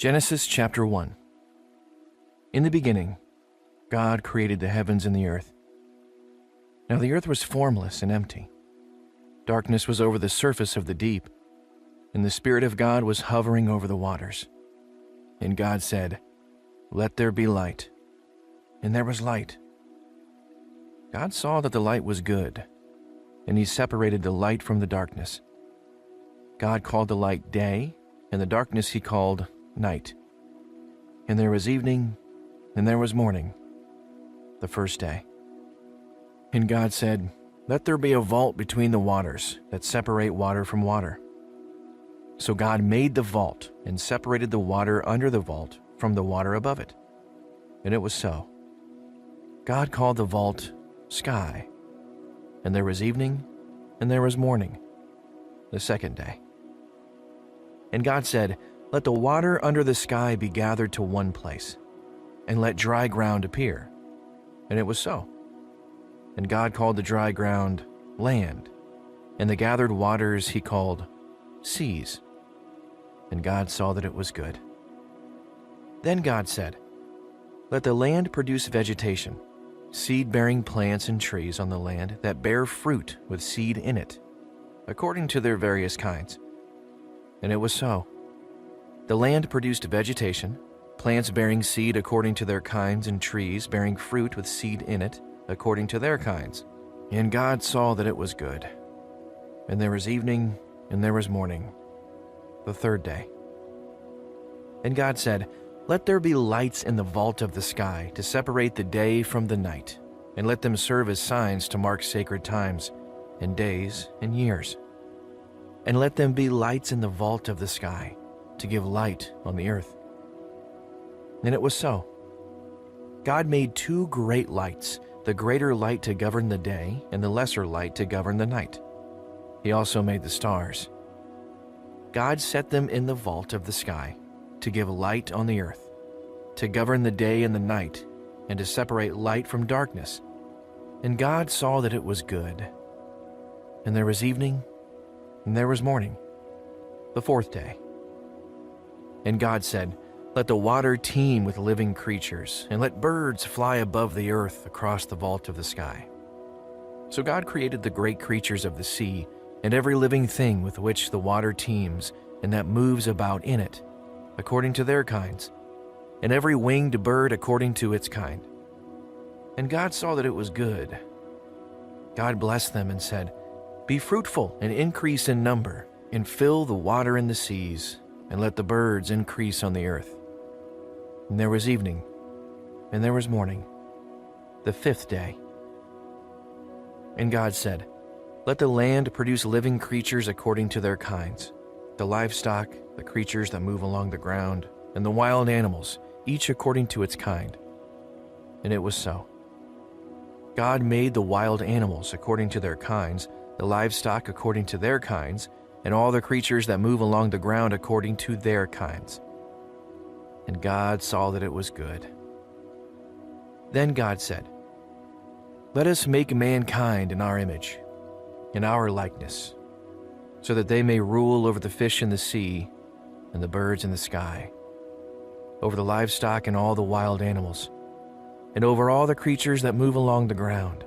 Genesis chapter 1. In the beginning, God created the heavens and the earth. Now the earth was formless and empty. Darkness was over the surface of the deep, and the Spirit of God was hovering over the waters. And God said, "Let there be light." And there was light. God saw that the light was good, and He separated the light from the darkness. God called the light day, and the darkness He called night. And there was evening, and there was morning, the first day. And God said, "Let there be a vault between the waters that separate water from water." So God made the vault and separated the water under the vault from the water above it. And it was so. God called the vault sky. And there was evening, and there was morning, the second day. And God said, "Let the water under the sky be gathered to one place, and let dry ground appear." And it was so. And God called the dry ground land, and the gathered waters He called seas. And God saw that it was good. Then God said, "Let the land produce vegetation, seed-bearing plants and trees on the land that bear fruit with seed in it, according to their various kinds." And it was so. The land produced vegetation, plants bearing seed according to their kinds, and trees bearing fruit with seed in it, according to their kinds. And God saw that it was good. And there was evening, and there was morning, the third day. And God said, "Let there be lights in the vault of the sky to separate the day from the night, and let them serve as signs to mark sacred times, and days, and years. And let them be lights in the vault of the sky, to give light on the earth." And it was so. God made two great lights, the greater light to govern the day, and the lesser light to govern the night. He also made the stars. God set them in the vault of the sky, to give light on the earth, to govern the day and the night, and to separate light from darkness. And God saw that it was good. And there was evening, and there was morning, the fourth day. And God said, "Let the water teem with living creatures, and let birds fly above the earth across the vault of the sky." So God created the great creatures of the sea, and every living thing with which the water teems, and that moves about in it, according to their kinds, and every winged bird according to its kind. And God saw that it was good. God blessed them and said, "Be fruitful and increase in number, and fill the water in the seas, and let the birds increase on the earth." And there was evening, and there was morning, the fifth day. And God said, "Let the land produce living creatures according to their kinds, the livestock, the creatures that move along the ground, and the wild animals, each according to its kind." And it was so. God made the wild animals according to their kinds, the livestock according to their kinds, and all the creatures that move along the ground according to their kinds. And God saw that it was good. Then God said, "Let us make mankind in our image, in our likeness, so that they may rule over the fish in the sea and the birds in the sky, over the livestock and all the wild animals, and over all the creatures that move along the ground."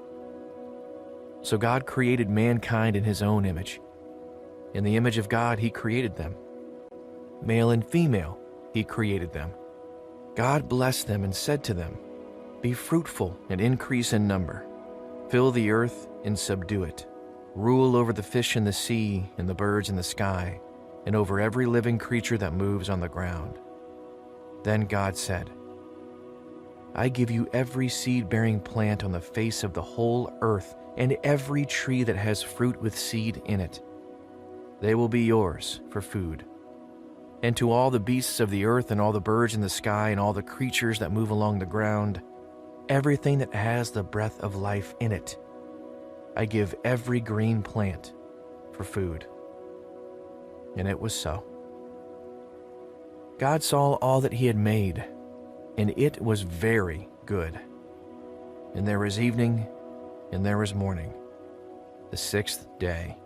So God created mankind in His own image. In the image of God He created them. Male and female He created them. God blessed them and said to them, "Be fruitful and increase in number. Fill the earth and subdue it. Rule over the fish in the sea and the birds in the sky, and over every living creature that moves on the ground." Then God said, "I give you every seed-bearing plant on the face of the whole earth, and every tree that has fruit with seed in it. They will be yours for food. And to all the beasts of the earth and all the birds in the sky and all the creatures that move along the ground, everything that has the breath of life in it, I give every green plant for food." And it was so. God saw all that He had made, and it was very good. And there was evening, and there was morning, the sixth day.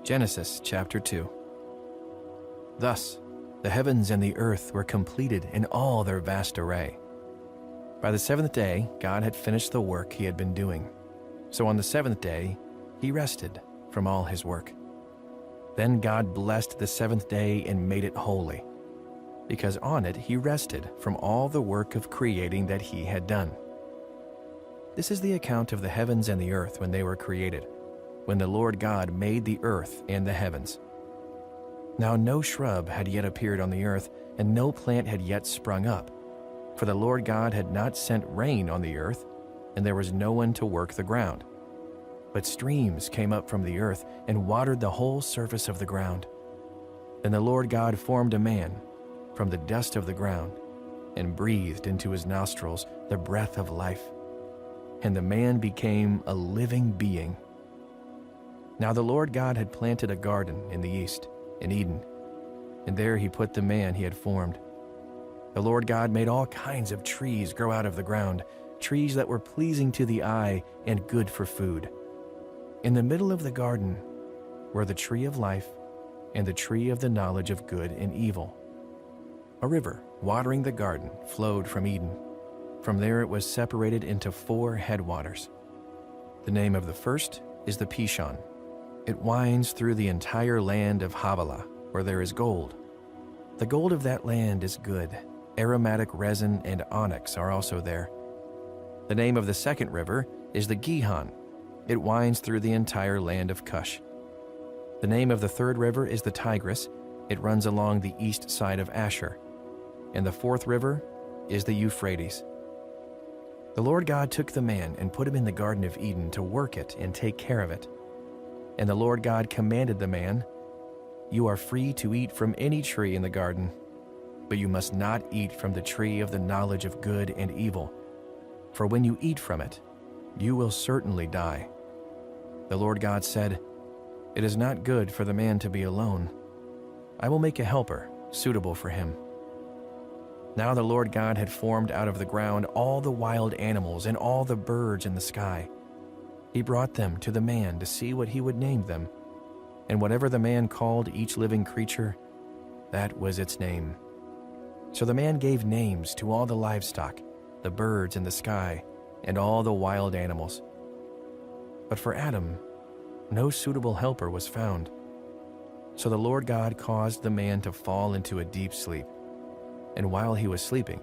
Genesis chapter 2. Thus, the heavens and the earth were completed in all their vast array. By the seventh day, God had finished the work he had been doing. So on the seventh day, he rested from all his work. Then God blessed the seventh day and made it holy, because on it he rested from all the work of creating that he had done. This is the account of the heavens and the earth when they were created, when the Lord God made the earth and the heavens. Now no shrub had yet appeared on the earth, and no plant had yet sprung up, for the Lord God had not sent rain on the earth, and there was no one to work the ground. But streams came up from the earth and watered the whole surface of the ground. Then the Lord God formed a man from the dust of the ground, and breathed into his nostrils the breath of life, and the man became a living being. Now the Lord God had planted a garden in the east, in Eden, and there he put the man he had formed. The Lord God made all kinds of trees grow out of the ground, trees that were pleasing to the eye and good for food. In the middle of the garden were the tree of life and the tree of the knowledge of good and evil. A river watering the garden flowed from Eden. From there it was separated into 4 headwaters. The name of the first is the Pishon. It winds through the entire land of Havilah, where there is gold. The gold of that land is good. Aromatic resin and onyx are also there. The name of the second river is the Gihon. It winds through the entire land of Cush. The name of the third river is the Tigris. It runs along the east side of Asher. And the fourth river is the Euphrates. The Lord God took the man and put him in the Garden of Eden to work it and take care of it. And the Lord God commanded the man, "You are free to eat from any tree in the garden, but you must not eat from the tree of the knowledge of good and evil, for when you eat from it, you will certainly die." The Lord God said, "It is not good for the man to be alone. I will make a helper suitable for him." Now the Lord God had formed out of the ground all the wild animals and all the birds in the sky. He brought them to the man to see what he would name them. And whatever the man called each living creature, that was its name. So the man gave names to all the livestock, the birds in the sky, and all the wild animals. But for Adam, no suitable helper was found. So the Lord God caused the man to fall into a deep sleep. And while he was sleeping,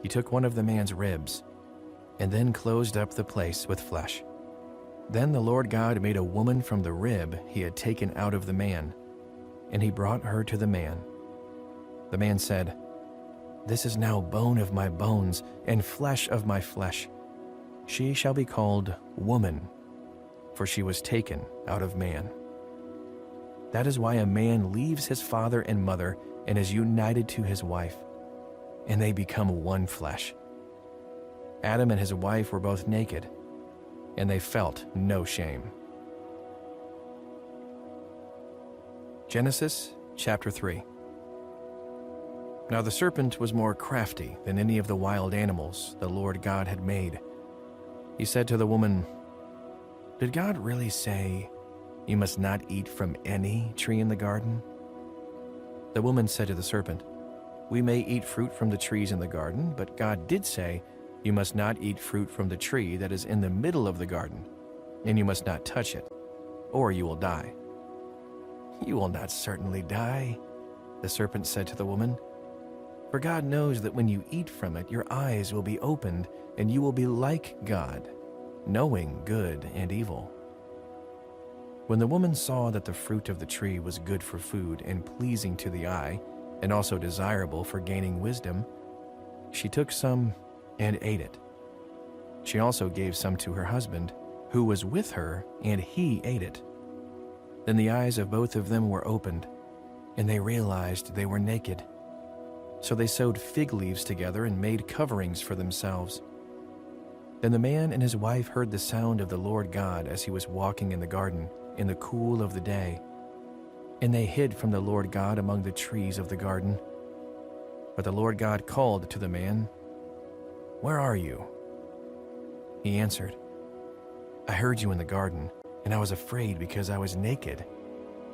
he took one of the man's ribs, and then closed up the place with flesh. Then the Lord God made a woman from the rib he had taken out of the man, and he brought her to the man. The man said, "This is now bone of my bones and flesh of my flesh. She shall be called woman, for she was taken out of man." That is why a man leaves his father and mother and is united to his wife, and they become one flesh. Adam and his wife were both naked, and they felt no shame. Genesis chapter 3. Now the serpent was more crafty than any of the wild animals the Lord God had made. He said to the woman, "Did God really say, 'You must not eat from any tree in the garden'?" The woman said to the serpent, "We may eat fruit from the trees in the garden, but God did say, 'You must not eat fruit from the tree that is in the middle of the garden, and you must not touch it, or you will die.'" "You will not certainly die," the serpent said to the woman, "for God knows that when you eat from it, your eyes will be opened, and you will be like God, knowing good and evil." When the woman saw that the fruit of the tree was good for food and pleasing to the eye, and also desirable for gaining wisdom, she took some and ate it. She also gave some to her husband, who was with her, and he ate it. Then the eyes of both of them were opened, and they realized they were naked. So they sewed fig leaves together and made coverings for themselves. Then the man and his wife heard the sound of the Lord God as he was walking in the garden in the cool of the day, and they hid from the Lord God among the trees of the garden. But the Lord God called to the man, "Where are you?" He answered, "I heard you in the garden, and I was afraid because I was naked,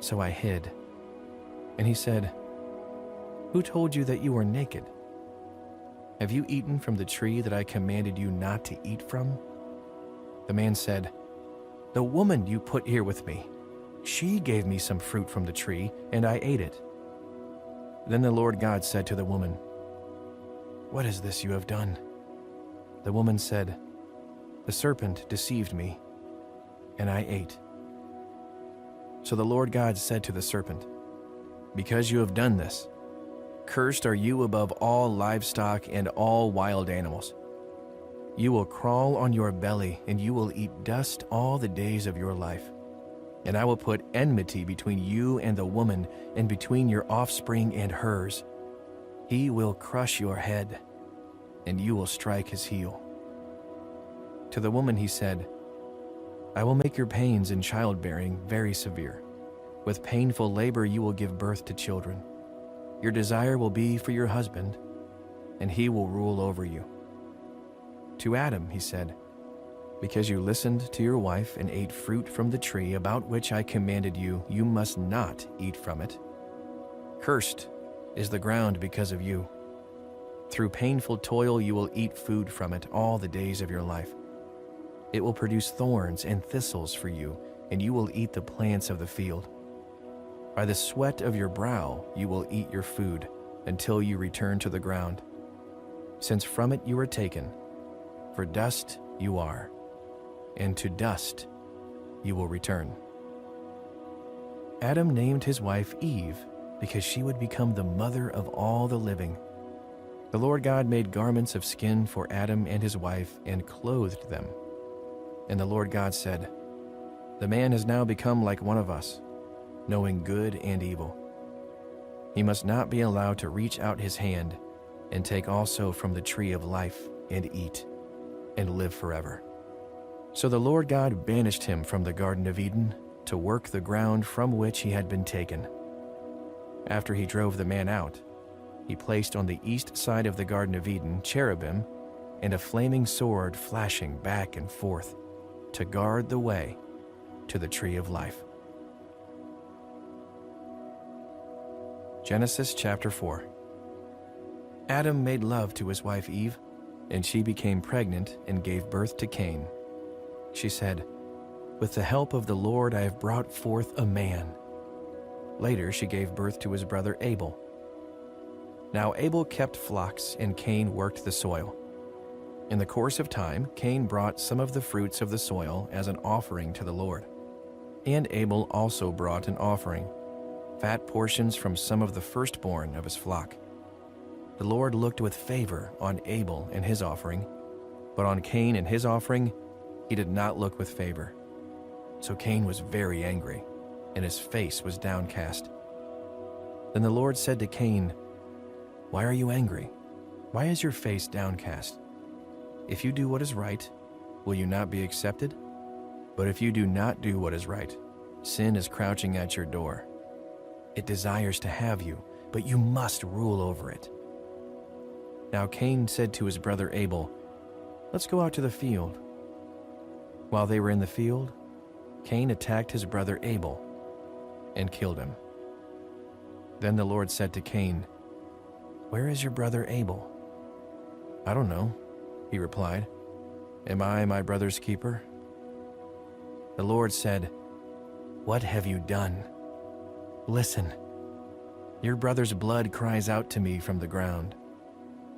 so I hid." And he said, Who told you that you were naked? Have you eaten from the tree that I commanded you not to eat from?" The man said, "The woman you put here with me, she gave me some fruit from the tree, and I ate it." Then the Lord God said to the woman, "What is this you have done?" The woman said, "The serpent deceived me, and I ate." So the Lord God said to the serpent, "Because you have done this, cursed are you above all livestock and all wild animals. You will crawl on your belly, and you will eat dust all the days of your life. And I will put enmity between you and the woman, and between your offspring and hers. He will crush your head, and you will strike his heel." To the woman he said, "I will make your pains in childbearing very severe. With painful labor you will give birth to children. Your desire will be for your husband, and he will rule over you." To Adam he said, "Because you listened to your wife and ate fruit from the tree about which I commanded you, you must not eat from it. Cursed is the ground because of you. Through painful toil you will eat food from it all the days of your life. It will produce thorns and thistles for you, and you will eat the plants of the field. By the sweat of your brow you will eat your food until you return to the ground, since from it you were taken, for dust you are, and to dust you will return." Adam named his wife Eve because she would become the mother of all the living. The Lord God made garments of skin for Adam and his wife and clothed them. And the Lord God said, "The man has now become like one of us, knowing good and evil. He must not be allowed to reach out his hand and take also from the tree of life and eat and live forever." So the Lord God banished him from the Garden of Eden to work the ground from which he had been taken. After he drove the man out, he placed on the east side of the Garden of Eden cherubim and a flaming sword flashing back and forth to guard the way to the tree of life. Genesis chapter 4. Adam made love to his wife Eve, and she became pregnant and gave birth to Cain. She said, "With the help of the Lord I have brought forth a man." Later she gave birth to his brother Abel. Now Abel kept flocks, and Cain worked the soil. In the course of time, Cain brought some of the fruits of the soil as an offering to the Lord. And Abel also brought an offering, fat portions from some of the firstborn of his flock. The Lord looked with favor on Abel and his offering, but on Cain and his offering he did not look with favor. So Cain was very angry, and his face was downcast. Then the Lord said to Cain, "Why are you angry? Why is your face downcast? If you do what is right, will you not be accepted? But if you do not do what is right, sin is crouching at your door. It desires to have you, but you must rule over it." Now Cain said to his brother Abel, "Let's go out to the field." While they were in the field, Cain attacked his brother Abel and killed him. Then the Lord said to Cain, "Where is your brother Abel?" "I don't know," he replied. "Am I my brother's keeper?" The Lord said, "What have you done? Listen, your brother's blood cries out to me from the ground.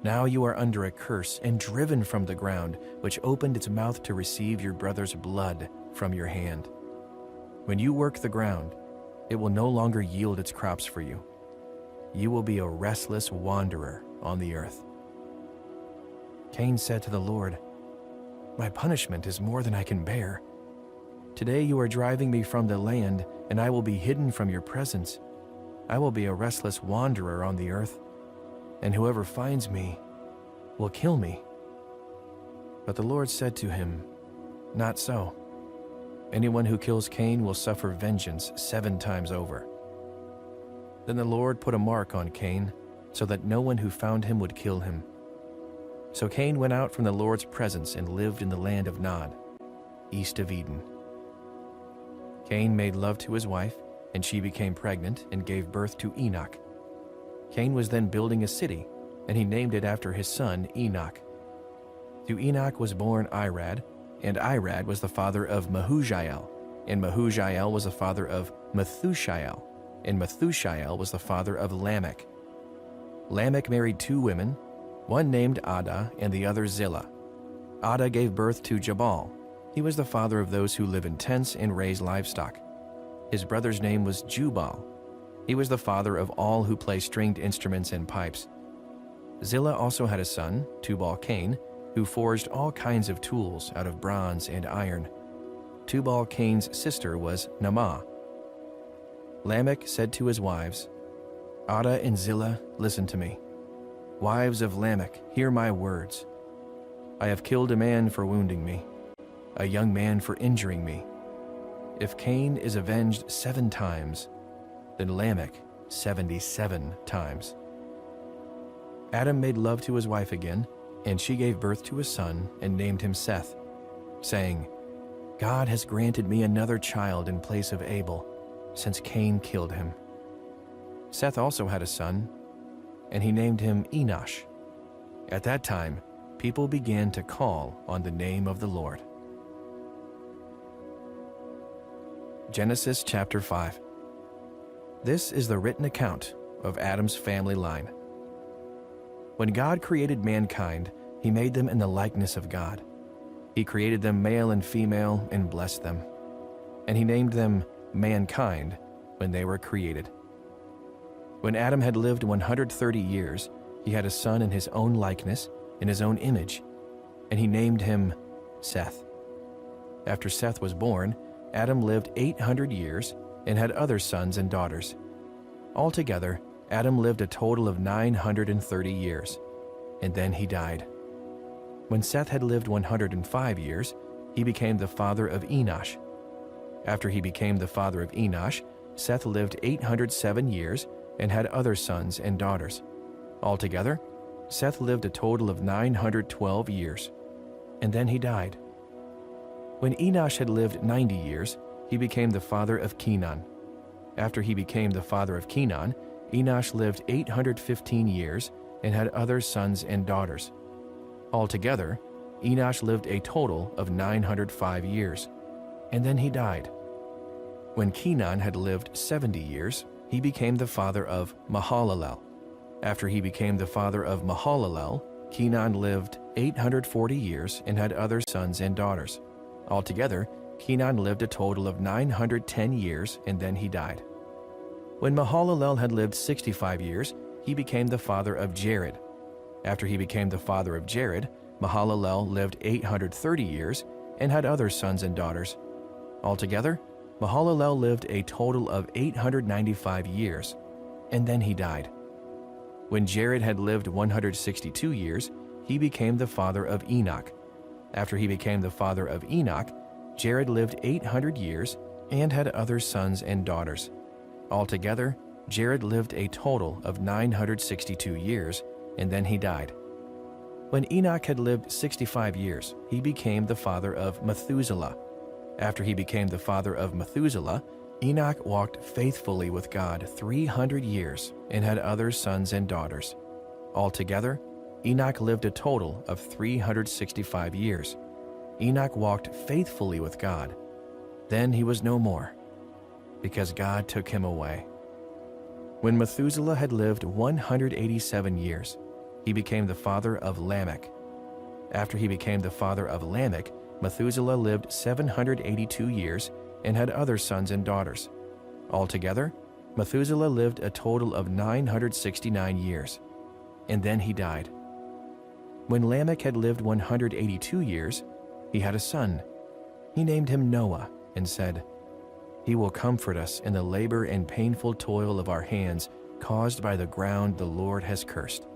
Now you are under a curse and driven from the ground, which opened its mouth to receive your brother's blood from your hand. When you work the ground, it will no longer yield its crops for you. You will be a restless wanderer on the earth." Cain said to the Lord, "My punishment is more than I can bear. Today you are driving me from the land, and I will be hidden from your presence. I will be a restless wanderer on the earth, and whoever finds me will kill me." But the Lord said to him, "Not so. Anyone who kills Cain will suffer vengeance 7 times over." Then the Lord put a mark on Cain, so that no one who found him would kill him. So Cain went out from the Lord's presence and lived in the land of Nod, east of Eden. Cain made love to his wife, and she became pregnant and gave birth to Enoch. Cain was then building a city, and he named it after his son Enoch. Through Enoch was born Irad, and Irad was the father of Mehujael, and Mehujael was the father of Methushael, and Methushael was the father of Lamech. Lamech married 2 women, one named Ada and the other Zillah. Ada gave birth to Jabal. He was the father of those who live in tents and raise livestock. His brother's name was Jubal. He was the father of all who play stringed instruments and pipes. Zillah also had a son, Tubal-Cain, who forged all kinds of tools out of bronze and iron. Tubal-Cain's sister was Naamah. Lamech said to his wives, Ada and Zillah, listen to me. Wives of Lamech, hear my words. I have killed a man for wounding me, a young man for injuring me. If Cain is avenged 7 times, then Lamech 77 times. Adam made love to his wife again, and she gave birth to a son and named him Seth, saying, God has granted me another child in place of Abel, since Cain killed him. Seth also had a son, and he named him Enosh. At that time, people began to call on the name of the Lord. Genesis chapter 5. This is the written account of Adam's family line. When God created mankind, he made them in the likeness of God. He created them male and female and blessed them. And he named them mankind when they were created. When Adam had lived 130 years, he had a son in his own likeness, in his own image, and he named him Seth. After Seth was born, Adam lived 800 years and had other sons and daughters. Altogether, Adam lived a total of 930 years, and then he died. When Seth had lived 105 years, he became the father of Enosh. After he became the father of Enosh, Seth lived 807 years and had other sons and daughters. Altogether, Seth lived a total of 912 years, and then he died. When Enosh had lived 90 years, he became the father of Kenan. After he became the father of Kenan, Enosh lived 815 years and had other sons and daughters. Altogether, Enosh lived a total of 905 years, and then he died. When Kenan had lived 70 years, he became the father of Mahalalel. After he became the father of Mahalalel, Kenan lived 840 years and had other sons and daughters. Altogether, Kenan lived a total of 910 years, and then he died. When Mahalalel had lived 65 years, he became the father of Jared. After he became the father of Jared, Mahalalel lived 830 years and had other sons and daughters. Altogether, Mahalalel lived a total of 895 years, and then he died. When Jared had lived 162 years, he became the father of Enoch. After he became the father of Enoch, Jared lived 800 years and had other sons and daughters. Altogether, Jared lived a total of 962 years, and then he died. When Enoch had lived 65 years, he became the father of Methuselah. After he became the father of Methuselah, Enoch walked faithfully with God 300 years and had other sons and daughters. Altogether, Enoch lived a total of 365 years. Enoch walked faithfully with God. Then he was no more, because God took him away. When Methuselah had lived 187 years, he became the father of Lamech. After he became the father of Lamech, Methuselah lived 782 years and had other sons and daughters. Altogether, Methuselah lived a total of 969 years, and then he died. When Lamech had lived 182 years, he had a son. He named him Noah and said, He will comfort us in the labor and painful toil of our hands caused by the ground the Lord has cursed.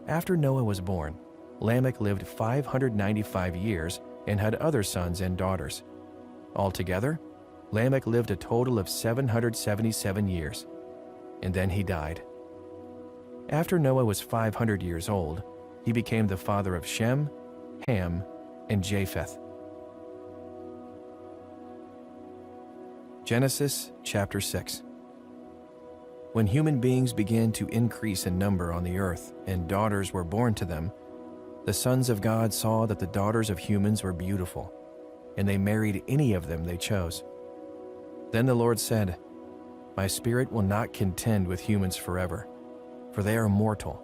After Noah was born, Lamech lived 595 years and had other sons and daughters. Altogether, Lamech lived a total of 777 years, and then he died. After Noah was 500 years old, he became the father of Shem, Ham, and Japheth. Genesis chapter 6. When human beings began to increase in number on the earth and daughters were born to them, the sons of God saw that the daughters of humans were beautiful, and they married any of them they chose. Then the Lord said, "My spirit will not contend with humans forever, for they are mortal.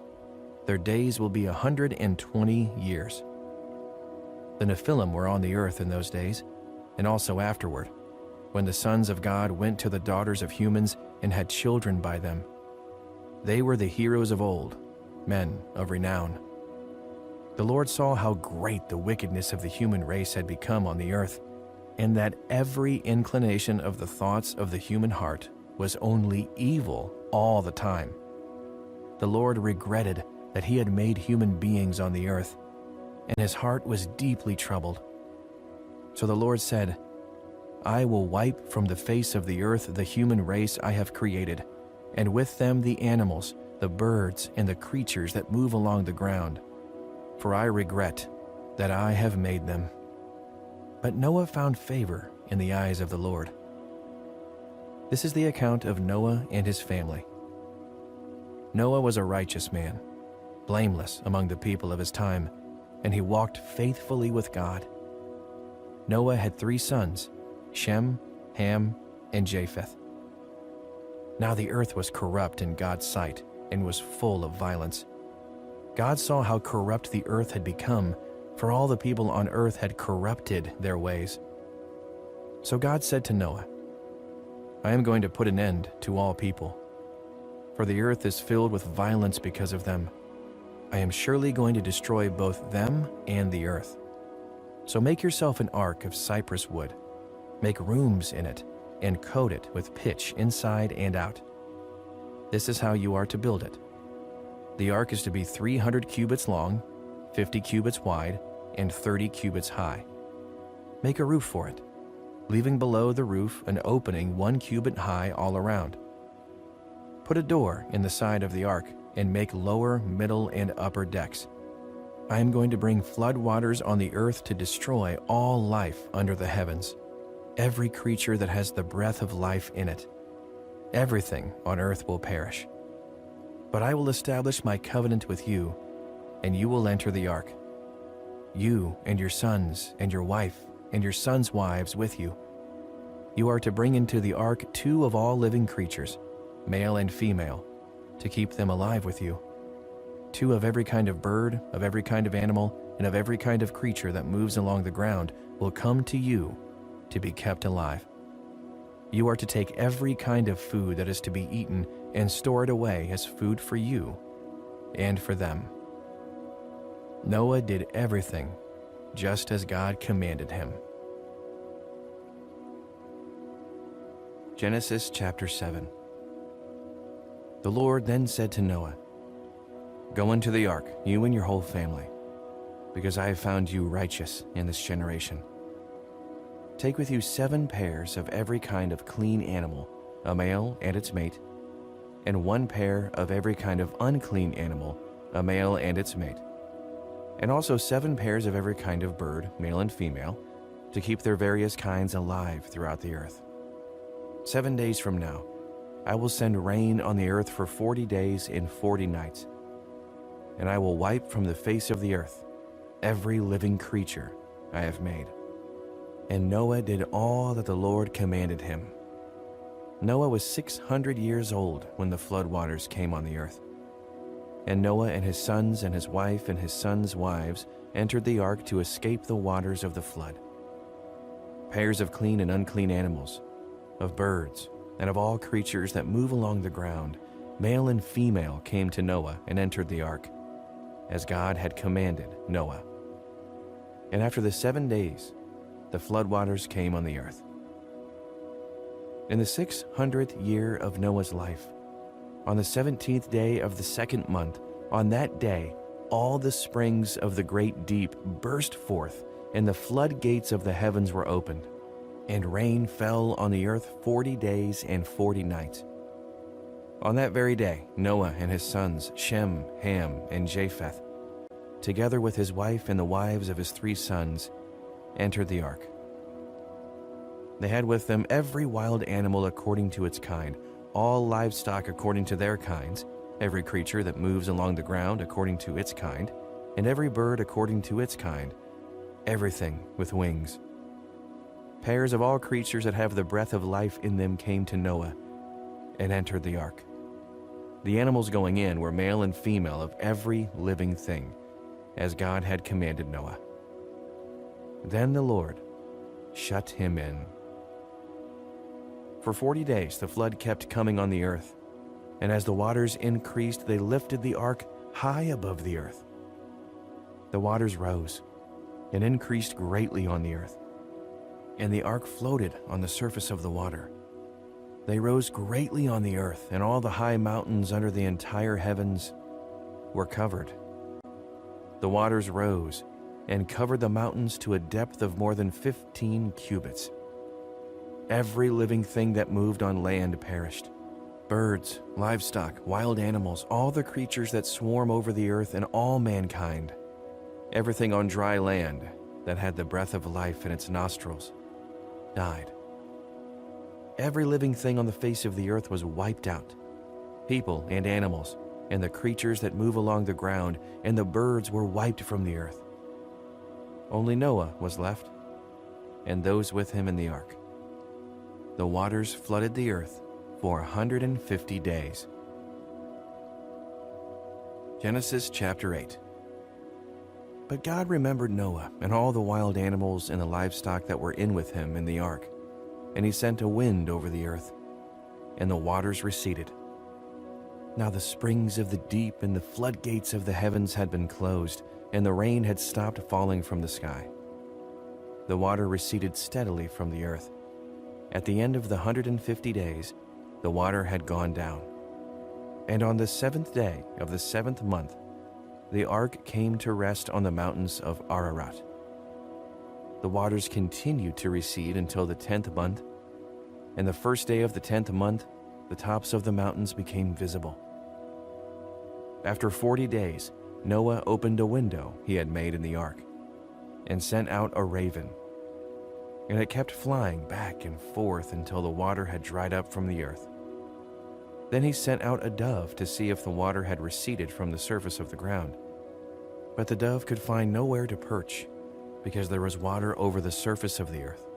Their days will be 120 years." The Nephilim were on the earth in those days, and also afterward, when the sons of God went to the daughters of humans and had children by them. They were the heroes of old, men of renown. The Lord saw how great the wickedness of the human race had become on the earth, and that every inclination of the thoughts of the human heart was only evil all the time. The Lord regretted that he had made human beings on the earth, and his heart was deeply troubled. So the Lord said, "I will wipe from the face of the earth the human race I have created, and with them the animals, the birds, and the creatures that move along the ground. For I regret that I have made them." But Noah found favor in the eyes of the Lord. This is the account of Noah and his family. Noah was a righteous man, blameless among the people of his time, and he walked faithfully with God. Noah had 3 sons, Shem, Ham, and Japheth. Now the earth was corrupt in God's sight and was full of violence. God saw how corrupt the earth had become, for all the people on earth had corrupted their ways. So God said to Noah, "I am going to put an end to all people, for the earth is filled with violence because of them. I am surely going to destroy both them and the earth. So make yourself an ark of cypress wood. Make rooms in it, and coat it with pitch inside and out. This is how you are to build it. The ark is to be 300 cubits long, 50 cubits wide, and 30 cubits high. Make a roof for it, leaving below the roof an opening 1 cubit high all around. Put a door in the side of the ark, and make lower, middle, and upper decks. I am going to bring flood waters on the earth to destroy all life under the heavens, every creature that has the breath of life in it. Everything on earth will perish. But I will establish my covenant with you, and you will enter the ark. You and your sons and your wife and your sons' wives with you. You are to bring into the ark 2 of all living creatures, male and female, to keep them alive with you. 2 of every kind of bird, of every kind of animal, and of every kind of creature that moves along the ground will come to you to be kept alive. You are to take every kind of food that is to be eaten and store it away as food for you and for them." Noah did everything just as God commanded him. Genesis chapter 7. The Lord then said to Noah, "Go into the ark, you and your whole family, because I have found you righteous in this generation. Take with you 7 pairs of every kind of clean animal, a male and its mate, and 1 pair of every kind of unclean animal, a male and its mate, and also 7 pairs of every kind of bird, male and female, to keep their various kinds alive throughout the earth. 7 days from now, I will send rain on the earth for 40 days and 40 nights, and I will wipe from the face of the earth every living creature I have made." And Noah did all that the Lord commanded him. Noah was 600 years old when the flood waters came on the earth. And Noah and his sons and his wife and his sons' wives entered the ark to escape the waters of the flood. Pairs of clean and unclean animals, of birds, and of all creatures that move along the ground, male and female, came to Noah and entered the ark, as God had commanded Noah. And after the 7 days, the floodwaters came on the earth. In the 600th year of Noah's life, on the 17th day of the 2nd month, on that day, all the springs of the great deep burst forth, and the floodgates of the heavens were opened, and rain fell on the earth 40 days and 40 nights. On that very day, Noah and his sons, Shem, Ham, and Japheth, together with his wife and the wives of his 3 sons, entered the ark. They had with them every wild animal according to its kind, all livestock according to their kinds, every creature that moves along the ground according to its kind, and every bird according to its kind, everything with wings. Pairs of all creatures that have the breath of life in them came to Noah and entered the ark. The animals going in were male and female of every living thing, as God had commanded Noah. Then the Lord shut him in. For 40 days the flood kept coming on the earth, and as the waters increased, they lifted the ark high above the earth. The waters rose and increased greatly on the earth, and the ark floated on the surface of the water. They rose greatly on the earth, and all the high mountains under the entire heavens were covered. The waters rose and covered the mountains to a depth of more than 15 cubits. Every living thing that moved on land perished. Birds, livestock, wild animals, all the creatures that swarm over the earth, and all mankind. Everything on dry land that had the breath of life in its nostrils died. Every living thing on the face of the earth was wiped out. People and animals, and the creatures that move along the ground, and the birds were wiped from the earth. Only Noah was left, and those with him in the ark. The waters flooded the earth for 150 days. Genesis chapter 8. But God remembered Noah and all the wild animals and the livestock that were in with him in the ark, and he sent a wind over the earth, and the waters receded. Now the springs of the deep and the floodgates of the heavens had been closed, and the rain had stopped falling from the sky. The water receded steadily from the earth. At the end of the 150 days, the water had gone down. And on the 7th day of the 7th month, the ark came to rest on the mountains of Ararat. The waters continued to recede until the 10th month, and the first day of the 10th month, the tops of the mountains became visible. After 40 days, Noah opened a window he had made in the ark and sent out a raven, and it kept flying back and forth until the water had dried up from the earth. Then he sent out a dove to see if the water had receded from the surface of the ground. But the dove could find nowhere to perch, because there was water over the surface of the earth.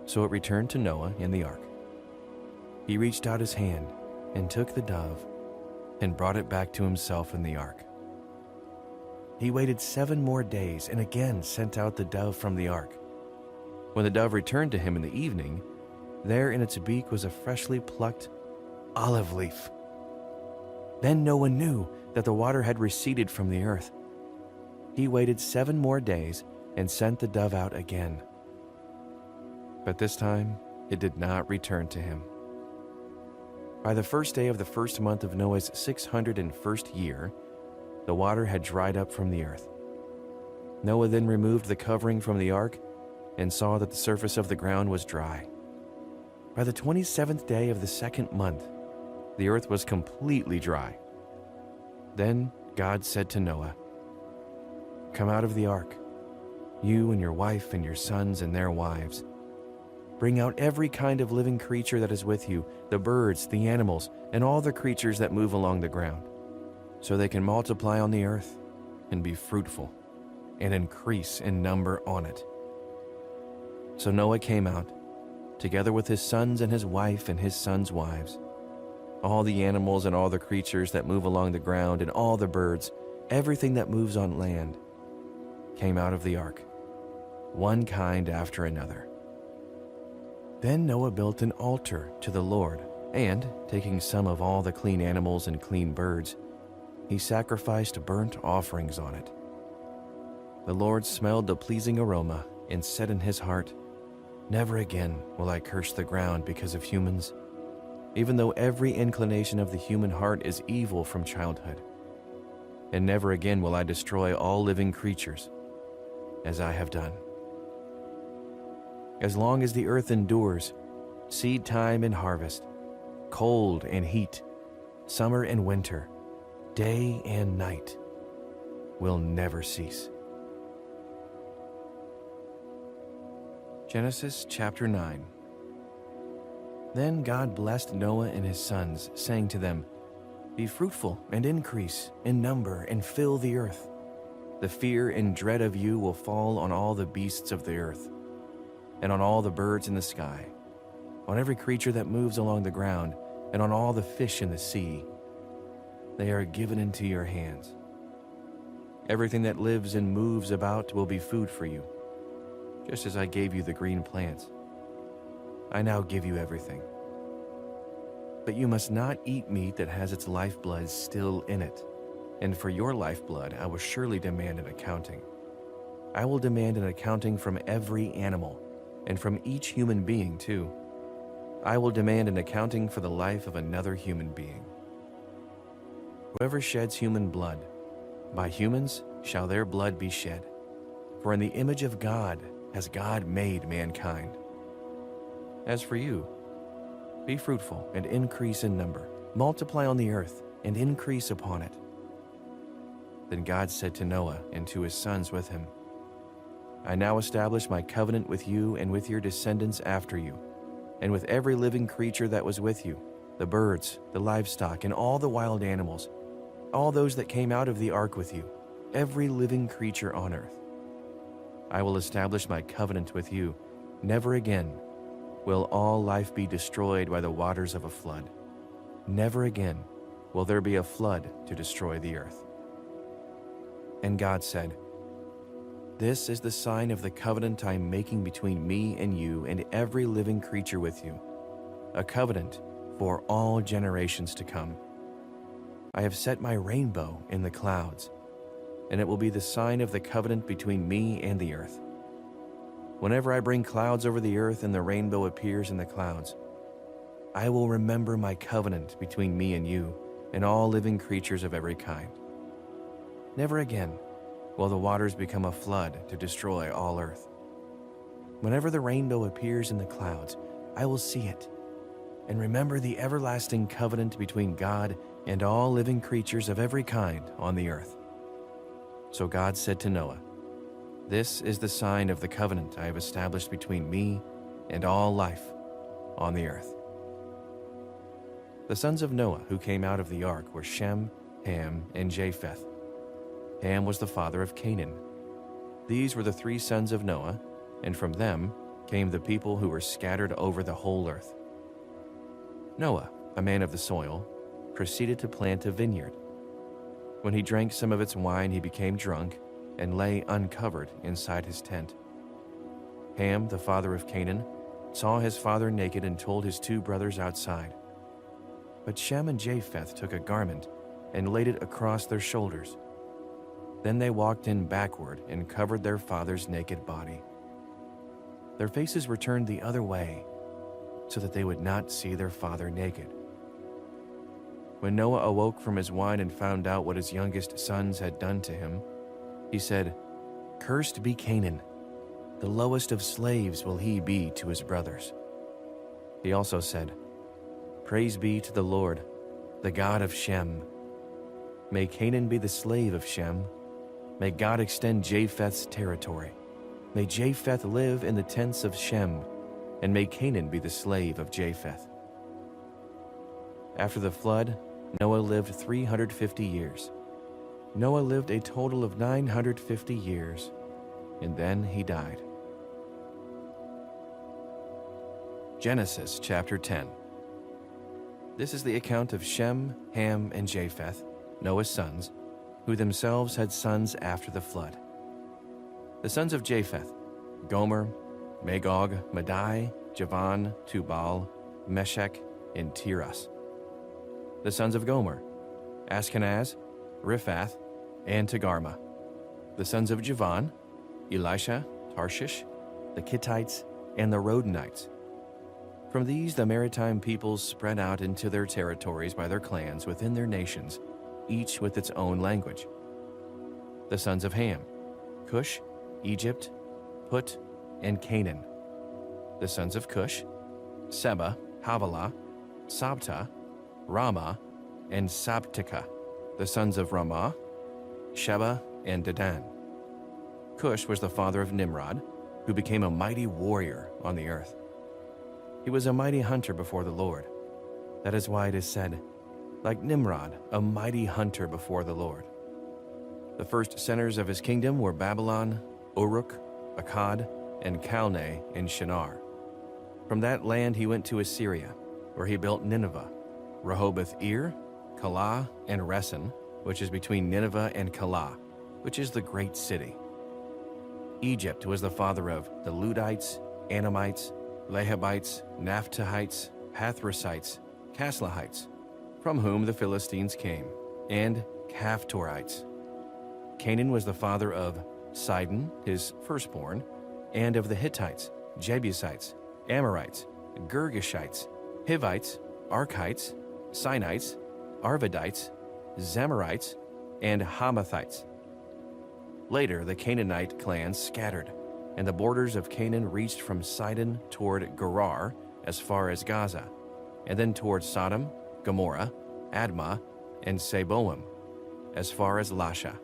So it returned to Noah in the ark. He reached out his hand and took the dove and brought it back to himself in the ark. He waited 7 more days and again sent out the dove from the ark. When the dove returned to him in the evening, there in its beak was a freshly plucked olive leaf. Then Noah knew that the water had receded from the earth. He waited 7 more days and sent the dove out again. But this time it did not return to him. By the first day of the first month of Noah's 601st year, the water had dried up from the earth. Noah then removed the covering from the ark and saw that the surface of the ground was dry. By the 27th day of the 2nd month, the earth was completely dry. Then God said to Noah, "Come out of the ark, you and your wife and your sons and their wives. Bring out every kind of living creature that is with you, the birds, the animals, and all the creatures that move along the ground, so they can multiply on the earth and be fruitful and increase in number on it." So Noah came out, together with his sons and his wife and his sons' wives. All the animals and all the creatures that move along the ground and all the birds, everything that moves on land, came out of the ark, one kind after another. Then Noah built an altar to the Lord, and, taking some of all the clean animals and clean birds, he sacrificed burnt offerings on it. The Lord smelled the pleasing aroma and said in his heart, "Never again will I curse the ground because of humans, even though every inclination of the human heart is evil from childhood. And never again will I destroy all living creatures, as I have done. As long as the earth endures, seed time and harvest, cold and heat, summer and winter, day and night, will never cease." Genesis chapter 9. Then God blessed Noah and his sons, saying to them, "Be fruitful and increase in number and fill the earth. The fear and dread of you will fall on all the beasts of the earth, and on all the birds in the sky, on every creature that moves along the ground, and on all the fish in the sea. They are given into your hands. Everything that lives and moves about will be food for you, just as I gave you the green plants. I now give you everything. But you must not eat meat that has its lifeblood still in it, and for your lifeblood I will surely demand an accounting. I will demand an accounting from every animal, and from each human being too. I will demand an accounting for the life of another human being. Whoever sheds human blood, by humans shall their blood be shed. For in the image of God has God made mankind. As for you, be fruitful and increase in number. Multiply on the earth and increase upon it." Then God said to Noah and to his sons with him, "I now establish my covenant with you and with your descendants after you, and with every living creature that was with you, the birds, the livestock, and all the wild animals, all those that came out of the ark with you, every living creature on earth. I will establish my covenant with you. Never again will all life be destroyed by the waters of a flood. Never again will there be a flood to destroy the earth." And God said, "This is the sign of the covenant I am making between me and you and every living creature with you, a covenant for all generations to come. I have set my rainbow in the clouds, and it will be the sign of the covenant between me and the earth. Whenever I bring clouds over the earth and the rainbow appears in the clouds, I will remember my covenant between me and you and all living creatures of every kind. Never again will the waters become a flood to destroy all earth. Whenever the rainbow appears in the clouds, I will see it and remember the everlasting covenant between God and all living creatures of every kind on the earth." So God said to Noah, "This is the sign of the covenant I have established between me and all life on the earth." The sons of Noah who came out of the ark were Shem, Ham, and Japheth. Ham was the father of Canaan. These were the three sons of Noah, and from them came the people who were scattered over the whole earth. Noah, a man of the soil, proceeded to plant a vineyard. When he drank some of its wine, he became drunk and lay uncovered inside his tent. Ham, the father of Canaan, saw his father naked and told his two brothers outside. But Shem and Japheth took a garment and laid it across their shoulders. Then they walked in backward and covered their father's naked body. Their faces were turned the other way so that they would not see their father naked. When Noah awoke from his wine and found out what his youngest sons had done to him, he said, "Cursed be Canaan. The lowest of slaves will he be to his brothers." He also said, "Praise be to the Lord, the God of Shem. May Canaan be the slave of Shem. May God extend Japheth's territory. May Japheth live in the tents of Shem, and may Canaan be the slave of Japheth." After the flood, Noah lived 350 years. Noah lived a total of 950 years, and then he died. Genesis chapter 10. This is the account of Shem, Ham, and Japheth, Noah's sons, who themselves had sons after the flood. The sons of Japheth: Gomer, Magog, Madai, Javan, Tubal, Meshech, and Tiras. The sons of Gomer: Ashkenaz, Riphath, and Togarmah. The sons of Javan: Elisha, Tarshish, the Kittites, and the Rodanites. From these the maritime peoples spread out into their territories by their clans within their nations, each with its own language. The sons of Ham: Cush, Egypt, Put, and Canaan. The sons of Cush: Seba, Havilah, Sabta, Ramah, and Sabtika. The sons of Ramah: Sheba and Dedan. Cush was the father of Nimrod, who became a mighty warrior on the earth. He was a mighty hunter before the Lord. That is why it is said, like Nimrod, a mighty hunter before the Lord. The first centers of his kingdom were Babylon, Uruk, Akkad, and Calneh in Shinar. From that land he went to Assyria, where he built Nineveh, Rehoboth-ir, Calah, and Resen, which is between Nineveh and Calah, which is the great city. Egypt was the father of the Ludites, Anamites, Lehabites, Naphtuhites, Pathrusites, Caslahites, from whom the Philistines came, and Caphtorites. Canaan was the father of Sidon, his firstborn, and of the Hittites, Jebusites, Amorites, Girgashites, Hivites, Archites, Sinites, Arvadites, Zemarites, and Hamathites. Later, the Canaanite clans scattered, and the borders of Canaan reached from Sidon toward Gerar as far as Gaza, and then toward Sodom, Gomorrah, Admah, and Seboim, as far as Lasha.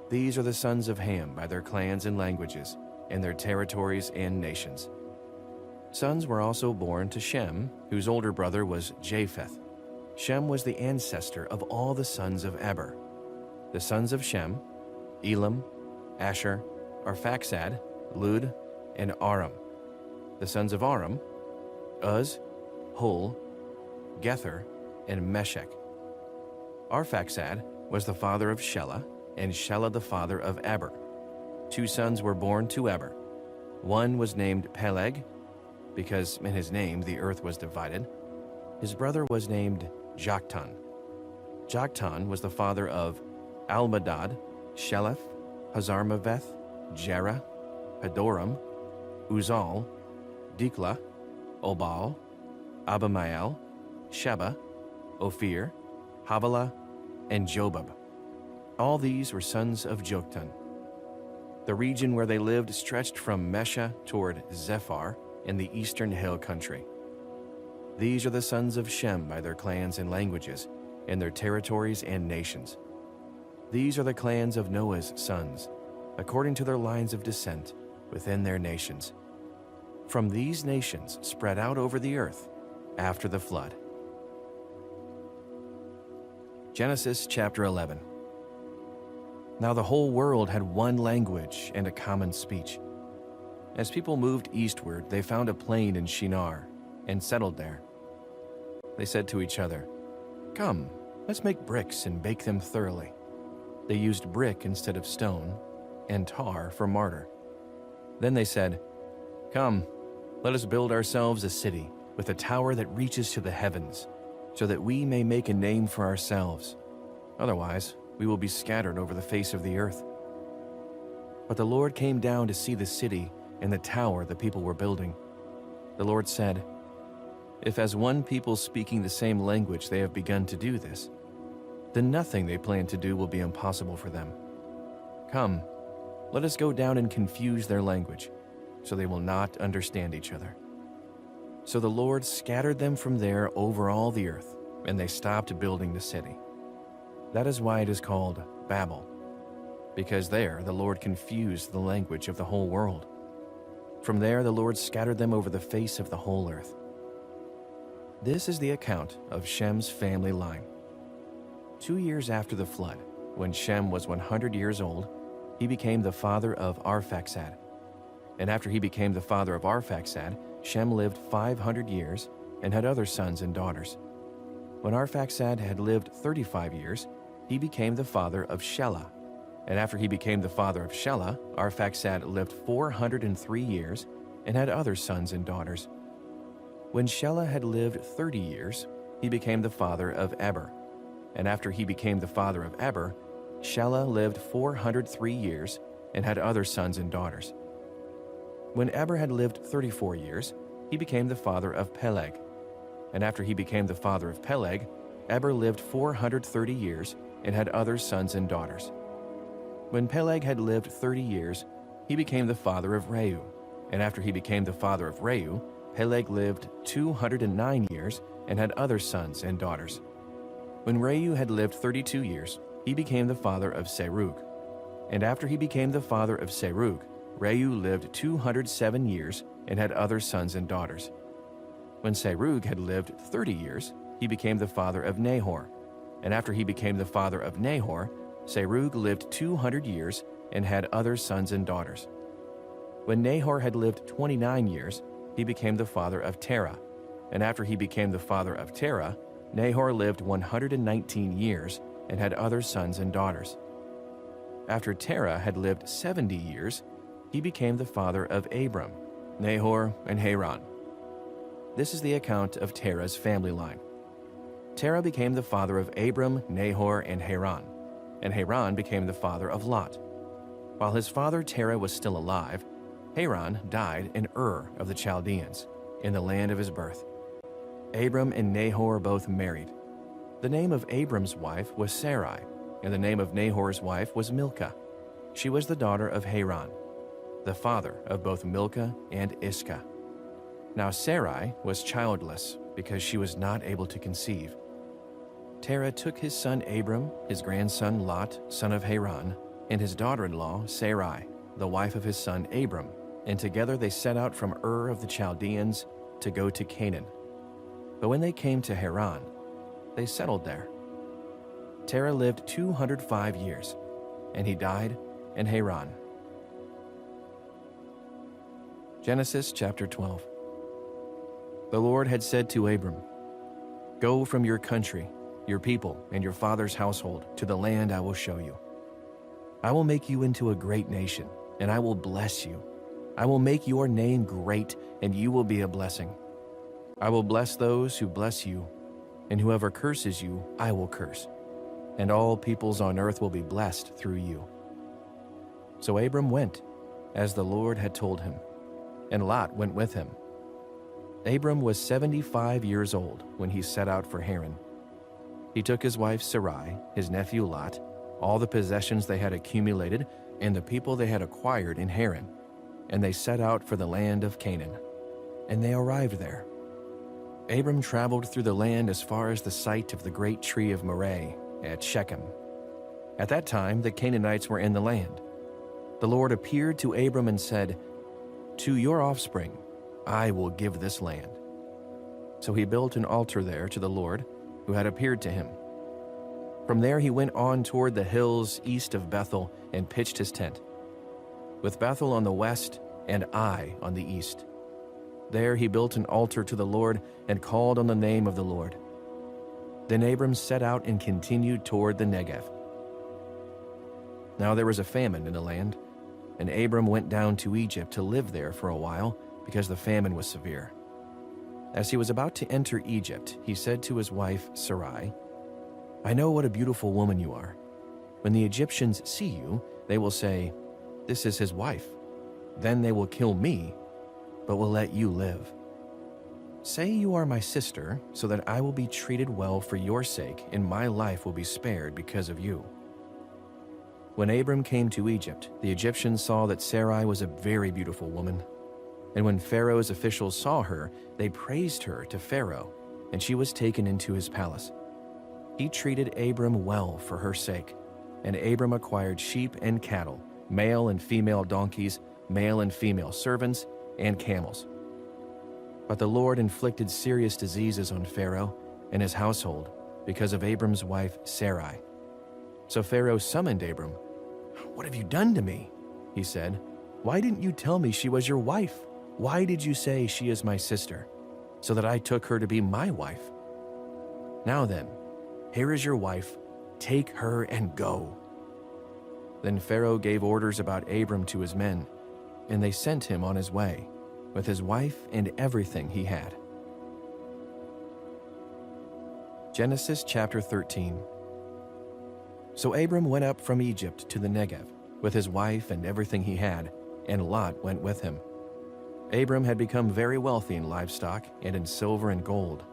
These are the sons of Ham by their clans and languages, and their territories and nations. Sons were also born to Shem, whose older brother was Japheth. Shem was the ancestor of all the sons of Eber. The sons of Shem, Elam, Asher, Arphaxad, Lud, and Aram. The sons of Aram, Uz, Hul, Gether, and Meshech. Arphaxad was the father of Shelah, and Shelah the father of Eber. 2 sons were born to Eber. One was named Peleg, because in his name the earth was divided. His brother was named Joktan. Joktan was the father of Almadad, Sheleph, Hazarmaveth, Jerah, Hadoram, Uzal, Diklah, Obal, Abimael, Sheba, Ophir, Havilah, and Jobab. All these were sons of Joktan. The region where they lived stretched from Mesha toward Zephar in the eastern hill country. These are the sons of Shem by their clans and languages, and their territories and nations. These are the clans of Noah's sons, according to their lines of descent, within their nations. From these nations spread out over the earth after the flood. Genesis chapter 11. Now the whole world had one language and a common speech. As people moved eastward, they found a plain in Shinar and settled there. They said to each other, "Come, let's make bricks and bake them thoroughly." They used brick instead of stone, and tar for mortar. Then they said, "Come, let us build ourselves a city with a tower that reaches to the heavens, so that we may make a name for ourselves. Otherwise, we will be scattered over the face of the earth." But the Lord came down to see the city and the tower the people were building. The Lord said, "If as one people speaking the same language they have begun to do this, then nothing they plan to do will be impossible for them. Come, let us go down and confuse their language, so they will not understand each other." So the Lord scattered them from there over all the earth, and they stopped building the city. That is why it is called Babel, because there the Lord confused the language of the whole world. From there the Lord scattered them over the face of the whole earth. This is the account of Shem's family line. 2 years after the flood, when Shem was 100 years old, he became the father of Arphaxad. And after he became the father of Arphaxad, Shem lived 500 years and had other sons and daughters. When Arphaxad had lived 35 years, he became the father of Shelah. And after he became the father of Shelah, Arphaxad lived 403 years and had other sons and daughters. When Shelah had lived 30 years, he became the father of Eber. And after he became the father of Eber, Shelah lived 403 years and had other sons and daughters. When Eber had lived 34 years, he became the father of Peleg. And after he became the father of Peleg, Eber lived 430 years and had other sons and daughters. When Peleg had lived 30 years, he became the father of Reu. And after he became the father of Reu, Peleg lived 209 years and had other sons and daughters. When Reu had lived 32 years, he became the father of Serug. And after he became the father of Serug, Reu lived 207 years and had other sons and daughters. When Serug had lived 30 years, he became the father of Nahor. And after he became the father of Nahor, Serug lived 200 years and had other sons and daughters. When Nahor had lived 29 years, he became the father of Terah. And after he became the father of Terah, Nahor lived 119 years and had other sons and daughters. After Terah had lived 70 years, he became the father of Abram, Nahor, and Haran. This is the account of Terah's family line. Terah became the father of Abram, Nahor, and Haran became the father of Lot. While his father Terah was still alive, Haran died in Ur of the Chaldeans, in the land of his birth. Abram and Nahor both married. The name of Abram's wife was Sarai, and the name of Nahor's wife was Milcah. She was the daughter of Haran, the father of both Milcah and Iscah. Now Sarai was childless because she was not able to conceive. Terah took his son Abram, his grandson Lot, son of Haran, and his daughter-in-law Sarai, the wife of his son Abram, and together they set out from Ur of the Chaldeans to go to Canaan. But when they came to Haran, they settled there. Terah lived 205 years, and he died in Haran. Genesis chapter 12. The Lord had said to Abram, "Go from your country, your people, and your father's household to the land I will show you. I will make you into a great nation, and I will bless you. I will make your name great, and you will be a blessing. I will bless those who bless you, and whoever curses you, I will curse. And all peoples on earth will be blessed through you." So Abram went, as the Lord had told him, and Lot went with him. Abram was 75 years old when he set out for Haran. He took his wife Sarai, his nephew Lot, all the possessions they had accumulated, and the people they had acquired in Haran, and they set out for the land of Canaan. And they arrived there. Abram traveled through the land as far as the site of the great tree of Moreh at Shechem. At that time, the Canaanites were in the land. The Lord appeared to Abram and said, "To your offspring I will give this land." So he built an altar there to the Lord, who had appeared to him. From there he went on toward the hills east of Bethel and pitched his tent, with Bethel on the west and Ai on the east. There he built an altar to the Lord and called on the name of the Lord. Then Abram set out and continued toward the Negev. Now there was a famine in the land, and Abram went down to Egypt to live there for a while, because the famine was severe. As he was about to enter Egypt, he said to his wife Sarai, "I know what a beautiful woman you are. When the Egyptians see you, they will say, 'This is his wife.' Then they will kill me, but will let you live. Say you are my sister, so that I will be treated well for your sake, and my life will be spared because of you." When Abram came to Egypt, the Egyptians saw that Sarai was a very beautiful woman. And when Pharaoh's officials saw her, they praised her to Pharaoh, and she was taken into his palace. He treated Abram well for her sake, and Abram acquired sheep and cattle, male and female donkeys, male and female servants, and camels. But the Lord inflicted serious diseases on Pharaoh and his household because of Abram's wife Sarai. So Pharaoh summoned Abram. "What have you done to me?" he said. "Why didn't you tell me she was your wife? Why did you say she is my sister, so that I took her to be my wife? Now then, here is your wife. Take her and go." Then Pharaoh gave orders about Abram to his men, and they sent him on his way, with his wife and everything he had. Genesis chapter 13. So Abram went up from Egypt to the Negev, with his wife and everything he had, and Lot went with him. Abram had become very wealthy in livestock and in silver and gold.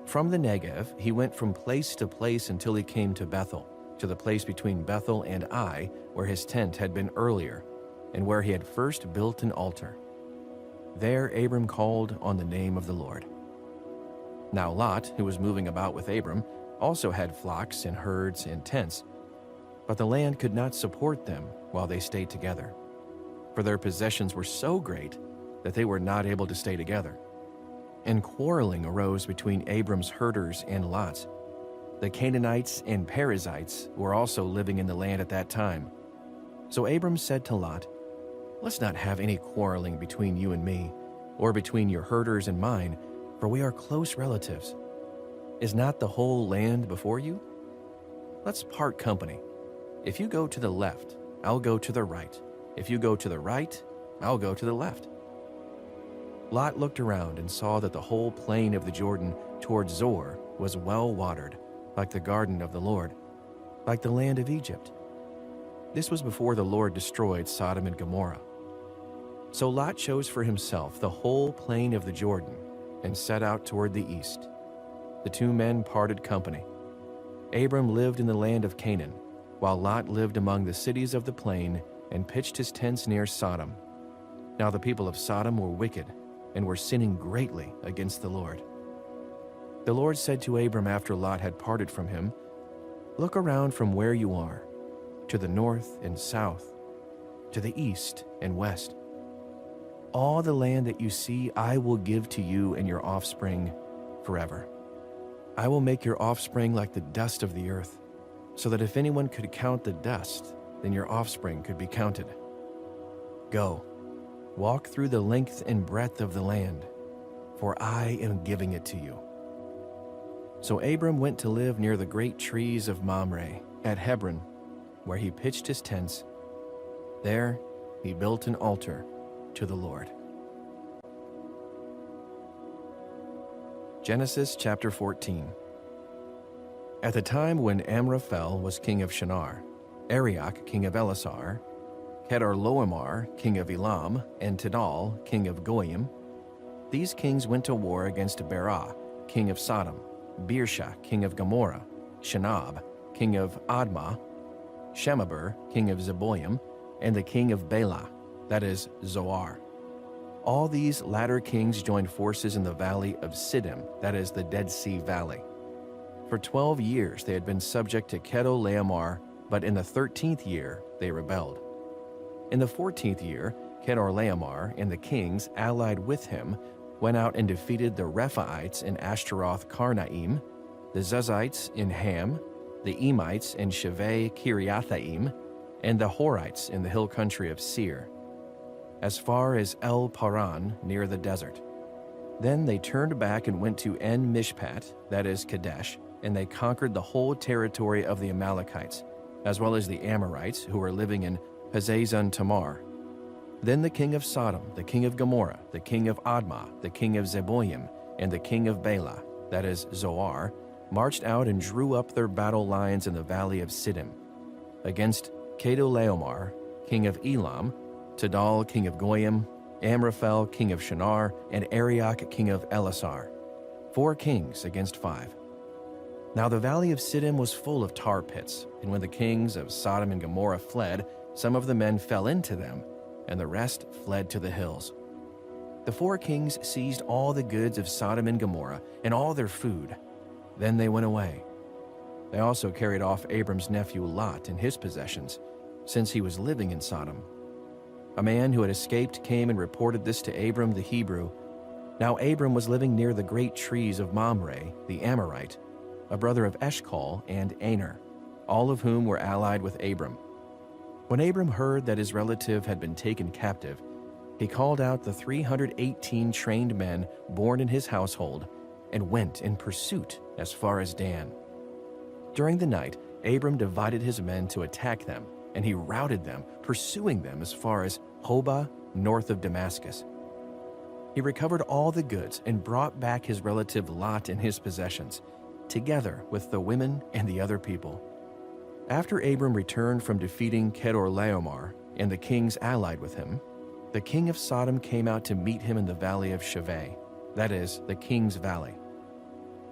From the Negev, he went from place to place until he came to Bethel, to the place between Bethel and Ai, where his tent had been earlier, and where he had first built an altar. There Abram called on the name of the Lord. Now Lot, who was moving about with Abram, also had flocks and herds and tents, but the land could not support them while they stayed together, for their possessions were so great that they were not able to stay together. and quarreling arose between Abram's herders and Lot's. The Canaanites and Perizzites were also living in the land at that time. So Abram said to Lot, "Let's not have any quarreling between you and me, or between your herders and mine, for we are close relatives. Is not the whole land before you? Let's part company. If you go to the left, I'll go to the right. If you go to the right, I'll go to the left." Lot looked around and saw that the whole plain of the Jordan toward Zoar was well watered, like the garden of the Lord, like the land of Egypt. This was before the Lord destroyed Sodom and Gomorrah. So Lot chose for himself the whole plain of the Jordan and set out toward the east. The two men parted company. Abram lived in the land of Canaan, while Lot lived among the cities of the plain and pitched his tents near Sodom. Now the people of Sodom were wicked and were sinning greatly against the Lord. The Lord said to Abram after Lot had parted from him, "Look around from where you are, to the north and south, to the east and west. All the land that you see I will give to you and your offspring forever. I will make your offspring like the dust of the earth, so that if anyone could count the dust, then your offspring could be counted. Go, walk through the length and breadth of the land, for I am giving it to you." So Abram went to live near the great trees of Mamre at Hebron, where he pitched his tents. There he built an altar to the Lord. Genesis chapter 14. At the time when Amraphel was king of Shinar, Arioch king of Elasar, Kedorlaomer king of Elam, and Tidal king of Goyim, these kings went to war against Berah king of Sodom, Birsha king of Gomorrah, Shinab king of Admah, Shemaber king of Zeboim, and the king of Bela, that is, Zoar. All these latter kings joined forces in the valley of Siddim, that is, the Dead Sea Valley. For 12 years they had been subject to Kedorlaomer, but in the 13th year they rebelled. In the 14th year, Kedorlaomer and the kings allied with him went out and defeated the Rephaites in Ashtaroth Karnaim, the Zuzites in Ham, the Emites in Sheveh Kiriathaim, and the Horites in the hill country of Seir, as far as El Paran near the desert. Then they turned back and went to En Mishpat, that is Kadesh, and they conquered the whole territory of the Amalekites, as well as the Amorites who were living in Hazazon Tamar. Then the king of Sodom, the king of Gomorrah, the king of Admah, the king of Zeboim, and the king of Bela, that is Zoar, marched out and drew up their battle lines in the valley of Siddim against Kedorlaomer, king of Elam, Tidal, king of Goyim, Amraphel, king of Shinar, and Arioch, king of Elasar. 4 kings against 5. Now the valley of Siddim was full of tar pits, and when the kings of Sodom and Gomorrah fled, some of the men fell into them, and the rest fled to the hills. The 4 kings seized all the goods of Sodom and Gomorrah and all their food. Then they went away. They also carried off Abram's nephew Lot and his possessions, since he was living in Sodom. A man who had escaped came and reported this to Abram the Hebrew. Now Abram was living near the great trees of Mamre, the Amorite, a brother of Eshcol and Aner, all of whom were allied with Abram. When Abram heard that his relative had been taken captive, he called out the 318 trained men born in his household and went in pursuit as far as Dan. During the night, Abram divided his men to attack them, and he routed them, pursuing them as far as Hobah, north of Damascus. He recovered all the goods and brought back his relative Lot and his possessions, together with the women and the other people. After Abram returned from defeating Kedorlaomer and the kings allied with him, the king of Sodom came out to meet him in the valley of Sheveh, that is, the king's valley.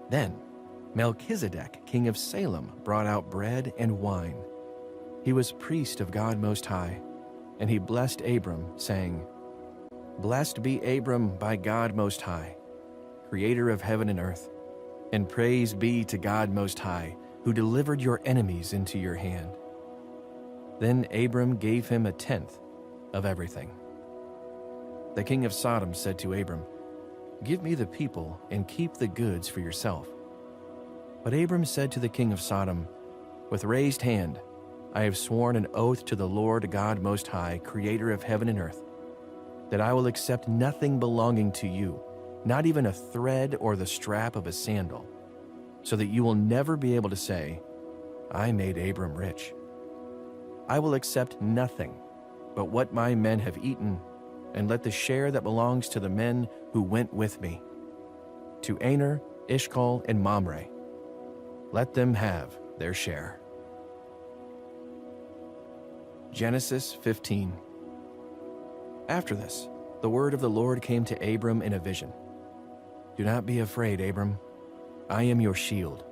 Then Melchizedek, king of Salem, brought out bread and wine. He was priest of God Most High, and he blessed Abram, saying, "Blessed be Abram by God Most High, creator of heaven and earth, and praise be to God Most High, who delivered your enemies into your hand." Then Abram gave him 1/10 of everything. The king of Sodom said to Abram, Give me the people and keep the goods for yourself." But Abram said to the king of Sodom, "With raised hand, I have sworn an oath to the Lord God Most High, creator of heaven and earth, that I will accept nothing belonging to you, not even a thread or the strap of a sandal, so that you will never be able to say, 'I made Abram rich.' I will accept nothing but what my men have eaten, and let the share that belongs to the men who went with me, to Aner, Ishkal, and Mamre. Let them have their share." Genesis 15. After this, the word of the Lord came to Abram in a vision. "Do not be afraid, Abram. I am your shield,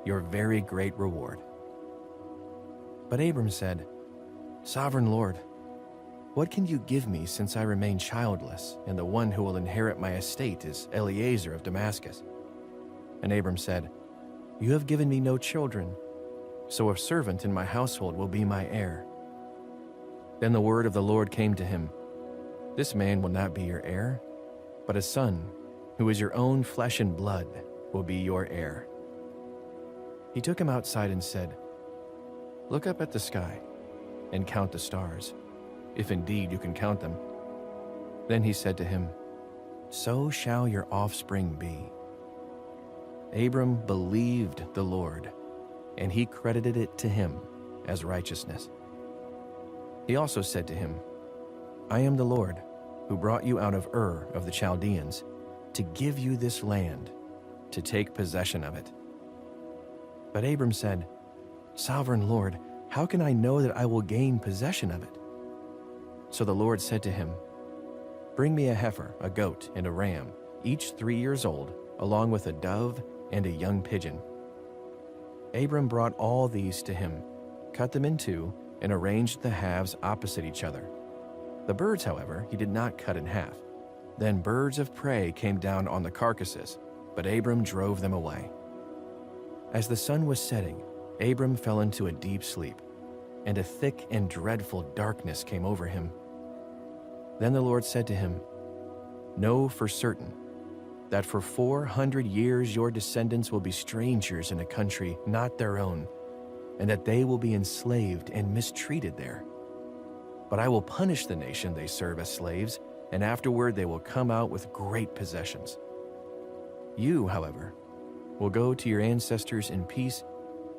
your very great reward." But Abram said, "Sovereign Lord, what can you give me since I remain childless, and the one who will inherit my estate is Eliezer of Damascus?" And Abram said, "You have given me no children, so a servant in my household will be my heir." Then the word of the Lord came to him, "This man will not be your heir, but a son, who is your own flesh and blood, will be your heir." He took him outside and said, "Look up at the sky and count the stars, if indeed you can count them." Then he said to him, "So shall your offspring be." Abram believed the Lord, and he credited it to him as righteousness. He also said to him, "I am the Lord, who brought you out of Ur of the Chaldeans, to give you this land, to take possession of it." But Abram said, "Sovereign Lord, how can I know that I will gain possession of it?" So the Lord said to him, "Bring me a heifer, a goat, and a ram, each 3 years old, along with a dove and a young pigeon." Abram brought all these to him, cut them in two, and arranged the halves opposite each other. The birds, however, he did not cut in half. Then birds of prey came down on the carcasses, but Abram drove them away. As the sun was setting, Abram fell into a deep sleep, and a thick and dreadful darkness came over him. Then the Lord said to him, "Know for certain that for 400 years your descendants will be strangers in a country not their own, and that they will be enslaved and mistreated there. But I will punish the nation they serve as slaves, and afterward they will come out with great possessions. You, however, will go to your ancestors in peace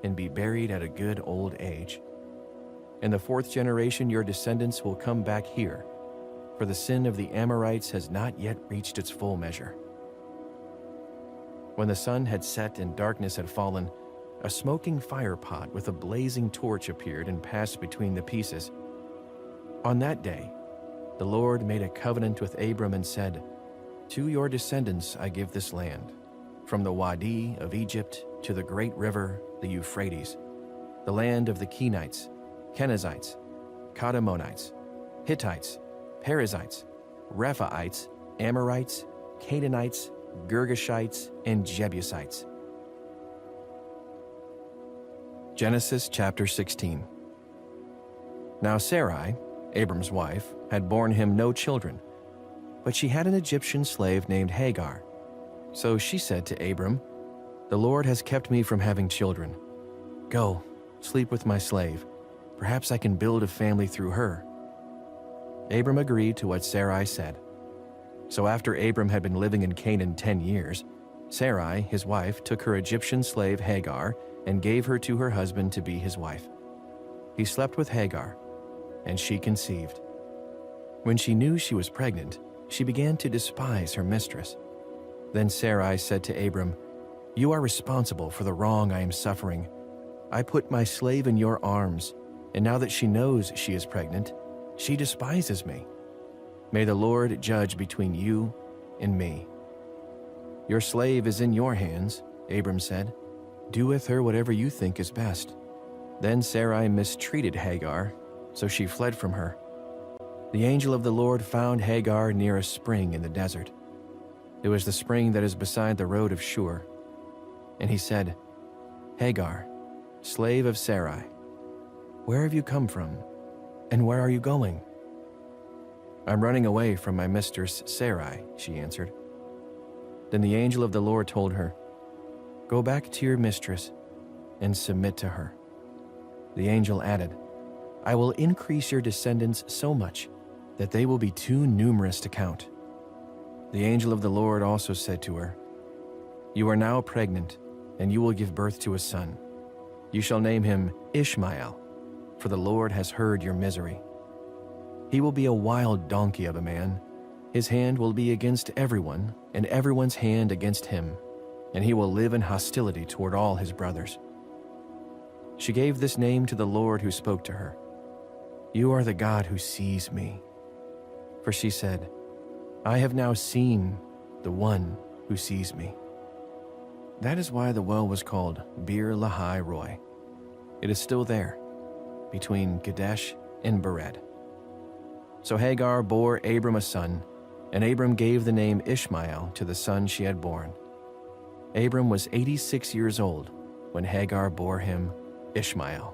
and be buried at a good old age. In the 4th generation your descendants will come back here, for the sin of the Amorites has not yet reached its full measure." When the sun had set and darkness had fallen, a smoking fire pot with a blazing torch appeared and passed between the pieces. On that day, the Lord made a covenant with Abram and said, "To your descendants I give this land, from the Wadi of Egypt to the great river, the Euphrates, the land of the Kenites, Kenizzites, Kadmonites, Hittites, Perizzites, Rephaites, Amorites, Canaanites, Girgashites, and Jebusites." Genesis chapter 16. Now Sarai, Abram's wife, had borne him no children, but she had an Egyptian slave named Hagar. So she said to Abram, "The Lord has kept me from having children. Go, sleep with my slave. Perhaps I can build a family through her." Abram agreed to what Sarai said. So after Abram had been living in Canaan 10 years, Sarai, his wife, took her Egyptian slave Hagar and gave her to her husband to be his wife. He slept with Hagar, and she conceived. When she knew she was pregnant, she began to despise her mistress. Then Sarai said to Abram, "You are responsible for the wrong I am suffering. I put my slave in your arms, and now that she knows she is pregnant, she despises me. May the Lord judge between you and me." "Your slave is in your hands," Abram said. "Do with her whatever you think is best." Then Sarai mistreated Hagar, so she fled from her. The angel of the Lord found Hagar near a spring in the desert. It was the spring that is beside the road of Shur. And he said, "Hagar, slave of Sarai, where have you come from, and where are you going?" "I'm running away from my mistress Sarai," she answered. Then the angel of the Lord told her, "Go back to your mistress and submit to her." The angel added, "I will increase your descendants so much that they will be too numerous to count." The angel of the Lord also said to her, "You are now pregnant, and you will give birth to a son. You shall name him Ishmael, for the Lord has heard your misery. He will be a wild donkey of a man. His hand will be against everyone, and everyone's hand against him, and he will live in hostility toward all his brothers." She gave this name to the Lord who spoke to her, "You are the God who sees me." For she said, "I have now seen the one who sees me." That is why the well was called Bir Lahai Roi. It is still there, between Kadesh and Bered. So Hagar bore Abram a son, and Abram gave the name Ishmael to the son she had born. Abram was 86 years old when Hagar bore him Ishmael.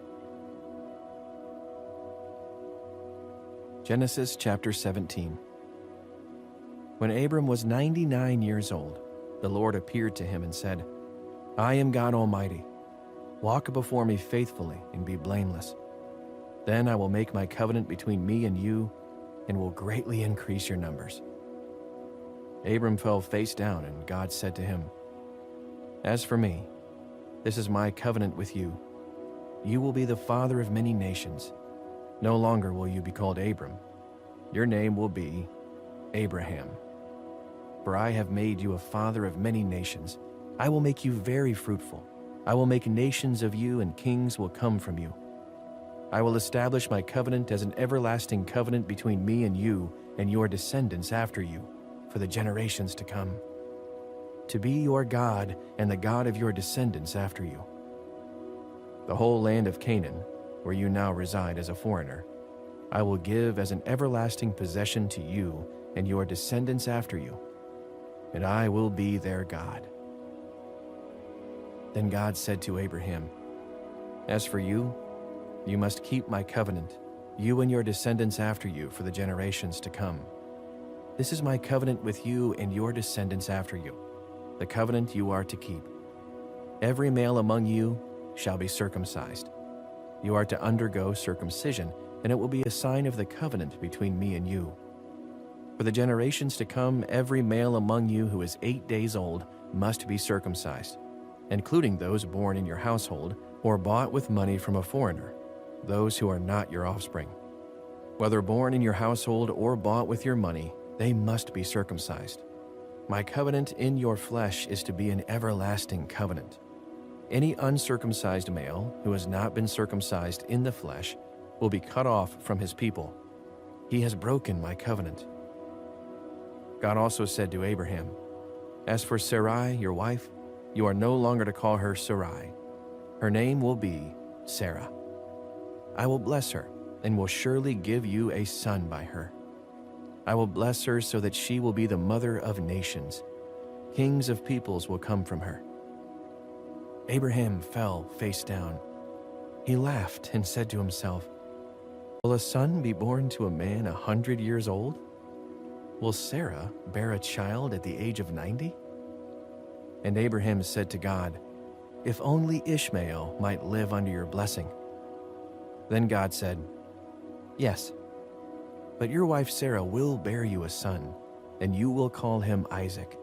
Genesis chapter 17. When Abram was 99 years old, the Lord appeared to him and said, "I am God Almighty. Walk before me faithfully and be blameless. Then I will make my covenant between me and you and will greatly increase your numbers." Abram fell face down, and God said to him, "As for me, this is my covenant with you. You will be the father of many nations. No longer will you be called Abram. Your name will be Abraham. For I have made you a father of many nations. I will make you very fruitful. I will make nations of you, and kings will come from you. I will establish my covenant as an everlasting covenant between me and you and your descendants after you, for the generations to come, to be your God and the God of your descendants after you. The whole land of Canaan, where you now reside as a foreigner, I will give as an everlasting possession to you and your descendants after you, and I will be their God." Then God said to Abraham, "As for you, you must keep my covenant, you and your descendants after you for the generations to come. This is my covenant with you and your descendants after you, the covenant you are to keep. Every male among you shall be circumcised. You are to undergo circumcision, and it will be a sign of the covenant between me and you. For the generations to come, every male among you who is 8 days old must be circumcised, including those born in your household or bought with money from a foreigner, those who are not your offspring. Whether born in your household or bought with your money, they must be circumcised. My covenant in your flesh is to be an everlasting covenant. Any uncircumcised male who has not been circumcised in the flesh will be cut off from his people. He has broken my covenant." God also said to Abraham, "As for Sarai, your wife, you are no longer to call her Sarai. Her name will be Sarah. I will bless her and will surely give you a son by her. I will bless her so that she will be the mother of nations. Kings of peoples will come from her." Abraham fell face down. He laughed and said to himself, "Will a son be born to a man 100 years old? Will Sarah bear a child at the age of 90? And Abraham said to God, "If only Ishmael might live under your blessing." Then God said, "Yes, but your wife Sarah will bear you a son, and you will call him Isaac.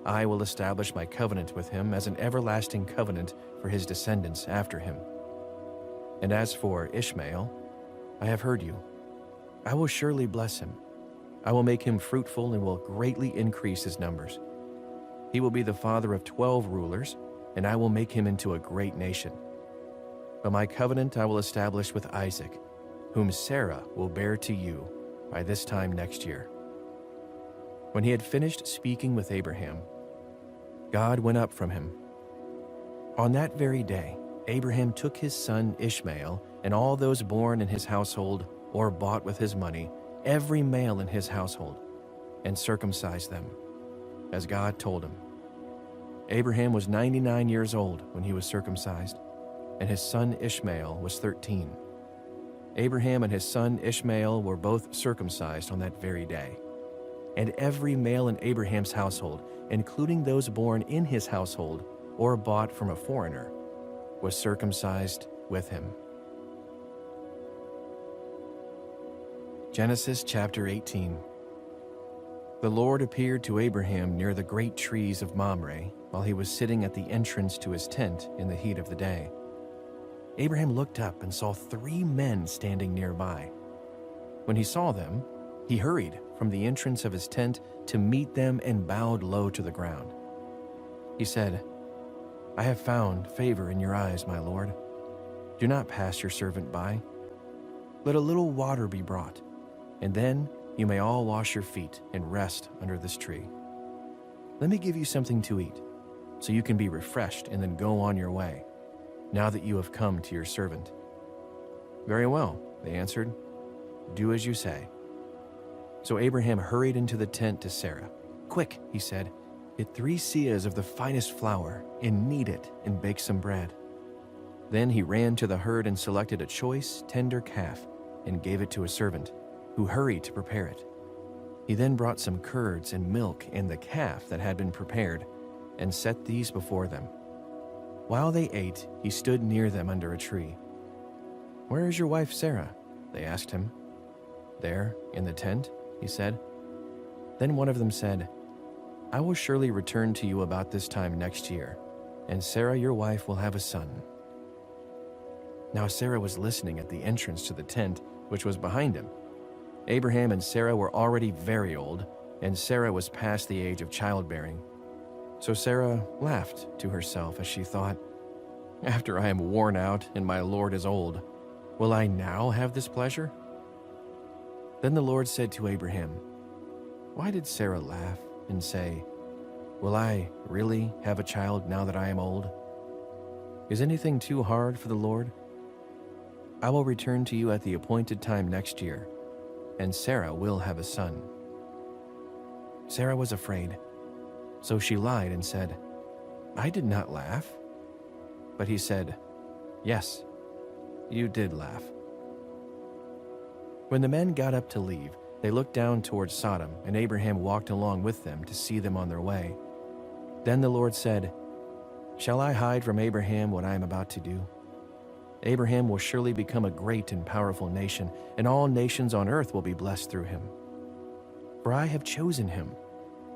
I will establish my covenant with him as an everlasting covenant for his descendants after him. And as for Ishmael, I have heard you. I will surely bless him. I will make him fruitful and will greatly increase his numbers. He will be the father of 12 rulers, and I will make him into a great nation. But my covenant I will establish with Isaac, whom Sarah will bear to you by this time next year." When he had finished speaking with Abraham, God went up from him. On that very day, Abraham took his son Ishmael and all those born in his household or bought with his money, every male in his household, and circumcised them, as God told him. Abraham was 99 years old when he was circumcised, and his son Ishmael was 13. Abraham and his son Ishmael were both circumcised on that very day. And every male in Abraham's household including those born in his household or bought from a foreigner, was circumcised with him. Genesis chapter 18. The Lord appeared to Abraham near the great trees of Mamre while he was sitting at the entrance to his tent in the heat of the day. Abraham looked up and saw 3 men standing nearby. When he saw them, he hurried from the entrance of his tent to meet them and bowed low to the ground. He said, "I have found favor in your eyes, my Lord. Do not pass your servant by. Let a little water be brought, and then you may all wash your feet and rest under this tree. Let me give you something to eat, so you can be refreshed and then go on your way, now that you have come to your servant." "Very well," they answered. "Do as you say." So Abraham hurried into the tent to Sarah. "Quick," he said, "get 3 seahs of the finest flour and knead it and bake some bread." Then he ran to the herd and selected a choice, tender calf and gave it to a servant, who hurried to prepare it. He then brought some curds and milk and the calf that had been prepared and set these before them. While they ate, he stood near them under a tree. "Where is your wife Sarah?" they asked him. "There, in the tent," he said. Then one of them said, "I will surely return to you about this time next year, and Sarah your wife will have a son." Now Sarah was listening at the entrance to the tent, which was behind him. Abraham and Sarah were already very old, and Sarah was past the age of childbearing. So Sarah laughed to herself as she thought, "After I am worn out and my Lord is old, will I now have this pleasure?" Then the Lord said to Abraham, "Why did Sarah laugh and say, 'Will I really have a child now that I am old?' Is anything too hard for the Lord? I will return to you at the appointed time next year, and Sarah will have a son." Sarah was afraid, so she lied and said, "I did not laugh." But he said, "Yes, you did laugh." When the men got up to leave, they looked down towards Sodom, and Abraham walked along with them to see them on their way. Then the Lord said, "Shall I hide from Abraham what I am about to do? Abraham will surely become a great and powerful nation, and all nations on earth will be blessed through him. For I have chosen him,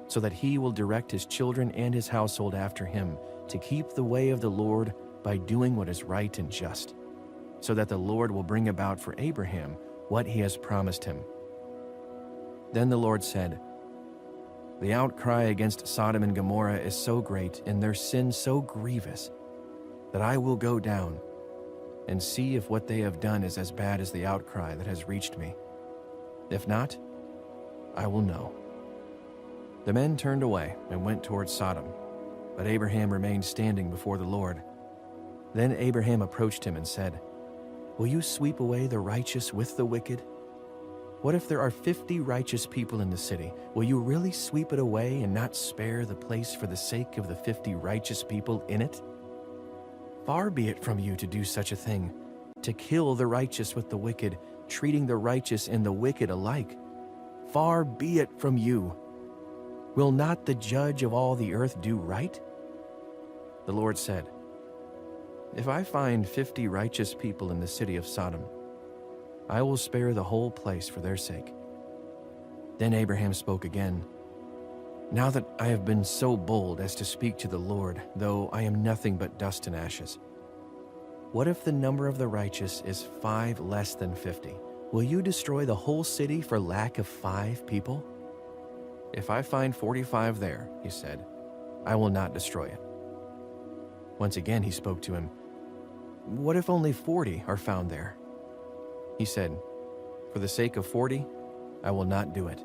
so that he will direct his children and his household after him to keep the way of the Lord by doing what is right and just, so that the Lord will bring about for Abraham what he has promised him." Then the Lord said, "The outcry against Sodom and Gomorrah is so great and their sin so grievous that I will go down and see if what they have done is as bad as the outcry that has reached me. If not, I will know." The men turned away and went towards Sodom, but Abraham remained standing before the Lord. Then Abraham approached him and said, "Will you sweep away the righteous with the wicked? What if there are 50 righteous people in the city? Will you really sweep it away and not spare the place for the sake of the 50 righteous people in it? Far be it from you to do such a thing, to kill the righteous with the wicked, treating the righteous and the wicked alike. Far be it from you. Will not the judge of all the earth do right?" The Lord said, "If I find 50 righteous people in the city of Sodom, I will spare the whole place for their sake." Then Abraham spoke again, "Now that I have been so bold as to speak to the Lord, though I am nothing but dust and ashes, what if the number of the righteous is 5 less than 50? Will you destroy the whole city for lack of 5 people? If I find 45 there," he said, "I will not destroy it." Once again he spoke to him, "What if only 40 are found there?" He said, "For the sake of 40, I will not do it."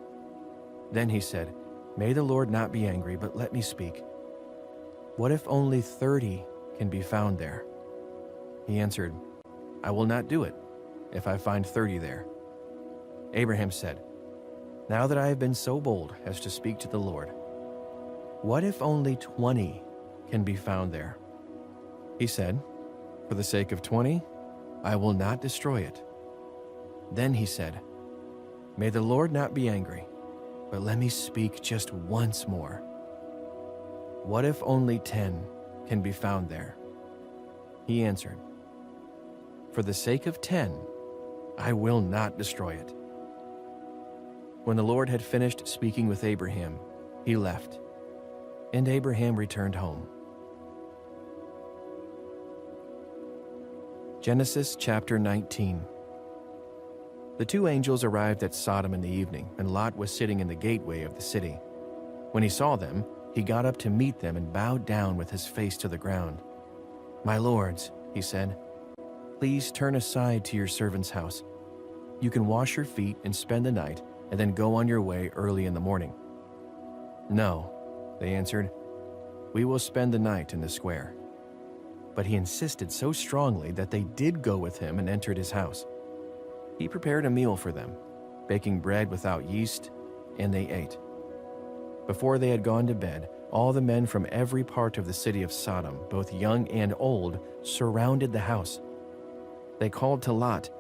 Then he said, "May the Lord not be angry, but let me speak. What if only 30 can be found there?" He answered, "I will not do it, if I find 30 there." Abraham said, "Now that I have been so bold as to speak to the Lord, what if only 20 can be found there?" He said, "For the sake of 20, I will not destroy it." Then he said, "May the Lord not be angry, but let me speak just once more. "What if only 10 can be found there?" He answered, "For the sake of 10, I will not destroy it." When the Lord had finished speaking with Abraham, he left, and Abraham returned home. Genesis chapter 19. The two angels arrived at Sodom in the evening, and Lot was sitting in the gateway of the city. When he saw them, he got up to meet them and bowed down with his face to the ground. "My lords," he said, "please turn aside to your servant's house. You can wash your feet and spend the night, and then go on your way early in the morning." "No," they answered, "we will spend the night in the square." But he insisted so strongly that they did go with him and entered his house. He prepared a meal for them, baking bread without yeast, and they ate. Before they had gone to bed, all the men from every part of the city of Sodom, both young and old, surrounded the house. They called to Lot,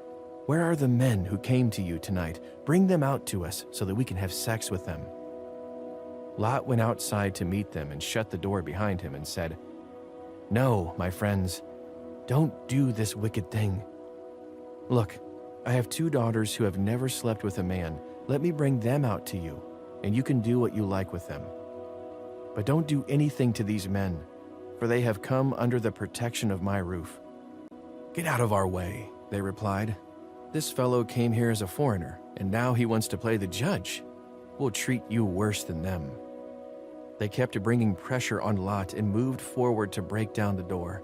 "Where are the men who came to you tonight? Bring them out to us so that we can have sex with them." Lot went outside to meet them and shut the door behind him and said, "No, my friends, don't do this wicked thing. Look, I have 2 daughters who have never slept with a man. Let me bring them out to you, and you can do what you like with them. But don't do anything to these men, for they have come under the protection of my roof." "Get out of our way," they replied. "This fellow came here as a foreigner, and now he wants to play the judge. We'll treat you worse than them." They kept bringing pressure on Lot and moved forward to break down the door.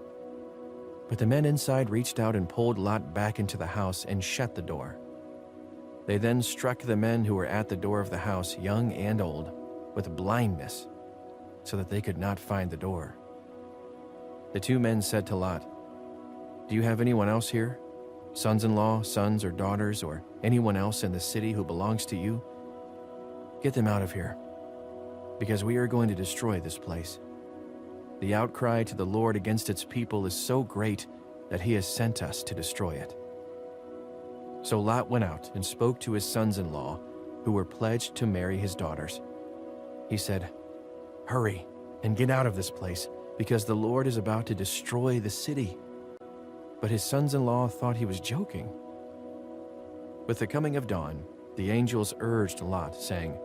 But the men inside reached out and pulled Lot back into the house and shut the door. They then struck the men who were at the door of the house, young and old, with blindness, so that they could not find the door. The 2 men said to Lot, "Do you have anyone else here? Sons-in-law, sons or daughters, or anyone else in the city who belongs to you? Get them out of here, because we are going to destroy this place. The outcry to the Lord against its people is so great that he has sent us to destroy it." So Lot went out and spoke to his sons-in-law, who were pledged to marry his daughters. He said, "Hurry and get out of this place, because the Lord is about to destroy the city." But his sons-in-law thought he was joking. With the coming of dawn, the angels urged Lot, saying,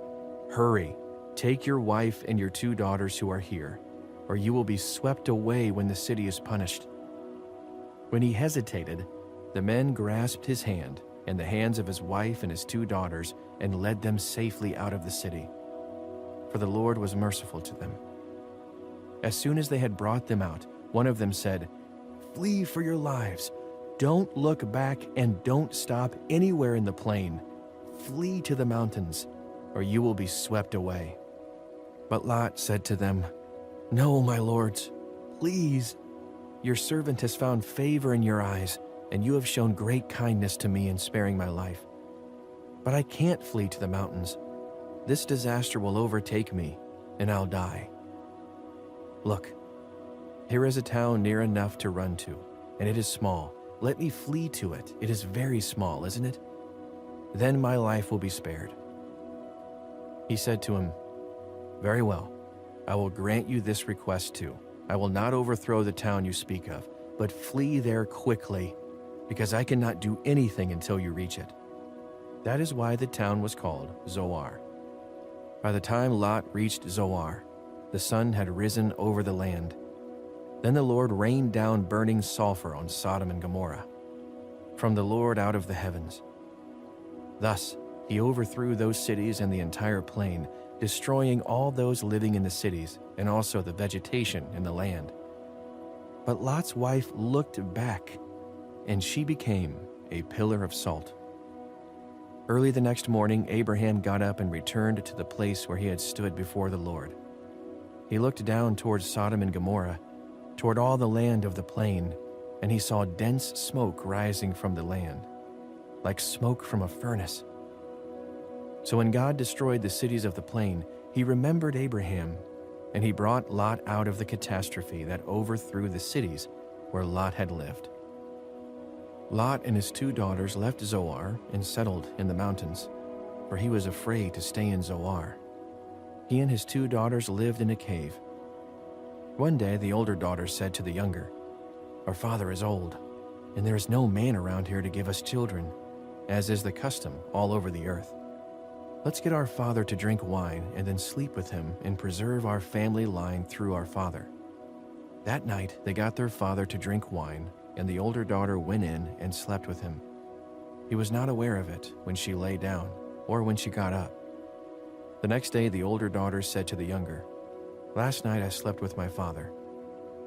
"Hurry, take your wife and your 2 daughters who are here, or you will be swept away when the city is punished." When he hesitated, the men grasped his hand and the hands of his wife and his 2 daughters and led them safely out of the city, for the Lord was merciful to them. As soon as they had brought them out, one of them said, "Flee for your lives. Don't look back and don't stop anywhere in the plain. Flee to the mountains, or you will be swept away." But Lot said to them, "No, my lords, please. Your servant has found favor in your eyes, and you have shown great kindness to me in sparing my life. But I can't flee to the mountains. This disaster will overtake me, and I'll die. Look, here is a town near enough to run to, and it is small. Let me flee to it. It is very small, isn't it? Then my life will be spared." He said to him, "Very well. I will grant you this request too. I will not overthrow the town you speak of, but flee there quickly, because I cannot do anything until you reach it." That is why the town was called Zoar. By the time Lot reached Zoar, the sun had risen over the land. Then the Lord rained down burning sulfur on Sodom and Gomorrah, from the Lord out of the heavens. Thus he overthrew those cities and the entire plain, destroying all those living in the cities and also the vegetation in the land. But Lot's wife looked back, and she became a pillar of salt. Early the next morning, Abraham got up and returned to the place where he had stood before the Lord. He looked down toward Sodom and Gomorrah, toward all the land of the plain, and he saw dense smoke rising from the land, like smoke from a furnace. So when God destroyed the cities of the plain, he remembered Abraham, and he brought Lot out of the catastrophe that overthrew the cities where Lot had lived. Lot and his 2 daughters left Zoar and settled in the mountains, for he was afraid to stay in Zoar. He and his 2 daughters lived in a cave. One day the older daughter said to the younger, "Our father is old, and there is no man around here to give us children, as is the custom all over the earth. Let's get our father to drink wine and then sleep with him and preserve our family line through our father." That night they got their father to drink wine, and the older daughter went in and slept with him. He was not aware of it when she lay down or when she got up. The next day the older daughter said to the younger, "Last night I slept with my father.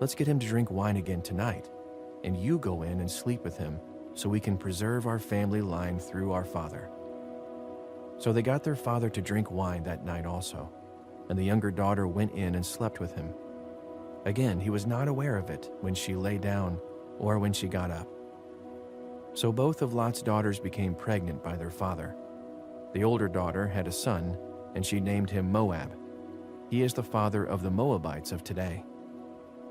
Let's get him to drink wine again tonight, and you go in and sleep with him so we can preserve our family line through our father." So they got their father to drink wine that night also, and the younger daughter went in and slept with him. Again, he was not aware of it when she lay down or when she got up. So both of Lot's daughters became pregnant by their father. The older daughter had a son, and she named him Moab. He is the father of the Moabites of today.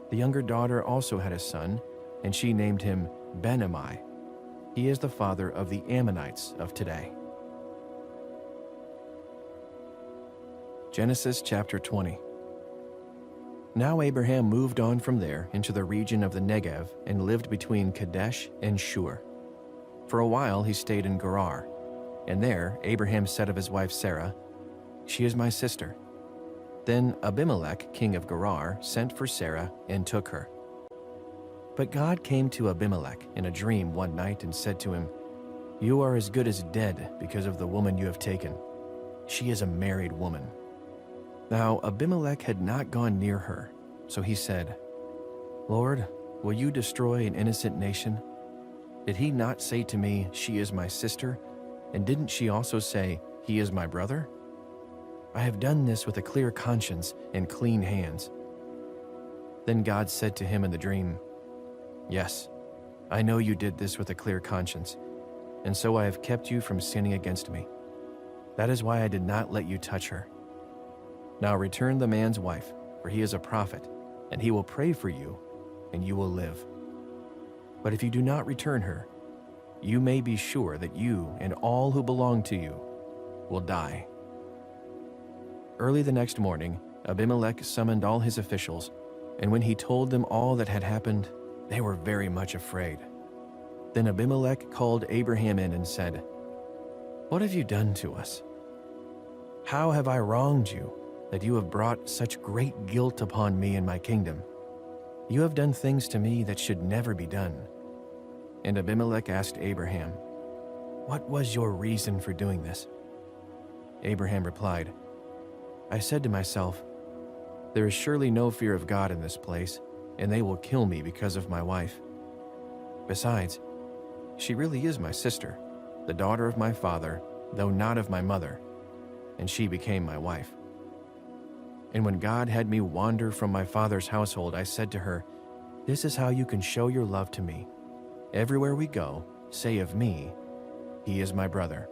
The younger daughter also had a son, and she named him Ben-ammi. He is the father of the Ammonites of today. Genesis chapter 20. Now Abraham moved on from there into the region of the Negev and lived between Kadesh and Shur. For a while he stayed in Gerar, and there Abraham said of his wife Sarah, "She is my sister." Then Abimelech, king of Gerar, sent for Sarah and took her. But God came to Abimelech in a dream one night and said to him, "You are as good as dead because of the woman you have taken. She is a married woman." Now Abimelech had not gone near her, so he said, "Lord, will you destroy an innocent nation? Did he not say to me, 'She is my sister,' and didn't she also say, 'He is my brother'? I have done this with a clear conscience and clean hands." Then God said to him in the dream, "Yes, I know you did this with a clear conscience, and so I have kept you from sinning against me. That is why I did not let you touch her. Now return the man's wife, for he is a prophet, and he will pray for you, and you will live. But if you do not return her, you may be sure that you and all who belong to you will die." Early the next morning, Abimelech summoned all his officials, and when he told them all that had happened, they were very much afraid. Then Abimelech called Abraham in and said, "What have you done to us? How have I wronged you, that you have brought such great guilt upon me and my kingdom? You have done things to me that should never be done." And Abimelech asked Abraham, "What was your reason for doing this?" Abraham replied, "I said to myself, 'There is surely no fear of God in this place, and they will kill me because of my wife. Besides, she really is my sister, the daughter of my father, though not of my mother, and she became my wife.' And when God had me wander from my father's household, I said to her, 'This is how you can show your love to me. Everywhere we go, say of me, he is my brother.'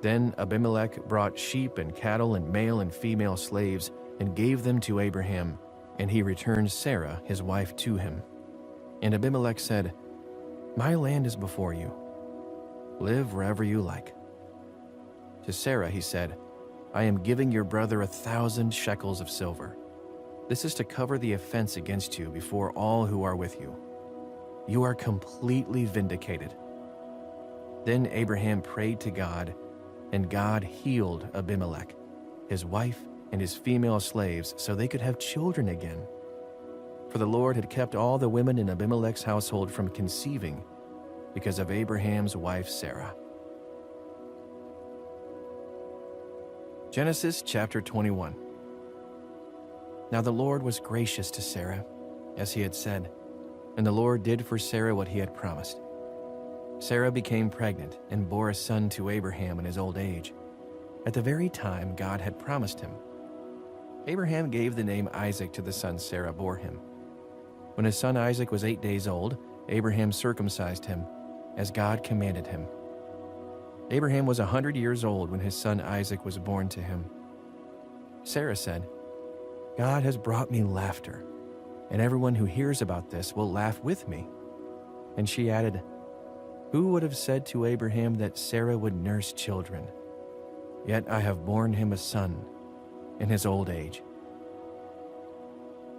Then Abimelech brought sheep and cattle and male and female slaves and gave them to Abraham, and he returned Sarah, his wife, to him. And Abimelech said, 'My land is before you. Live wherever you like.' To Sarah he said, 'I am giving your brother 1,000 shekels of silver. This is to cover the offense against you before all who are with you. You are completely vindicated.' Then Abraham prayed to God, and God healed Abimelech, his wife, and his female slaves so they could have children again. For the Lord had kept all the women in Abimelech's household from conceiving because of Abraham's wife Sarah." Genesis chapter 21. Now the Lord was gracious to Sarah, as he had said, and the Lord did for Sarah what he had promised. Sarah became pregnant and bore a son to Abraham in his old age, at the very time God had promised him. Abraham gave the name Isaac to the son Sarah bore him. When his son Isaac was 8 days old, Abraham circumcised him, as God commanded him. Abraham was 100 years old when his son Isaac was born to him. Sarah said, "God has brought me laughter, and everyone who hears about this will laugh with me." And she added, "Who would have said to Abraham that Sarah would nurse children? Yet I have borne him a son in his old age."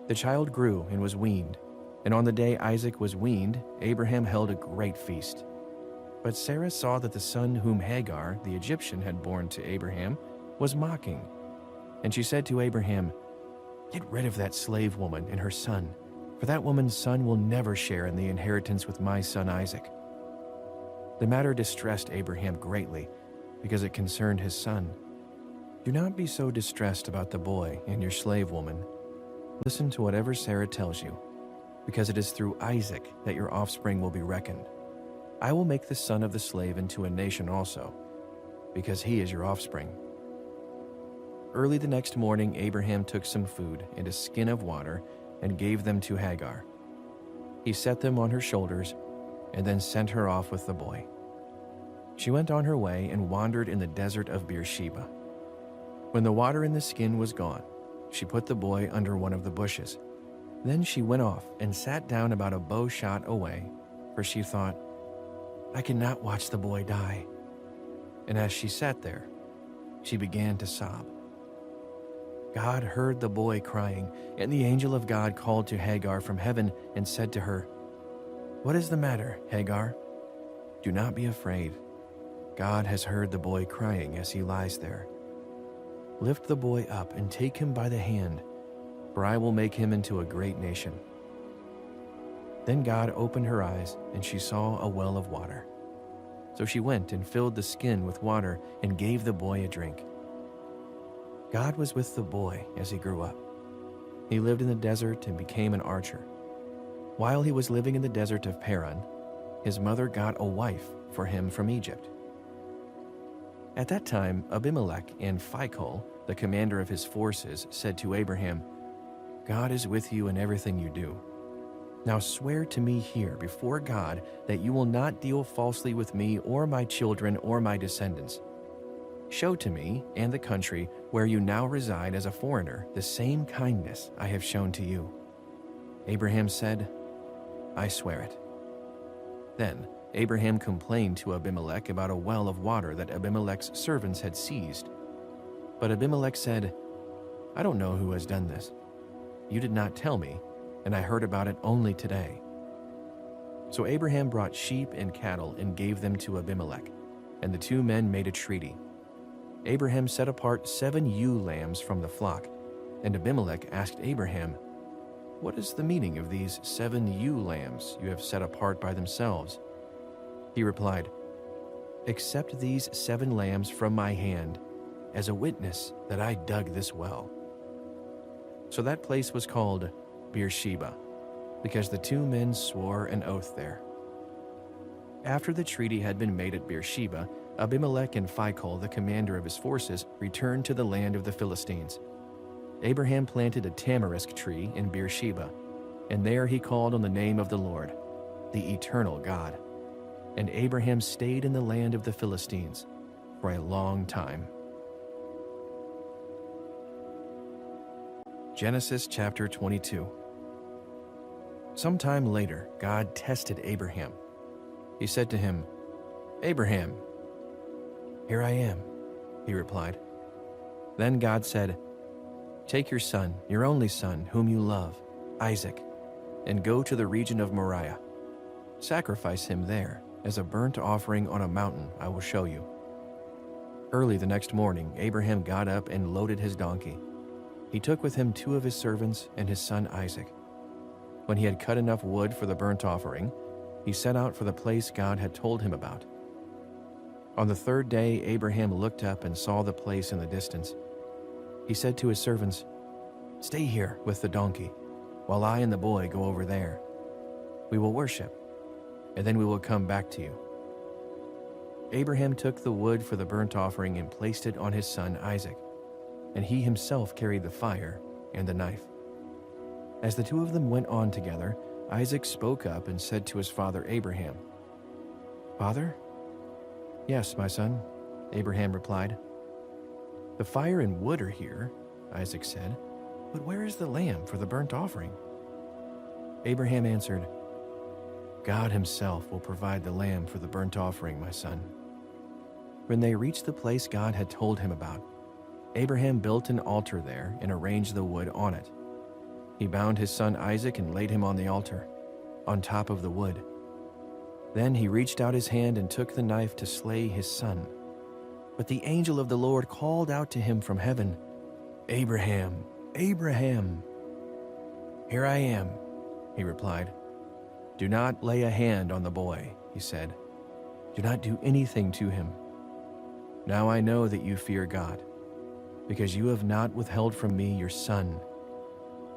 The child grew and was weaned, and on the day Isaac was weaned, Abraham held a great feast. But Sarah saw that the son whom Hagar, the Egyptian, had borne to Abraham was mocking. And she said to Abraham, "Get rid of that slave woman and her son, for that woman's son will never share in the inheritance with my son Isaac." The matter distressed Abraham greatly, because it concerned his son. Do not be so distressed about the boy and your slave woman. Listen to whatever Sarah tells you, because it is through Isaac that your offspring will be reckoned. I will make the son of the slave into a nation also, because he is your offspring. Early the next morning, Abraham took some food and a skin of water and gave them to Hagar. He set them on her shoulders and then sent her off with the boy. She went on her way and wandered in the desert of Beersheba. When the water in the skin was gone, she put the boy under one of the bushes. Then she went off and sat down about a bow shot away, for she thought, "I cannot watch the boy die." And as she sat there, she began to sob. God heard the boy crying, and the angel of God called to Hagar from heaven and said to her, "What is the matter, Hagar? Do not be afraid. God has heard the boy crying as he lies there. Lift the boy up and take him by the hand, for I will make him into a great nation." Then God opened her eyes, and she saw a well of water. So she went and filled the skin with water and gave the boy a drink. God was with the boy as he grew up. He lived in the desert and became an archer. While he was living in the desert of Paran, his mother got a wife for him from Egypt. At that time, Abimelech and Phicol, the commander of his forces, said to Abraham, "God is with you in everything you do. Now swear to me here before God that you will not deal falsely with me or my children or my descendants. Show to me and the country where you now reside as a foreigner the same kindness I have shown to you." Abraham said, "I swear it." Then Abraham complained to Abimelech about a well of water that Abimelech's servants had seized. But Abimelech said, "I don't know who has done this. You did not tell me, and I heard about it only today." So Abraham brought sheep and cattle and gave them to Abimelech, and the two men made a treaty. Abraham set apart 7 ewe lambs from the flock, and Abimelech asked Abraham, "What is the meaning of these 7 ewe lambs you have set apart by themselves?" He replied, "Accept these 7 lambs from my hand as a witness that I dug this well." So that place was called Beersheba, because the two men swore an oath there. After the treaty had been made at Beersheba, Abimelech and Phicol, the commander of his forces, returned to the land of the Philistines. Abraham planted a tamarisk tree in Beersheba, and there he called on the name of the Lord, the eternal God. And Abraham stayed in the land of the Philistines for a long time. Genesis chapter 22. Sometime later, God tested Abraham. He said to him, "Abraham." "Here I am," he replied. Then God said, "Take your son, your only son, whom you love, Isaac, and go to the region of Moriah. Sacrifice him there as a burnt offering on a mountain I will show you." Early the next morning, Abraham got up and loaded his donkey. He took with him 2 of his servants and his son Isaac. When he had cut enough wood for the burnt offering, he set out for the place God had told him about. On the 3rd day, Abraham looked up and saw the place in the distance. He said to his servants, "Stay here with the donkey, while I and the boy go over there. We will worship, and then we will come back to you." Abraham took the wood for the burnt offering and placed it on his son Isaac, and he himself carried the fire and the knife. As the 2 of them went on together, Isaac spoke up and said to his father Abraham, "Father?" "Yes, my son," Abraham replied. "The fire and wood are here," Isaac said, "but where is the lamb for the burnt offering?" Abraham answered, "God himself will provide the lamb for the burnt offering, my son." When they reached the place God had told him about, Abraham built an altar there and arranged the wood on it. He bound his son Isaac and laid him on the altar, on top of the wood. Then he reached out his hand and took the knife to slay his son. But the angel of the Lord called out to him from heaven, "Abraham, Abraham." "Here I am," he replied. "Do not lay a hand on the boy," he said. "Do not do anything to him. Now I know that you fear God, because you have not withheld from me your son,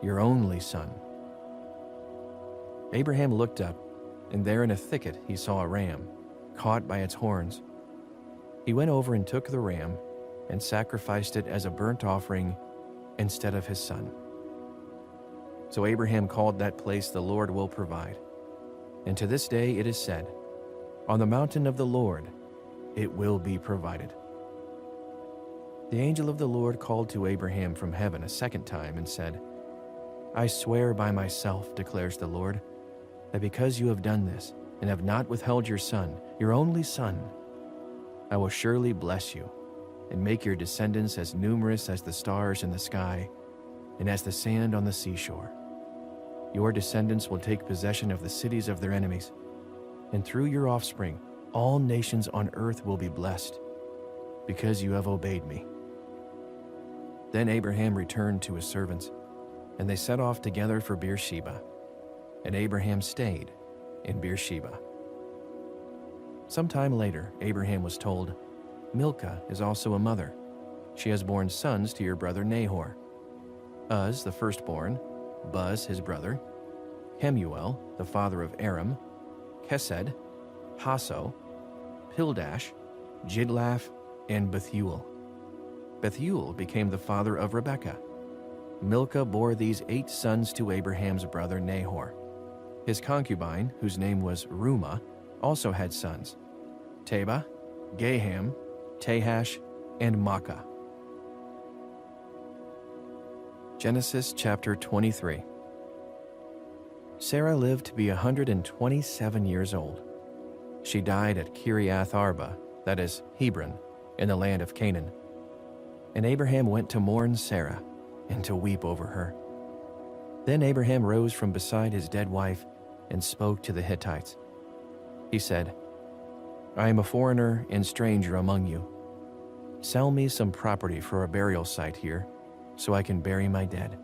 your only son." Abraham looked up, and there in a thicket he saw a ram, caught by its horns. He went over and took the ram and sacrificed it as a burnt offering instead of his son. So Abraham called that place "The Lord will provide." And to this day it is said, "On the mountain of the Lord it will be provided." The angel of the Lord called to Abraham from heaven a second time and said, "I swear by myself, declares the Lord, that because you have done this and have not withheld your son, your only son, I will surely bless you and make your descendants as numerous as the stars in the sky and as the sand on the seashore. Your descendants will take possession of the cities of their enemies, and through your offspring all nations on earth will be blessed, because you have obeyed me." Then Abraham returned to his servants, and they set off together for Beersheba, and Abraham stayed in Beersheba. Some time later, Abraham was told, "Milcah is also a mother. She has borne sons to your brother Nahor: Uz, the firstborn, Buz, his brother, Kemuel, the father of Aram, Kesed, Hasso, Pildash, Jidlaph, and Bethuel. Bethuel became the father of Rebekah. Milcah bore these 8 sons to Abraham's brother Nahor. His concubine, whose name was Reumah, also had sons: Tebah, Gaham, Tahash, and Maacah. Genesis chapter 23. Sarah lived to be 127 years old. She died at Kiriath Arba, that is, Hebron, in the land of Canaan. And Abraham went to mourn Sarah and to weep over her. Then Abraham rose from beside his dead wife and spoke to the Hittites. He said, "I am a foreigner and stranger among you. Sell me some property for a burial site here, so I can bury my dead."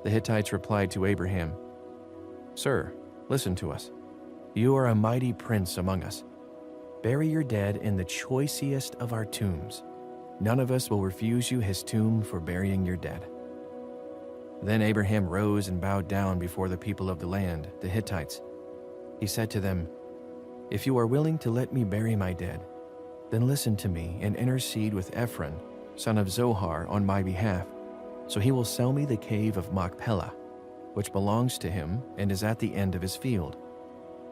The Hittites replied to Abraham, "Sir, listen to us. You are a mighty prince among us. Bury your dead in the choicest of our tombs. None of us will refuse you his tomb for burying your dead." Then Abraham rose and bowed down before the people of the land, the Hittites. He said to them, "If you are willing to let me bury my dead, then listen to me and intercede with Ephron, son of Zohar, on my behalf, so he will sell me the cave of Machpelah, which belongs to him and is at the end of his field.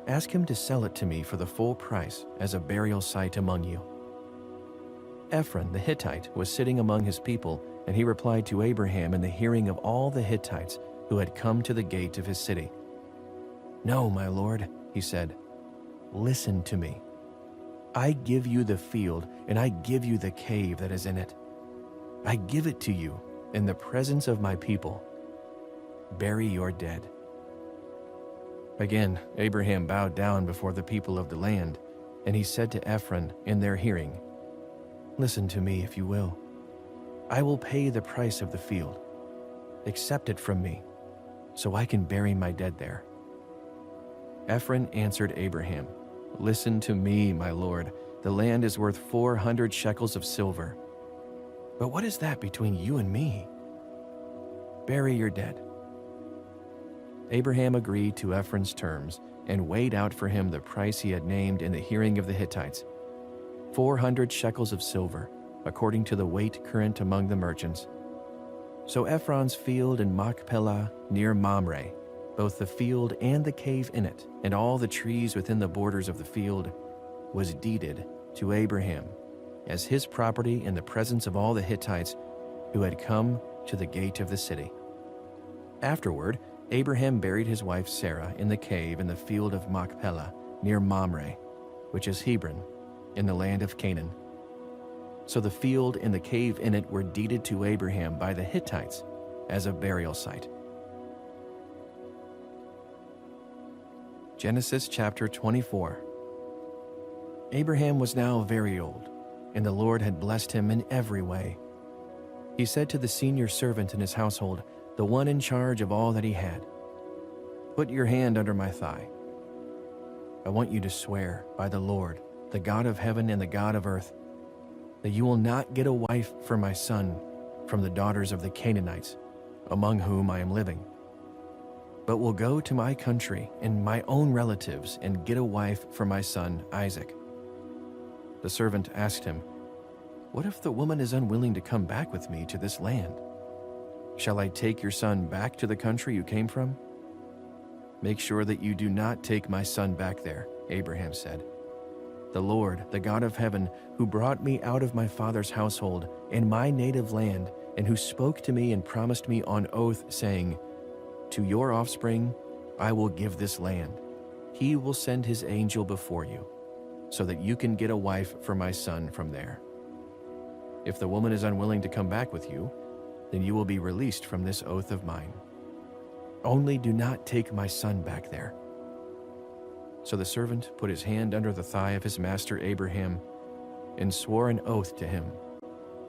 Ask him to sell it to me for the full price as a burial site among you." Ephron the Hittite was sitting among his people, and he replied to Abraham in the hearing of all the Hittites who had come to the gate of his city. "No, my lord," he said, "listen to me. I give you the field, and I give you the cave that is in it. I give it to you in the presence of my people. Bury your dead." Again, Abraham bowed down before the people of the land, and he said to Ephron in their hearing, "Listen to me if you will. I will pay the price of the field. Accept it from me, so I can bury my dead there." Ephron answered Abraham, "Listen to me, my lord. The land is worth 400 shekels of silver. But what is that between you and me? Bury your dead." Abraham agreed to Ephron's terms and weighed out for him the price he had named in the hearing of the Hittites: 400 shekels of silver, according to the weight current among the merchants. So Ephron's field in Machpelah near Mamre, both the field and the cave in it, and all the trees within the borders of the field, was deeded to Abraham as his property in the presence of all the Hittites who had come to the gate of the city. Afterward, Abraham buried his wife Sarah in the cave in the field of Machpelah near Mamre, which is Hebron, in the land of Canaan. So the field and the cave in it were deeded to Abraham by the Hittites as a burial site. Genesis chapter 24. Abraham was now very old, and the Lord had blessed him in every way. He said to the senior servant in his household, the one in charge of all that he had, "Put your hand under my thigh. I want you to swear by the Lord, the God of heaven and the God of earth, that you will not get a wife for my son from the daughters of the Canaanites, among whom I am living, but will go to my country and my own relatives and get a wife for my son Isaac." The servant asked him, "What if the woman is unwilling to come back with me to this land? Shall I take your son back to the country you came from?" "Make sure that you do not take my son back there," Abraham said. "The Lord, the God of heaven, who brought me out of my father's household and my native land, and who spoke to me and promised me on oath, saying, 'To your offspring I will give this land,' he will send his angel before you, so that you can get a wife for my son from there. If the woman is unwilling to come back with you, then you will be released from this oath of mine. Only do not take my son back there." So the servant put his hand under the thigh of his master Abraham and swore an oath to him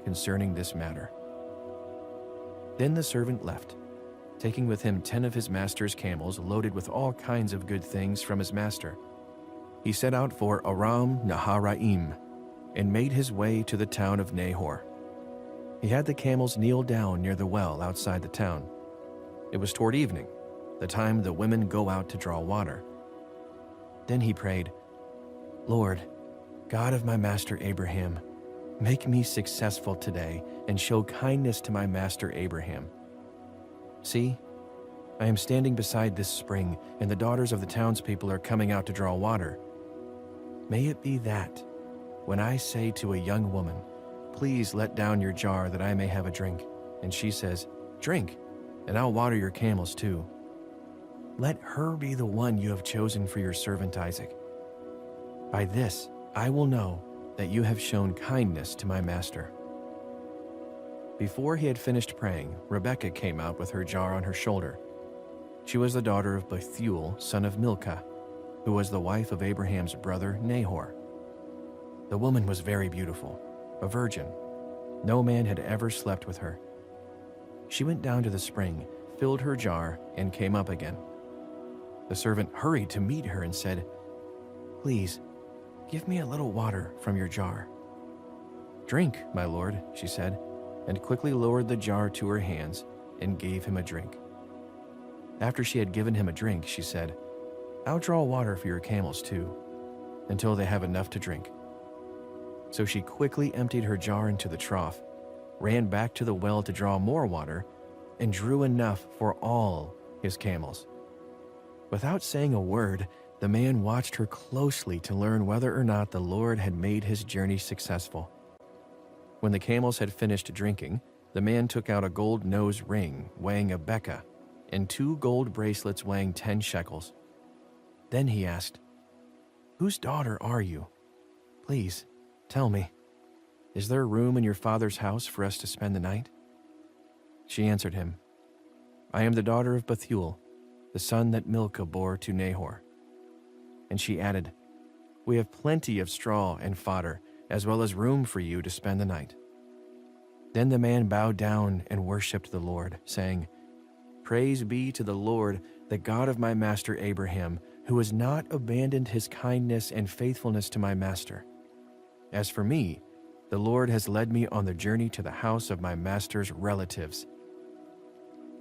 concerning this matter. Then the servant left, taking with him 10 of his master's camels loaded with all kinds of good things from his master. He set out for Aram Naharaim and made his way to the town of Nahor. He had the camels kneel down near the well outside the town. It was toward evening, the time the women go out to draw water. Then he prayed, "Lord, God of my master Abraham, make me successful today and show kindness to my master Abraham. See, I am standing beside this spring, and the daughters of the townspeople are coming out to draw water. May it be that, when I say to a young woman, 'Please let down your jar that I may have a drink,' and she says, 'Drink, and I'll water your camels too,' let her be the one you have chosen for your servant Isaac. By this I will know that you have shown kindness to my master." Before he had finished praying, Rebekah came out with her jar on her shoulder. She was the daughter of Bethuel, son of Milcah, who was the wife of Abraham's brother Nahor. The woman was very beautiful, a virgin. No man had ever slept with her. She went down to the spring, filled her jar, and came up again. The servant hurried to meet her and said, "Please, give me a little water from your jar." "Drink, my lord," she said, and quickly lowered the jar to her hands and gave him a drink. After she had given him a drink, she said, "I'll draw water for your camels too, until they have enough to drink." So she quickly emptied her jar into the trough, ran back to the well to draw more water, and drew enough for all his camels. Without saying a word, the man watched her closely to learn whether or not the Lord had made his journey successful. When the camels had finished drinking, the man took out a gold nose ring weighing a beka and 2 gold bracelets weighing 10 shekels. Then he asked, "Whose daughter are you? Please, tell me, is there room in your father's house for us to spend the night?" She answered him, "I am the daughter of Bethuel, the son that Milcah bore to Nahor." And she added, "We have plenty of straw and fodder, as well as room for you to spend the night." Then the man bowed down and worshipped the Lord, saying, "Praise be to the Lord, the God of my master Abraham, who has not abandoned his kindness and faithfulness to my master. As for me, the Lord has led me on the journey to the house of my master's relatives."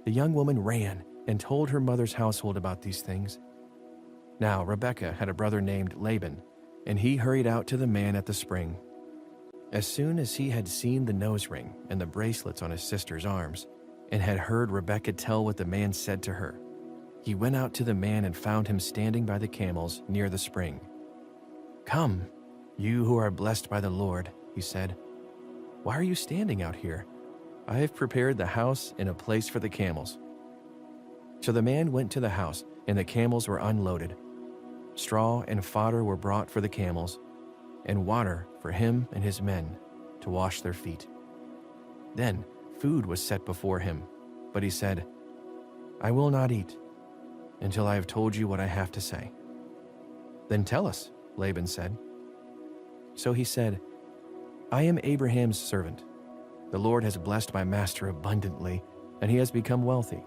The young woman ran and told her mother's household about these things. Now Rebekah had a brother named Laban, and he hurried out to the man at the spring. As soon as he had seen the nose ring and the bracelets on his sister's arms, and had heard Rebekah tell what the man said to her, he went out to the man and found him standing by the camels near the spring. "Come, you who are blessed by the Lord," he said. "Why are you standing out here? I have prepared the house and a place for the camels." So the man went to the house, and the camels were unloaded. Straw and fodder were brought for the camels, and water for him and his men to wash their feet. Then food was set before him, but he said, "I will not eat until I have told you what I have to say." "Then tell us," Laban said. So he said, "I am Abraham's servant. The Lord has blessed my master abundantly, and he has become wealthy.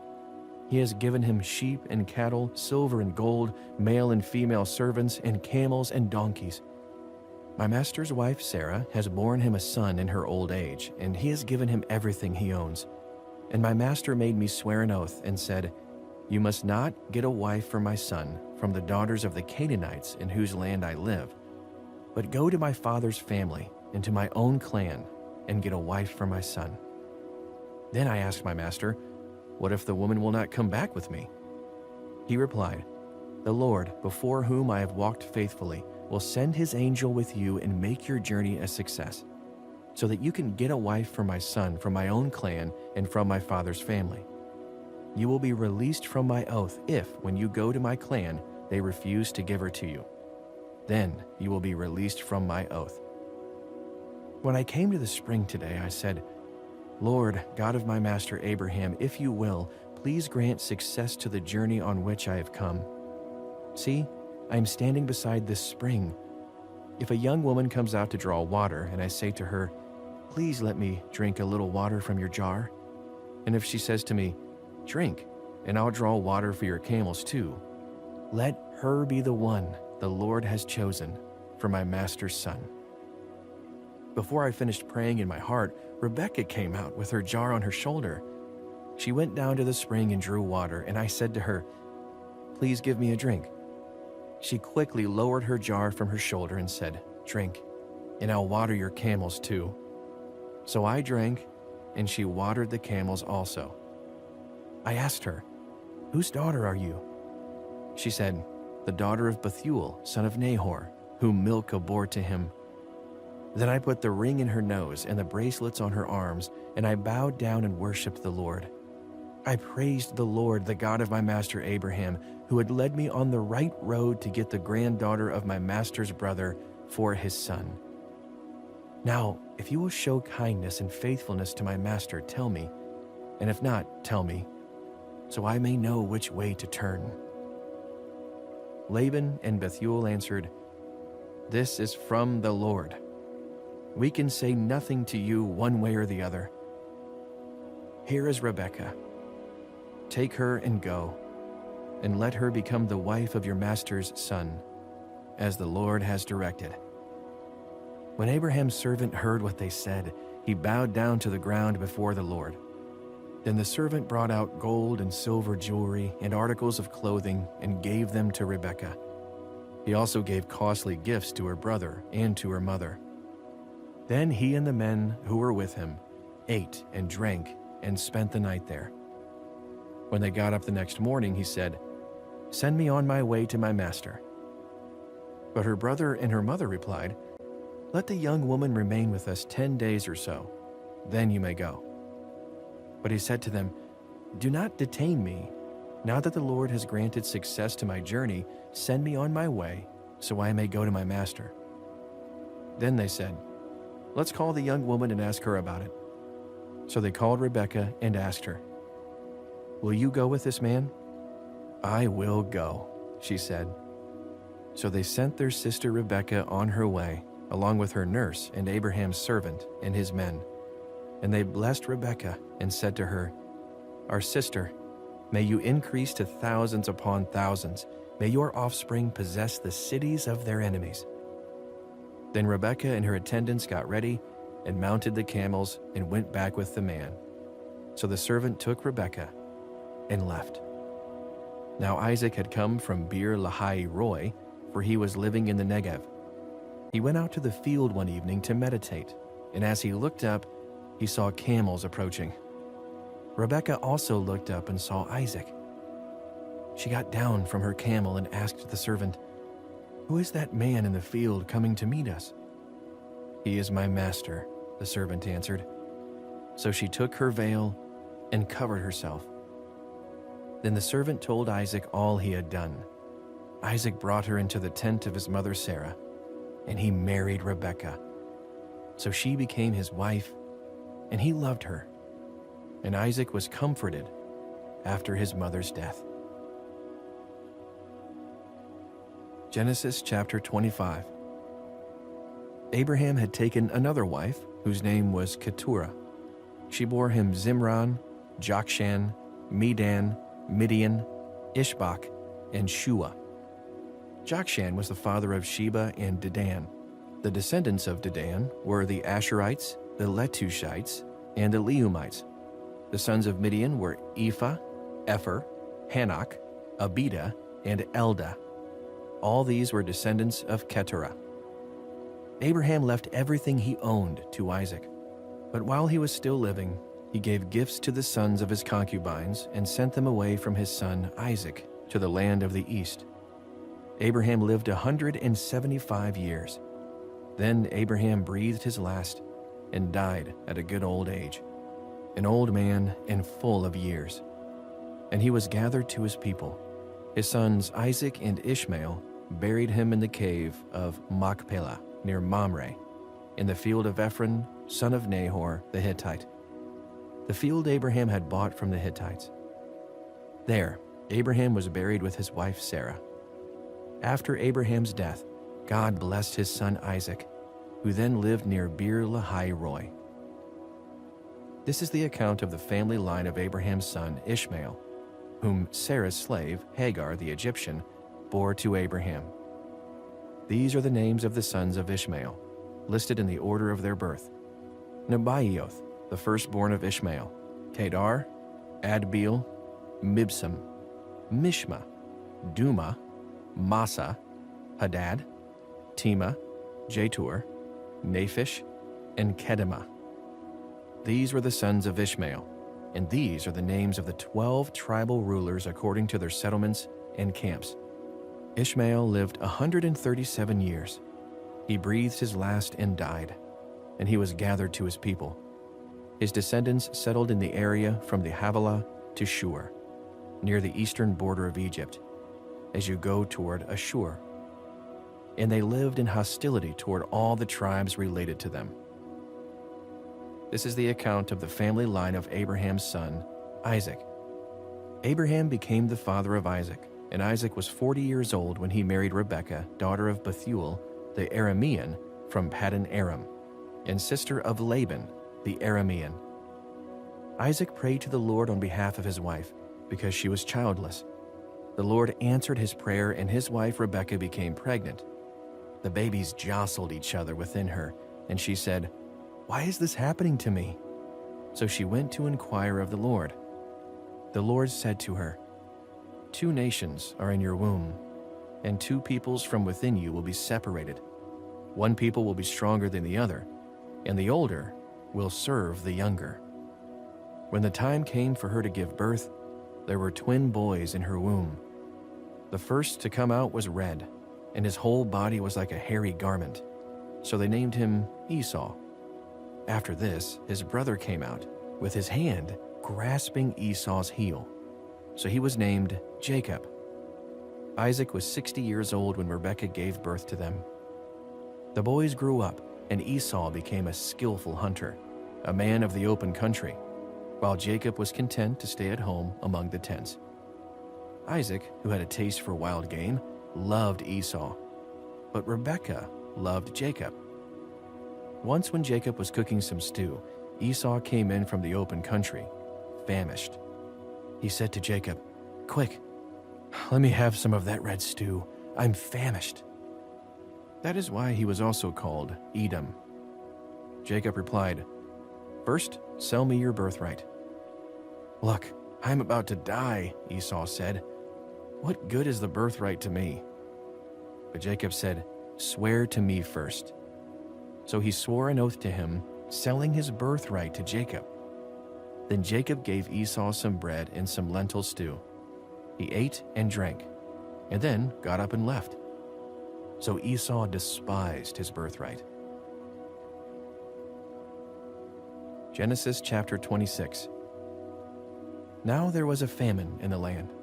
He has given him sheep and cattle, silver and gold, male and female servants, and camels and donkeys. My master's wife Sarah has borne him a son in her old age, and he has given him everything he owns. And my master made me swear an oath and said, 'You must not get a wife for my son from the daughters of the Canaanites in whose land I live, but go to my father's family and to my own clan and get a wife for my son.' Then I asked my master, 'What if the woman will not come back with me?' He replied, 'The Lord, before whom I have walked faithfully, will send his angel with you and make your journey a success, so that you can get a wife for my son from my own clan and from my father's family. You will be released from my oath if, when you go to my clan, they refuse to give her to you. Then you will be released from my oath.' When I came to the spring today, I said, 'Lord, God of my master Abraham, if you will, please grant success to the journey on which I have come. See, I am standing beside this spring. If a young woman comes out to draw water, and I say to her, "Please let me drink a little water from your jar," and if she says to me, "Drink, and I'll draw water for your camels too," let her be the one the Lord has chosen for my master's son." Before I finished praying in my heart, Rebekah came out with her jar on her shoulder. She went down to the spring and drew water, and I said to her, "Please give me a drink." She quickly lowered her jar from her shoulder and said, "Drink, and I'll water your camels too." So I drank, and she watered the camels also. I asked her, "Whose daughter are you?" She said, "The daughter of Bethuel, son of Nahor, whom Milcah bore to him." Then I put the ring in her nose and the bracelets on her arms, and I bowed down and worshipped the Lord. I praised the Lord, the God of my master Abraham, who had led me on the right road to get the granddaughter of my master's brother for his son. Now, if you will show kindness and faithfulness to my master, tell me, and if not, tell me, so I may know which way to turn." Laban and Bethuel answered, "This is from the Lord. We can say nothing to you one way or the other. Here is Rebekah. Take her and go, and let her become the wife of your master's son, as the Lord has directed." When Abraham's servant heard what they said, he bowed down to the ground before the Lord. Then the servant brought out gold and silver jewelry and articles of clothing and gave them to Rebekah. He also gave costly gifts to her brother and to her mother. Then he and the men who were with him ate and drank and spent the night there. When they got up the next morning, he said, "Send me on my way to my master." But her brother and her mother replied, "Let the young woman remain with us 10 days or so, then you may go." But he said to them, "Do not detain me. Now that the Lord has granted success to my journey, send me on my way, so I may go to my master." Then they said, "Let's call the young woman and ask her about it." So they called Rebekah and asked her, "Will you go with this man?" "I will go," she said. So they sent their sister Rebekah on her way, along with her nurse and Abraham's servant and his men. And they blessed Rebekah and said to her, "Our sister, may you increase to thousands upon thousands. May your offspring possess the cities of their enemies." Then Rebekah and her attendants got ready and mounted the camels and went back with the man. So the servant took Rebekah and left. Now Isaac had come from Beer Lahai Roi, for he was living in the Negev. He went out to the field one evening to meditate, and as he looked up, he saw camels approaching. Rebekah also looked up and saw Isaac. She got down from her camel and asked the servant, "Who is that man in the field coming to meet us?" "He is my master," the servant answered. So she took her veil and covered herself. Then the servant told Isaac all he had done. Isaac brought her into the tent of his mother Sarah, and he married Rebekah. So she became his wife, and he loved her. And Isaac was comforted after his mother's death. Genesis chapter 25. Abraham had taken another wife, whose name was Keturah. She bore him Zimran, Jokshan, Medan, Midian, Ishbak, and Shua. Jokshan was the father of Sheba and Dedan. The descendants of Dedan were the Asherites, the Letushites, and the Leumites. The sons of Midian were Ephah, Epher, Hanok, Abida, and Eldah. All these were descendants of Keturah. Abraham left everything he owned to Isaac. But while he was still living, he gave gifts to the sons of his concubines and sent them away from his son Isaac to the land of the east. Abraham lived 175 years. Then Abraham breathed his last and died at a good old age, an old man and full of years. And he was gathered to his people. His sons Isaac and Ishmael buried him in the cave of Machpelah near Mamre, in the field of Ephron, son of Nahor the Hittite, the field Abraham had bought from the Hittites. There, Abraham was buried with his wife Sarah. After Abraham's death, God blessed his son Isaac, who then lived near Beer Lahai Roi. This is the account of the family line of Abraham's son Ishmael, whom Sarah's slave, Hagar the Egyptian, bore to Abraham. These are the names of the sons of Ishmael, listed in the order of their birth. Nebaioth, the firstborn of Ishmael, Kedar, Adbeel, Mibsam, Mishma, Duma, Massa, Hadad, Tema, Jetur, Naphish, and Kedemah. These were the sons of Ishmael, and these are the names of the 12 tribal rulers according to their settlements and camps. Ishmael lived 137 years. He breathed his last and died, and he was gathered to his people. His descendants settled in the area from the Havilah to Shur, near the eastern border of Egypt, as you go toward Ashur. And they lived in hostility toward all the tribes related to them. This is the account of the family line of Abraham's son, Isaac. Abraham became the father of Isaac, and Isaac was 40 years old when he married Rebekah, daughter of Bethuel, the Aramean, from Paddan Aram, and sister of Laban, the Aramean. Isaac prayed to the Lord on behalf of his wife, because she was childless. The Lord answered his prayer, and his wife Rebekah became pregnant. The babies jostled each other within her, and she said, "Why is this happening to me?" So she went to inquire of the Lord. The Lord said to her, "Two nations are in your womb, and two peoples from within you will be separated. One people will be stronger than the other, and the older will serve the younger." When the time came for her to give birth, there were twin boys in her womb. The first to come out was red, and his whole body was like a hairy garment. So they named him Esau. After this, his brother came out, with his hand grasping Esau's heel. So he was named Jacob. Isaac was 60 years old when Rebekah gave birth to them. The boys grew up, and Esau became a skillful hunter, a man of the open country, while Jacob was content to stay at home among the tents. Isaac, who had a taste for wild game, loved Esau, but Rebekah loved Jacob. Once when Jacob was cooking some stew, Esau came in from the open country, famished. He said to Jacob, "Quick, let me have some of that red stew. I'm famished." That is why he was also called Edom. Jacob replied, "First, sell me your birthright." "Look, I'm about to die," Esau said. "What good is the birthright to me?" But Jacob said, "Swear to me first." So he swore an oath to him, selling his birthright to Jacob. Then Jacob gave Esau some bread and some lentil stew. He ate and drank, and then got up and left. So Esau despised his birthright. Genesis chapter 26. Now there was a famine in the land,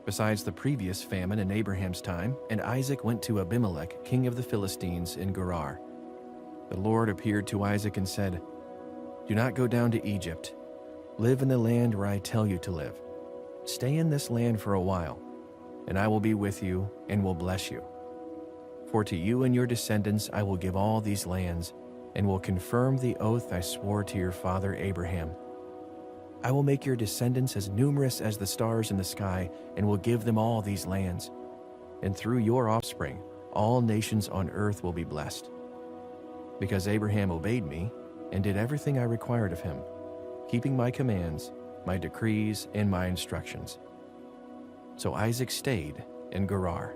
besides the previous famine in Abraham's time, and Isaac went to Abimelech, king of the Philistines, in Gerar. The Lord appeared to Isaac and said, "Do not go down to Egypt. Live in the land where I tell you to live. Stay in this land for a while, and I will be with you and will bless you. For to you and your descendants I will give all these lands, and will confirm the oath I swore to your father Abraham. I will make your descendants as numerous as the stars in the sky, and will give them all these lands. And through your offspring, all nations on earth will be blessed. Because Abraham obeyed me and did everything I required of him, keeping my commands, my decrees, and my instructions. So Isaac stayed in Gerar.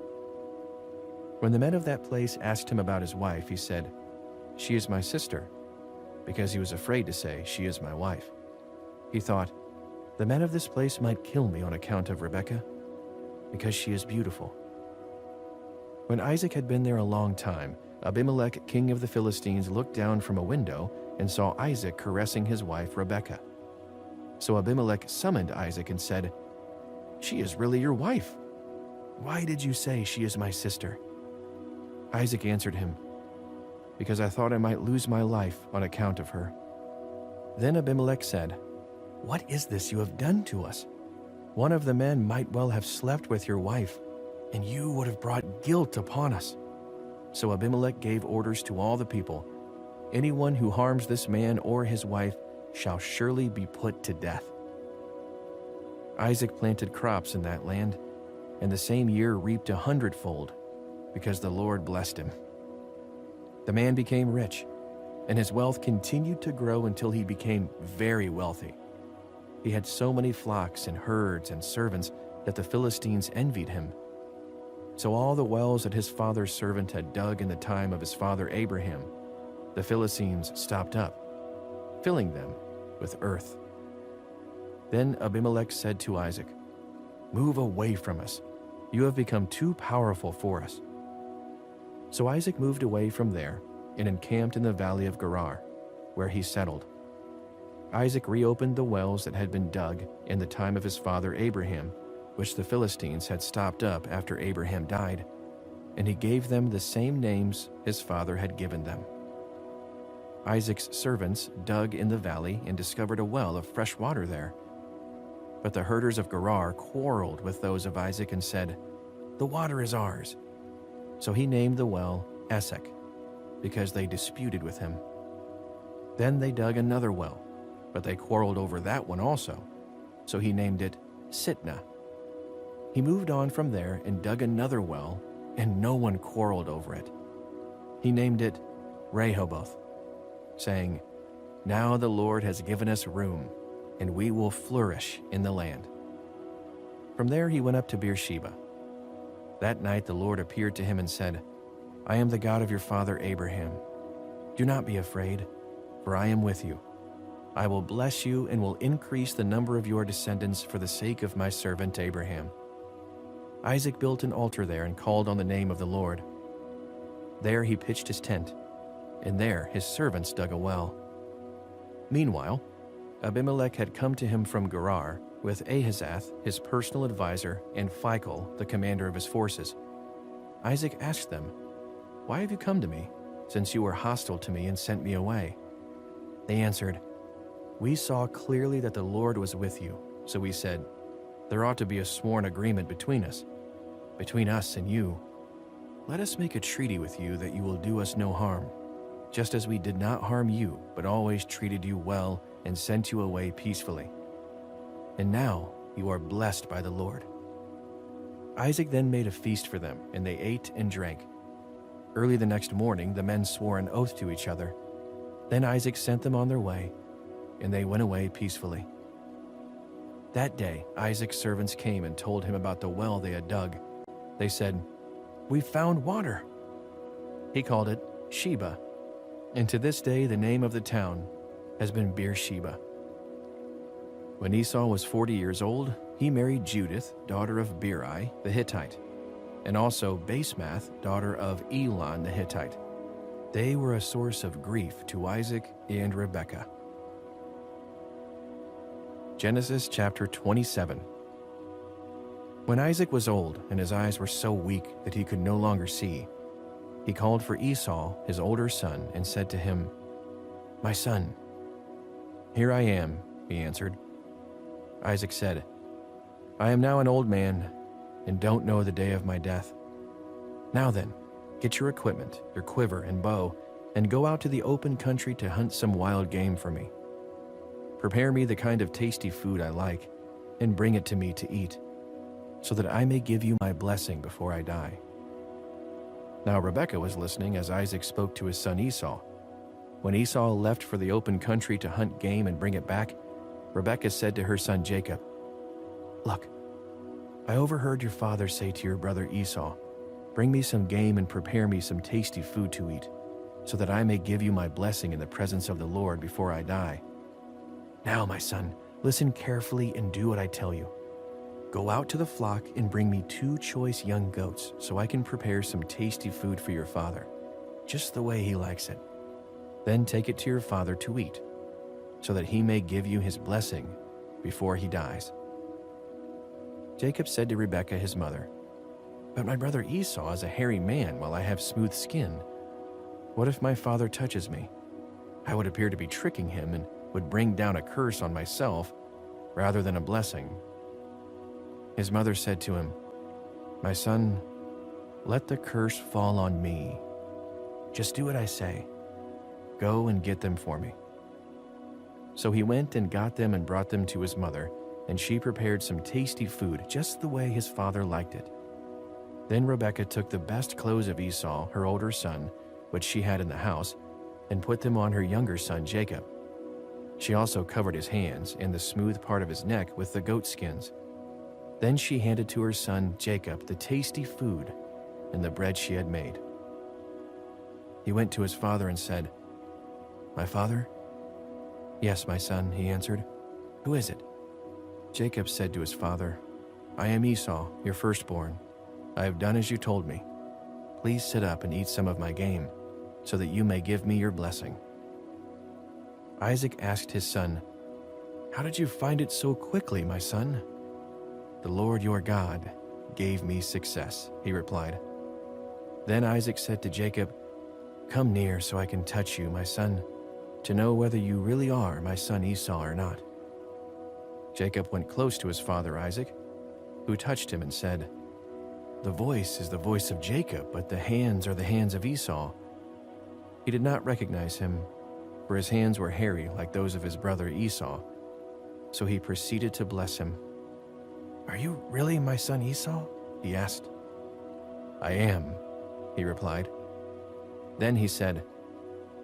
When the men of that place asked him about his wife, he said, "She is my sister," because he was afraid to say, "She is my wife." He thought, "The men of this place might kill me on account of Rebekah, because she is beautiful." When Isaac had been there a long time, Abimelech, king of the Philistines, looked down from a window and saw Isaac caressing his wife Rebekah. So Abimelech summoned Isaac and said, "She is really your wife. Why did you say she is my sister?" Isaac answered him, "Because I thought I might lose my life on account of her." Then Abimelech said, "What is this you have done to us? One of the men might well have slept with your wife, and you would have brought guilt upon us." So Abimelech gave orders to all the people, "Anyone who harms this man or his wife shall surely be put to death." Isaac planted crops in that land, and the same year reaped 100-fold, because the Lord blessed him. The man became rich, and his wealth continued to grow until he became very wealthy. He had so many flocks and herds and servants that the Philistines envied him. So all the wells that his father's servant had dug in the time of his father Abraham, the Philistines stopped up, filling them with earth. Then Abimelech said to Isaac, "Move away from us. You have become too powerful for us." So Isaac moved away from there and encamped in the valley of Gerar, where he settled. Isaac reopened the wells that had been dug in the time of his father Abraham, which the Philistines had stopped up after Abraham died, and he gave them the same names his father had given them. Isaac's servants dug in the valley and discovered a well of fresh water there. But the herders of Gerar quarreled with those of Isaac and said, "The water is ours." So he named the well Esek, because they disputed with him. Then they dug another well, but they quarreled over that one also. So he named it Sitnah. He moved on from there and dug another well, and no one quarreled over it. He named it Rehoboth, saying, "Now the Lord has given us room, and we will flourish in the land." From there he went up to Beersheba. That night the Lord appeared to him and said, "I am the God of your father Abraham. Do not be afraid, for I am with you. I will bless you and will increase the number of your descendants for the sake of my servant Abraham." Isaac built an altar there and called on the name of the Lord. There he pitched his tent, and there his servants dug a well. Meanwhile, Abimelech had come to him from Gerar with Ahazath, his personal advisor, and Phicol, the commander of his forces. Isaac asked them, "Why have you come to me, since you were hostile to me and sent me away?" They answered, "We saw clearly that the Lord was with you, so we said, 'There ought to be a sworn agreement between us and you. Let us make a treaty with you that you will do us no harm, just as we did not harm you, but always treated you well and sent you away peacefully. And now you are blessed by the Lord.'" Isaac then made a feast for them, and they ate and drank. Early the next morning, the men swore an oath to each other. Then Isaac sent them on their way, and they went away peacefully. That day, Isaac's servants came and told him about the well they had dug. They said, "We found water." He called it Sheba, and to this day the name of the town has been Beersheba. When Esau was 40 years old, he married Judith, daughter of Beeri the Hittite, and also Basemath, daughter of Elon the Hittite. They were a source of grief to Isaac and Rebekah. Genesis chapter 27. When Isaac was old and his eyes were so weak that he could no longer see, he called for Esau, his older son, and said to him, "My son." "Here I am," he answered. Isaac said, "I am now an old man and don't know the day of my death. Now then, Get your equipment, your quiver and bow, and go out to the open country to hunt some wild game for me. Prepare me the kind of tasty food I like, and bring it to me to eat, so that I may give you my blessing before I die." Now Rebekah was listening as Isaac spoke to his son Esau. When Esau left for the open country to hunt game and bring it back, Rebekah said to her son Jacob, "Look, I overheard your father say to your brother Esau, 'Bring me some game and prepare me some tasty food to eat, so that I may give you my blessing in the presence of the Lord before I die.' Now, my son, listen carefully and do what I tell you. Go out to the flock and bring me 2 choice young goats so I can prepare some tasty food for your father, just the way he likes it. Then take it to your father to eat, so that he may give you his blessing before he dies." Jacob said to Rebekah his mother, "But my brother Esau is a hairy man while I have smooth skin. What if my father touches me? I would appear to be tricking him and would bring down a curse on myself rather than a blessing." His mother said to him, "My son, let the curse fall on me. Just do what I say. Go and get them for me." So he went and got them and brought them to his mother, and she prepared some tasty food just the way his father liked it. Then Rebekah took the best clothes of Esau, her older son, which she had in the house, and put them on her younger son Jacob. She also covered his hands and the smooth part of his neck with the goat skins. Then she handed to her son Jacob the tasty food and the bread she had made. He went to his father and said, "My father?" "Yes, my son," he answered. "Who is it?" Jacob said to his father, "I am Esau, your firstborn. I have done as you told me. Please sit up and eat some of my game, so that you may give me your blessing." Isaac asked his son, "How did you find it so quickly, my son?" "The Lord your God gave me success," he replied. Then Isaac said to Jacob, "Come near so I can touch you, my son, to know whether you really are my son Esau or not." Jacob went close to his father Isaac, who touched him and said, "The voice is the voice of Jacob, but the hands are the hands of Esau." He did not recognize him, for his hands were hairy like those of his brother Esau. So he proceeded to bless him. "Are you really my son Esau?" he asked. "I am," he replied. Then he said,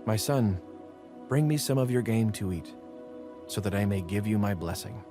"My son, bring me some of your game to eat, so that I may give you my blessing."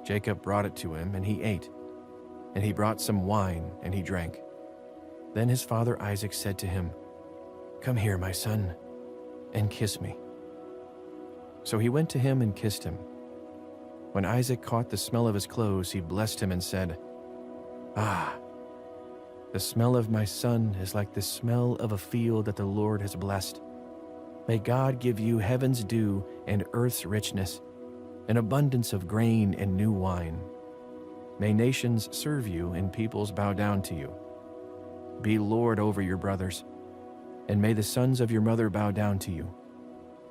Jacob brought it to him, and he ate. And he brought some wine, and he drank. Then his father Isaac said to him, "Come here, my son, and kiss me." So he went to him and kissed him. When Isaac caught the smell of his clothes, he blessed him and said, "Ah, the smell of my son is like the smell of a field that the Lord has blessed. May God give you heaven's dew and earth's richness, an abundance of grain and new wine. May nations serve you and peoples bow down to you. Be Lord over your brothers, and may the sons of your mother bow down to you.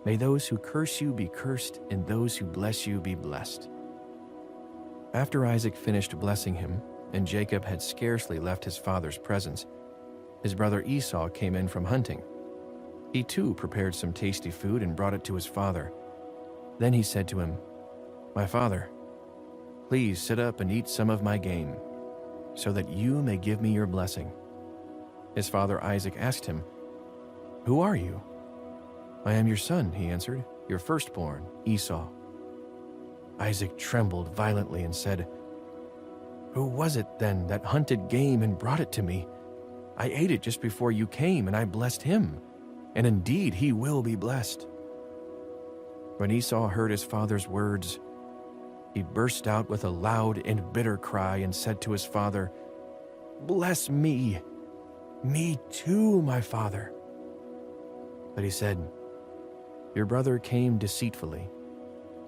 May those who curse you be cursed, and those who bless you be blessed." After Isaac finished blessing him, and Jacob had scarcely left his father's presence, his brother Esau came in from hunting. He too prepared some tasty food and brought it to his father. Then he said to him, "My father, please sit up and eat some of my game, so that you may give me your blessing." His father Isaac asked him, "Who are you?" "I am your son," he answered, "your firstborn, Esau." Isaac trembled violently and said, "Who was it then that hunted game and brought it to me? I ate it just before you came, and I blessed him, and indeed he will be blessed." When Esau heard his father's words, he burst out with a loud and bitter cry and said to his father, "Bless me, me too, my father." But he said, "Your brother came deceitfully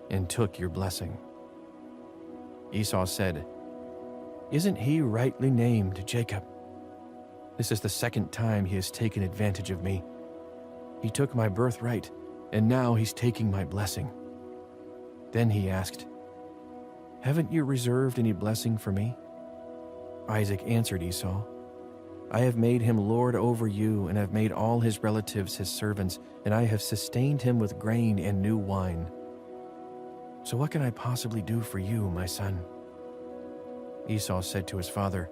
and took your blessing." Esau said, "Isn't he rightly named Jacob? This is the second time he has taken advantage of me. He took my birthright, and now he's taking my blessing." Then he asked, "Haven't you reserved any blessing for me?" Isaac answered Esau, "I have made him lord over you, and have made all his relatives his servants, and I have sustained him with grain and new wine. So what can I possibly do for you, my son?" Esau said to his father,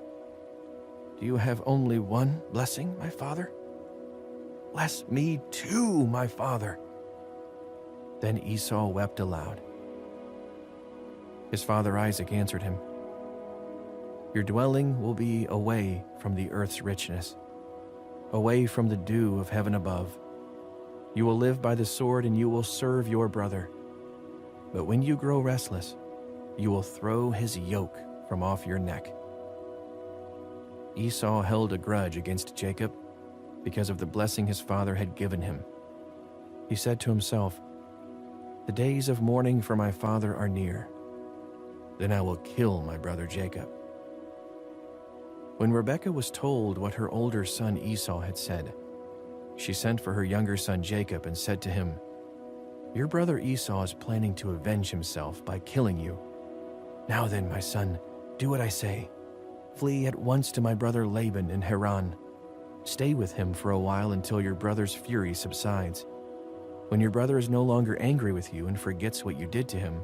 "Do you have only one blessing, my father? Bless me too, my father." Then Esau wept aloud. His father Isaac answered him, "Your dwelling will be away from the earth's richness, away from the dew of heaven above. You will live by the sword, and you will serve your brother. But when you grow restless, you will throw his yoke from off your neck." Esau held a grudge against Jacob because of the blessing his father had given him. He said to himself, "The days of mourning for my father are near. Then I will kill my brother Jacob." When Rebekah was told what her older son Esau had said, she sent for her younger son Jacob and said to him, "Your brother Esau is planning to avenge himself by killing you. Now then, my son, do what I say. Flee at once to my brother Laban in Haran. Stay with him for a while until your brother's fury subsides. When your brother is no longer angry with you and forgets what you did to him,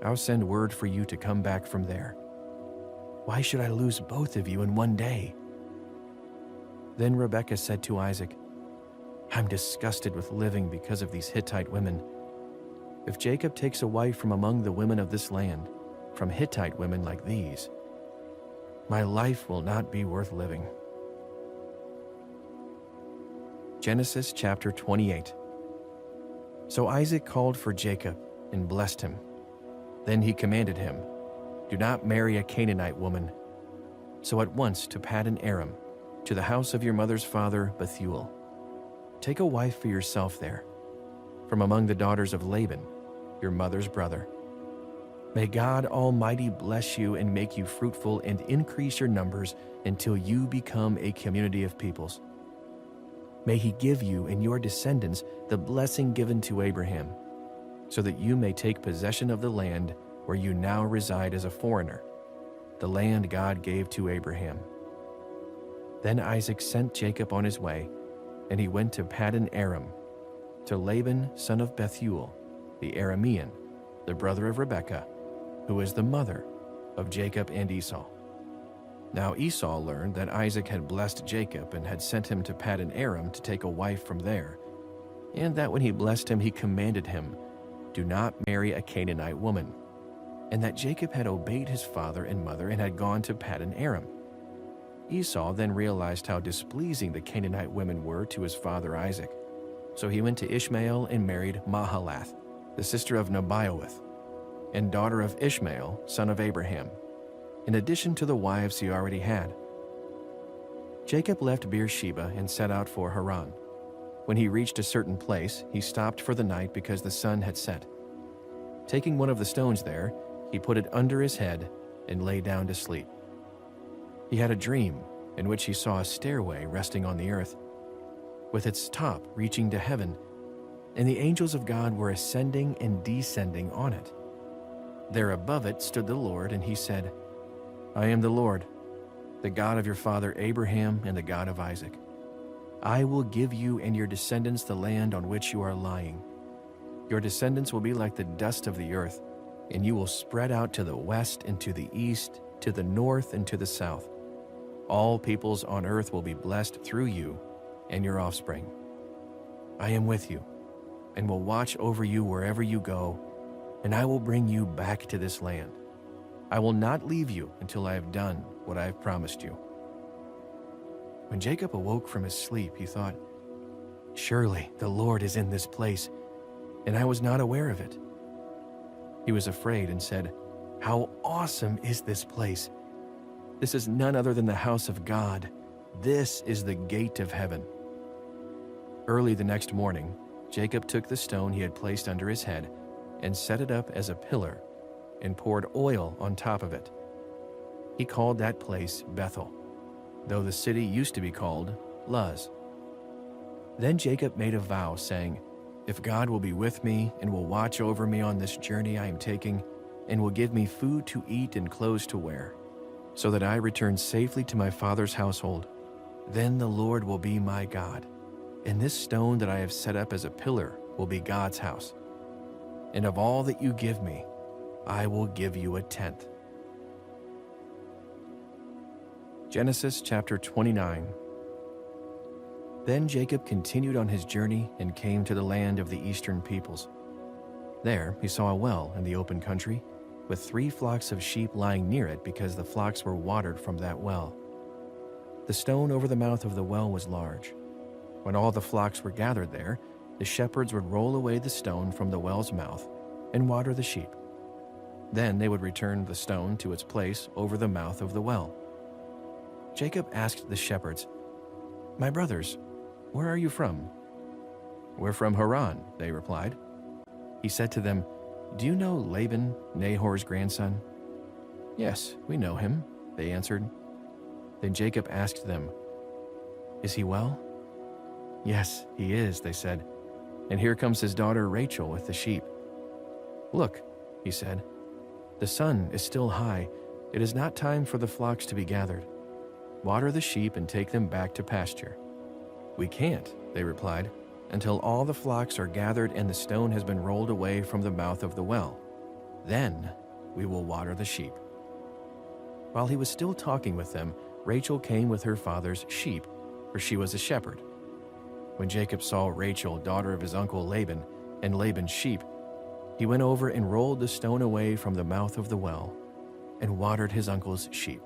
I'll send word for you to come back from there. Why should I lose both of you in one day?" Then Rebekah said to Isaac, "I'm disgusted with living because of these Hittite women. If Jacob takes a wife from among the women of this land, from Hittite women like these, my life will not be worth living." Genesis chapter 28. So Isaac called for Jacob and blessed him. Then he commanded him, "Do not marry a Canaanite woman." So at once to Paddan Aram, to the house of your mother's father Bethuel. Take a wife for yourself there, from among the daughters of Laban, your mother's brother. May God Almighty bless you and make you fruitful and increase your numbers until you become a community of peoples. May he give you and your descendants the blessing given to Abraham, so that you may take possession of the land where you now reside as a foreigner, the land God gave to Abraham." Then Isaac sent Jacob on his way, and he went to Paddan Aram, to Laban son of Bethuel, the Aramean, the brother of Rebekah, who is the mother of Jacob and Esau. Now Esau learned that Isaac had blessed Jacob and had sent him to Paddan Aram to take a wife from there, and that when he blessed him, he commanded him, "Do not marry a Canaanite woman." and that Jacob had obeyed his father and mother and had gone to Paddan Aram. Esau then realized how displeasing the Canaanite women were to his father Isaac. So he went to Ishmael and married Mahalath, the sister of Nebaioth, and daughter of Ishmael, son of Abraham, in addition to the wives he already had. Jacob left Beersheba and set out for Haran. When he reached a certain place, he stopped for the night because the sun had set. Taking one of the stones there, he put it under his head and lay down to sleep. He had a dream in which he saw a stairway resting on the earth, with its top reaching to heaven, and the angels of God were ascending and descending on it. There above it stood the Lord, and he said, "I am the Lord, the God of your father Abraham and the God of Isaac. I will give you and your descendants the land on which you are lying. Your descendants will be like the dust of the earth, and you will spread out to the west and to the east, to the north and to the south. All peoples on earth will be blessed through you and your offspring. I am with you and will watch over you wherever you go, and I will bring you back to this land. I will not leave you until I have done what I have promised you." When Jacob awoke from his sleep, he thought, "Surely the Lord is in this place, and I was not aware of it." He was afraid and said, "How awesome is this place! This is none other than the house of God. This is the gate of heaven." Early the next morning, Jacob took the stone he had placed under his head and set it up as a pillar and poured oil on top of it. He called that place Bethel, though the city used to be called Luz. Then Jacob made a vow, saying, "If God will be with me and will watch over me on this journey I am taking, and will give me food to eat and clothes to wear, so that I return safely to my father's household, then the Lord will be my God, and this stone that I have set up as a pillar will be God's house. And of all that you give me, I will give you a tenth." Genesis chapter 29. Then Jacob continued on his journey and came to the land of the eastern peoples. There he saw a well in the open country, with 3 flocks of sheep lying near it because the flocks were watered from that well. The stone over the mouth of the well was large. When all the flocks were gathered there, the shepherds would roll away the stone from the well's mouth and water the sheep. Then they would return the stone to its place over the mouth of the well. Jacob asked the shepherds, "My brothers, where are you from?" "We're from Haran," they replied. He said to them, "Do you know Laban, Nahor's grandson?" "Yes, we know him," they answered. Then Jacob asked them, "Is he well?" "Yes, he is," they said, "and here comes his daughter Rachel with the sheep." "Look," he said, "the sun is still high. It is not time for the flocks to be gathered. Water the sheep and take them back to pasture." "We can't," they replied, "until all the flocks are gathered and the stone has been rolled away from the mouth of the well. Then we will water the sheep." While he was still talking with them, Rachel came with her father's sheep, for she was a shepherd. When Jacob saw Rachel, daughter of his uncle Laban, and Laban's sheep, he went over and rolled the stone away from the mouth of the well and watered his uncle's sheep.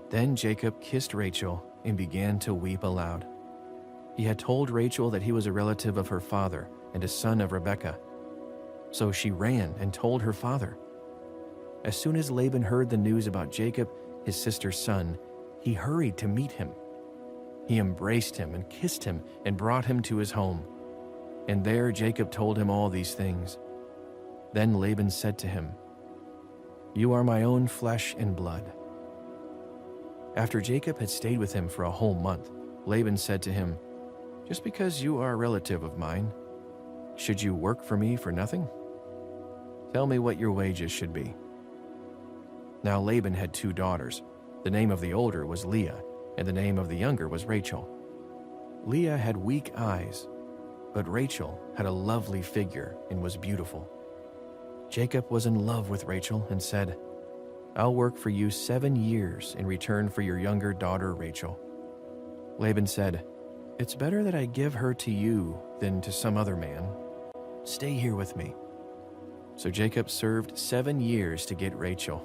Then Jacob kissed Rachel and began to weep aloud. He had told Rachel that he was a relative of her father and a son of Rebekah. So she ran and told her father. As soon as Laban heard the news about Jacob, his sister's son, he hurried to meet him. He embraced him and kissed him and brought him to his home. And there Jacob told him all these things. Then Laban said to him, "You are my own flesh and blood." After Jacob had stayed with him for a whole month, Laban said to him, "Just because you are a relative of mine, should you work for me for nothing? Tell me what your wages should be." Now Laban had 2 daughters. The name of the older was Leah, and the name of the younger was Rachel. Leah had weak eyes, but Rachel had a lovely figure and was beautiful. Jacob was in love with Rachel and said, "I'll work for you 7 years in return for your younger daughter Rachel." Laban said, "It's better that I give her to you than to some other man. Stay here with me." So Jacob served 7 years to get Rachel,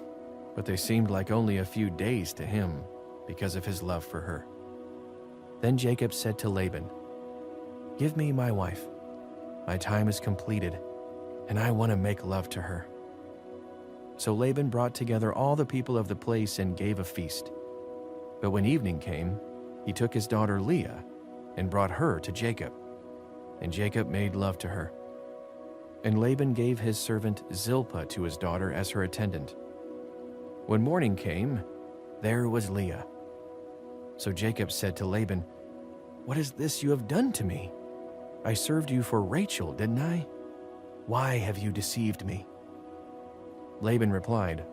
but they seemed like only a few days to him because of his love for her. Then Jacob said to Laban, "Give me my wife. My time is completed, and I want to make love to her." So Laban brought together all the people of the place and gave a feast. But when evening came, he took his daughter Leah and brought her to Jacob, and Jacob made love to her. And Laban gave his servant Zilpah to his daughter as her attendant. When morning came, there was Leah. So Jacob said to Laban, "What is this you have done to me? I served you for Rachel, didn't I? Why have you deceived me?" Laban replied,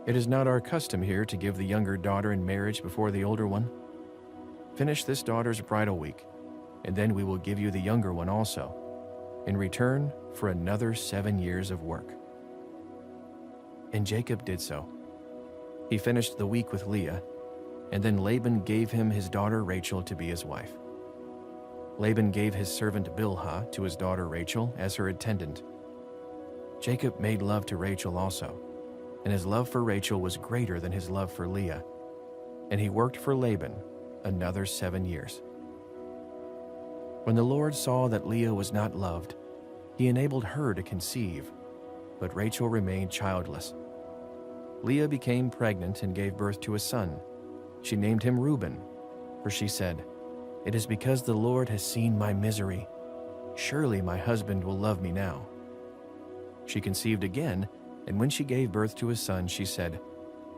"It is not our custom here to give the younger daughter in marriage before the older one. Finish this daughter's bridal week, and then we will give you the younger one also, in return for another 7 years of work." And Jacob did so. He finished the week with Leah, and then Laban gave him his daughter Rachel to be his wife. Laban gave his servant Bilhah to his daughter Rachel as her attendant. Jacob made love to Rachel also, and his love for Rachel was greater than his love for Leah, and he worked for Laban another 7 years. When the Lord saw that Leah was not loved, he enabled her to conceive, but Rachel remained childless. Leah became pregnant and gave birth to a son. She named him Reuben, for she said, "It is because the Lord has seen my misery. Surely my husband will love me now." She conceived again, and when she gave birth to a son, she said,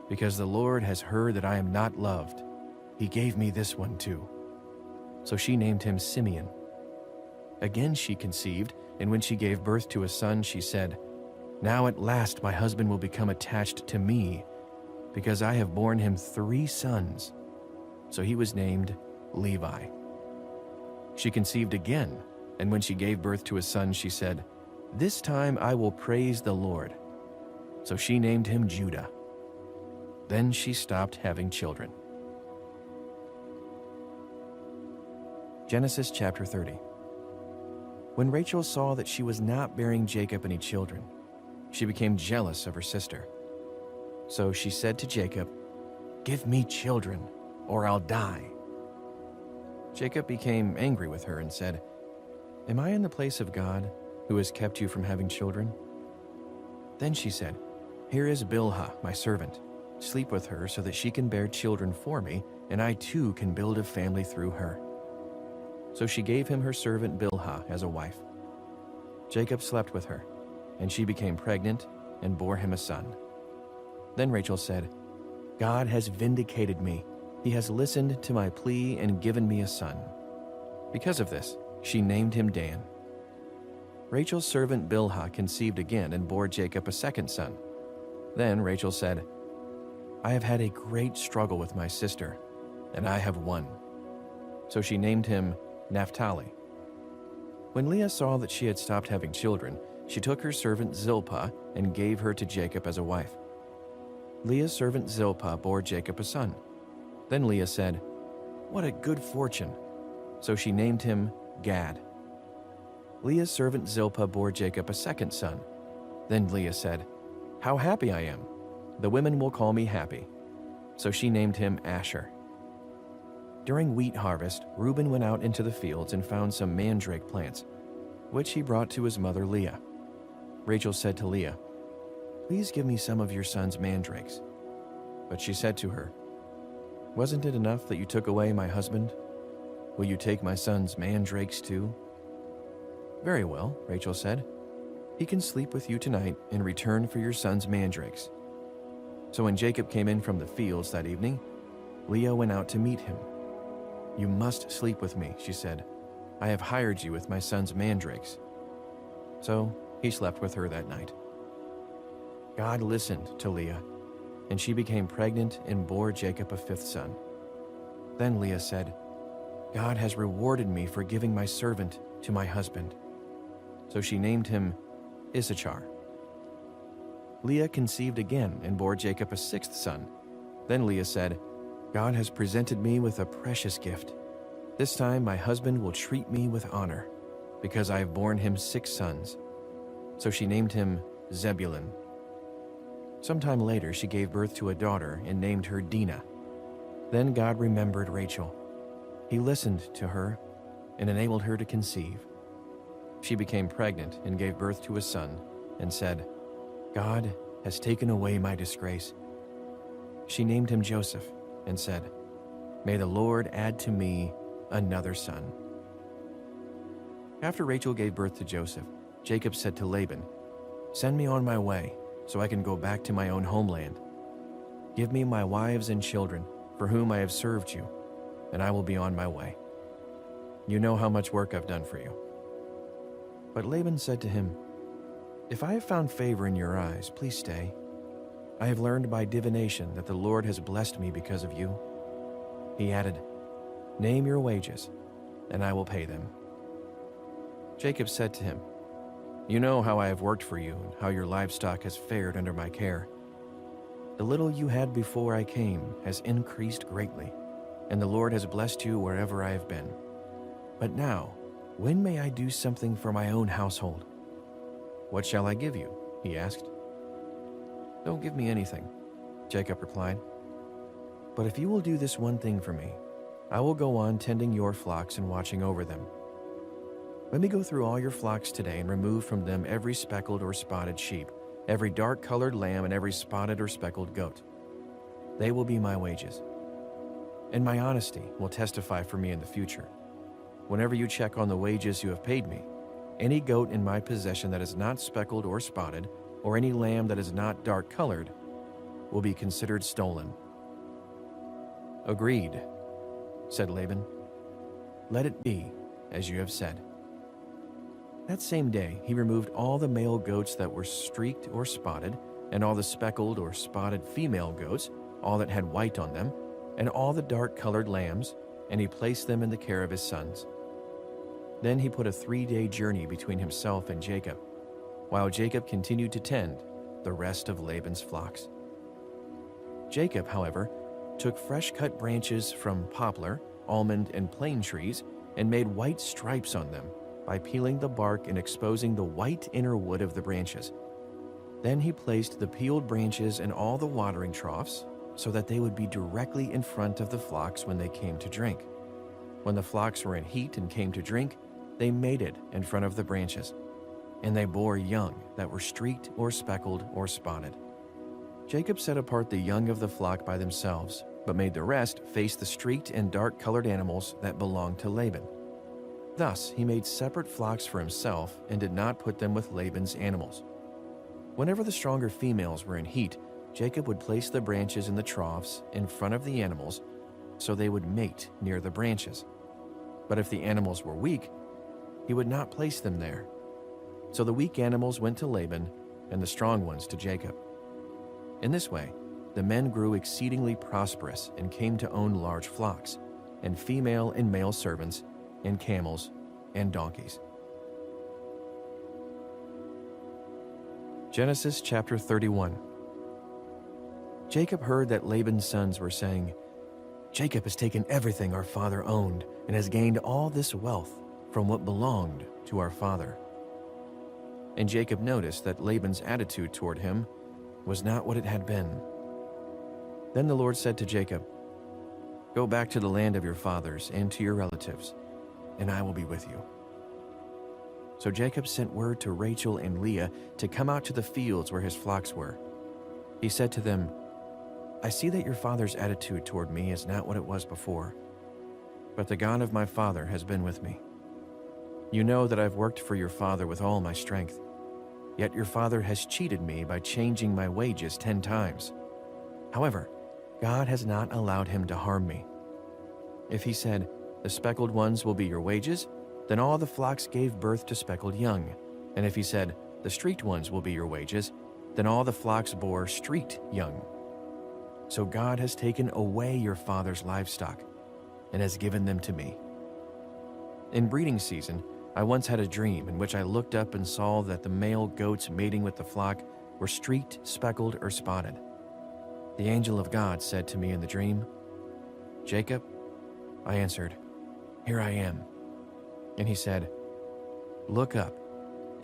"Because the Lord has heard that I am not loved, he gave me this one too." So she named him Simeon. Again she conceived, and when she gave birth to a son, she said, "Now at last my husband will become attached to me, because I have borne him 3 sons." So he was named Levi. She conceived again, and when she gave birth to a son, she said, "This time I will praise the Lord." So she named him Judah. Then she stopped having children. Genesis chapter 30. When Rachel saw that she was not bearing Jacob any children, she became jealous of her sister. So she said to Jacob, "Give me children, or I'll die." Jacob became angry with her and said, "Am I in the place of God, who has kept you from having children?" Then she said, "Here is Bilhah, my servant. Sleep with her so that she can bear children for me, and I too can build a family through her." So she gave him her servant Bilhah as a wife. Jacob slept with her, and she became pregnant and bore him a son. Then Rachel said, "God has vindicated me. He has listened to my plea and given me a son." Because of this, she named him Dan. Rachel's servant Bilhah conceived again and bore Jacob a second son. Then Rachel said, "I have had a great struggle with my sister, and I have won." So she named him Naphtali. When Leah saw that she had stopped having children, she took her servant Zilpah and gave her to Jacob as a wife. Leah's servant Zilpah bore Jacob a son. Then Leah said, "What a good fortune!" So she named him Gad. Leah's servant Zilpah bore Jacob a second son. Then Leah said, "How happy I am! The women will call me happy." So she named him Asher. During wheat harvest, Reuben went out into the fields and found some mandrake plants, which he brought to his mother Leah. Rachel said to Leah, "Please give me some of your son's mandrakes." But she said to her, "Wasn't it enough that you took away my husband? Will you take my son's mandrakes too?" "Very well," Rachel said. "He can sleep with you tonight in return for your son's mandrakes." So when Jacob came in from the fields that evening, Leah went out to meet him. "You must sleep with me," she said. "I have hired you with my son's mandrakes." So he slept with her that night. God listened to Leah, and she became pregnant and bore Jacob a 5th son. Then Leah said, "God has rewarded me for giving my servant to my husband." So she named him Issachar. Leah conceived again and bore Jacob a 6th son. Then Leah said, "God has presented me with a precious gift. This time my husband will treat me with honor, because I have borne him 6 sons." So she named him Zebulun. Sometime later, she gave birth to a daughter and named her Dinah. Then God remembered Rachel. He listened to her and enabled her to conceive. She became pregnant and gave birth to a son and said, "God has taken away my disgrace." She named him Joseph and said, "May the Lord add to me another son." After Rachel gave birth to Joseph, Jacob said to Laban, "Send me on my way so I can go back to my own homeland. Give me my wives and children for whom I have served you, and I will be on my way. You know how much work I've done for you." But Laban said to him, "If I have found favor in your eyes, please stay. I have learned by divination that the Lord has blessed me because of you." He added, "Name your wages, and I will pay them." Jacob said to him, "You know how I have worked for you and how your livestock has fared under my care. The little you had before I came has increased greatly, and the Lord has blessed you wherever I have been. But now, when may I do something for my own household?" "What shall I give you?" he asked. "Don't give me anything," Jacob replied. "But if you will do this one thing for me, I will go on tending your flocks and watching over them. Let me go through all your flocks today and remove from them every speckled or spotted sheep, every dark-colored lamb, and every spotted or speckled goat. They will be my wages. And my honesty will testify for me in the future. Whenever you check on the wages you have paid me, any goat in my possession that is not speckled or spotted, or any lamb that is not dark-colored, will be considered stolen." "Agreed," said Laban. "Let it be as you have said." That same day, he removed all the male goats that were streaked or spotted, and all the speckled or spotted female goats, all that had white on them, and all the dark-colored lambs, and he placed them in the care of his sons. Then he put a 3-day journey between himself and Jacob, while Jacob continued to tend the rest of Laban's flocks. Jacob, however, took fresh-cut branches from poplar, almond, and plane trees and made white stripes on them by peeling the bark and exposing the white inner wood of the branches. Then he placed the peeled branches in all the watering troughs so that they would be directly in front of the flocks when they came to drink. When the flocks were in heat and came to drink, they mated in front of the branches, and they bore young that were streaked or speckled or spotted. Jacob set apart the young of the flock by themselves, but made the rest face the streaked and dark-colored animals that belonged to Laban. Thus he made separate flocks for himself and did not put them with Laban's animals. Whenever the stronger females were in heat, Jacob would place the branches in the troughs in front of the animals so they would mate near the branches. But if the animals were weak, he would not place them there. So the weak animals went to Laban and the strong ones to Jacob. In this way, the men grew exceedingly prosperous and came to own large flocks, and female and male servants, and camels and donkeys. Genesis chapter 31. Jacob heard that Laban's sons were saying, "Jacob has taken everything our father owned and has gained all this wealth from what belonged to our father." And Jacob noticed that Laban's attitude toward him was not what it had been. Then the Lord said to Jacob, "Go back to the land of your fathers and to your relatives, and I will be with you." So Jacob sent word to Rachel and Leah to come out to the fields where his flocks were. He said to them, "I see that your father's attitude toward me is not what it was before, but the God of my father has been with me. You know that I've worked for your father with all my strength, yet your father has cheated me by changing my wages 10 times. However, God has not allowed him to harm me. If he said, 'The speckled ones will be your wages,' then all the flocks gave birth to speckled young. And if he said, 'The streaked ones will be your wages,' then all the flocks bore streaked young. So God has taken away your father's livestock and has given them to me. In breeding season, I once had a dream in which I looked up and saw that the male goats mating with the flock were streaked, speckled, or spotted. The angel of God said to me in the dream, 'Jacob?' I answered, 'Here I am.' And he said, 'Look up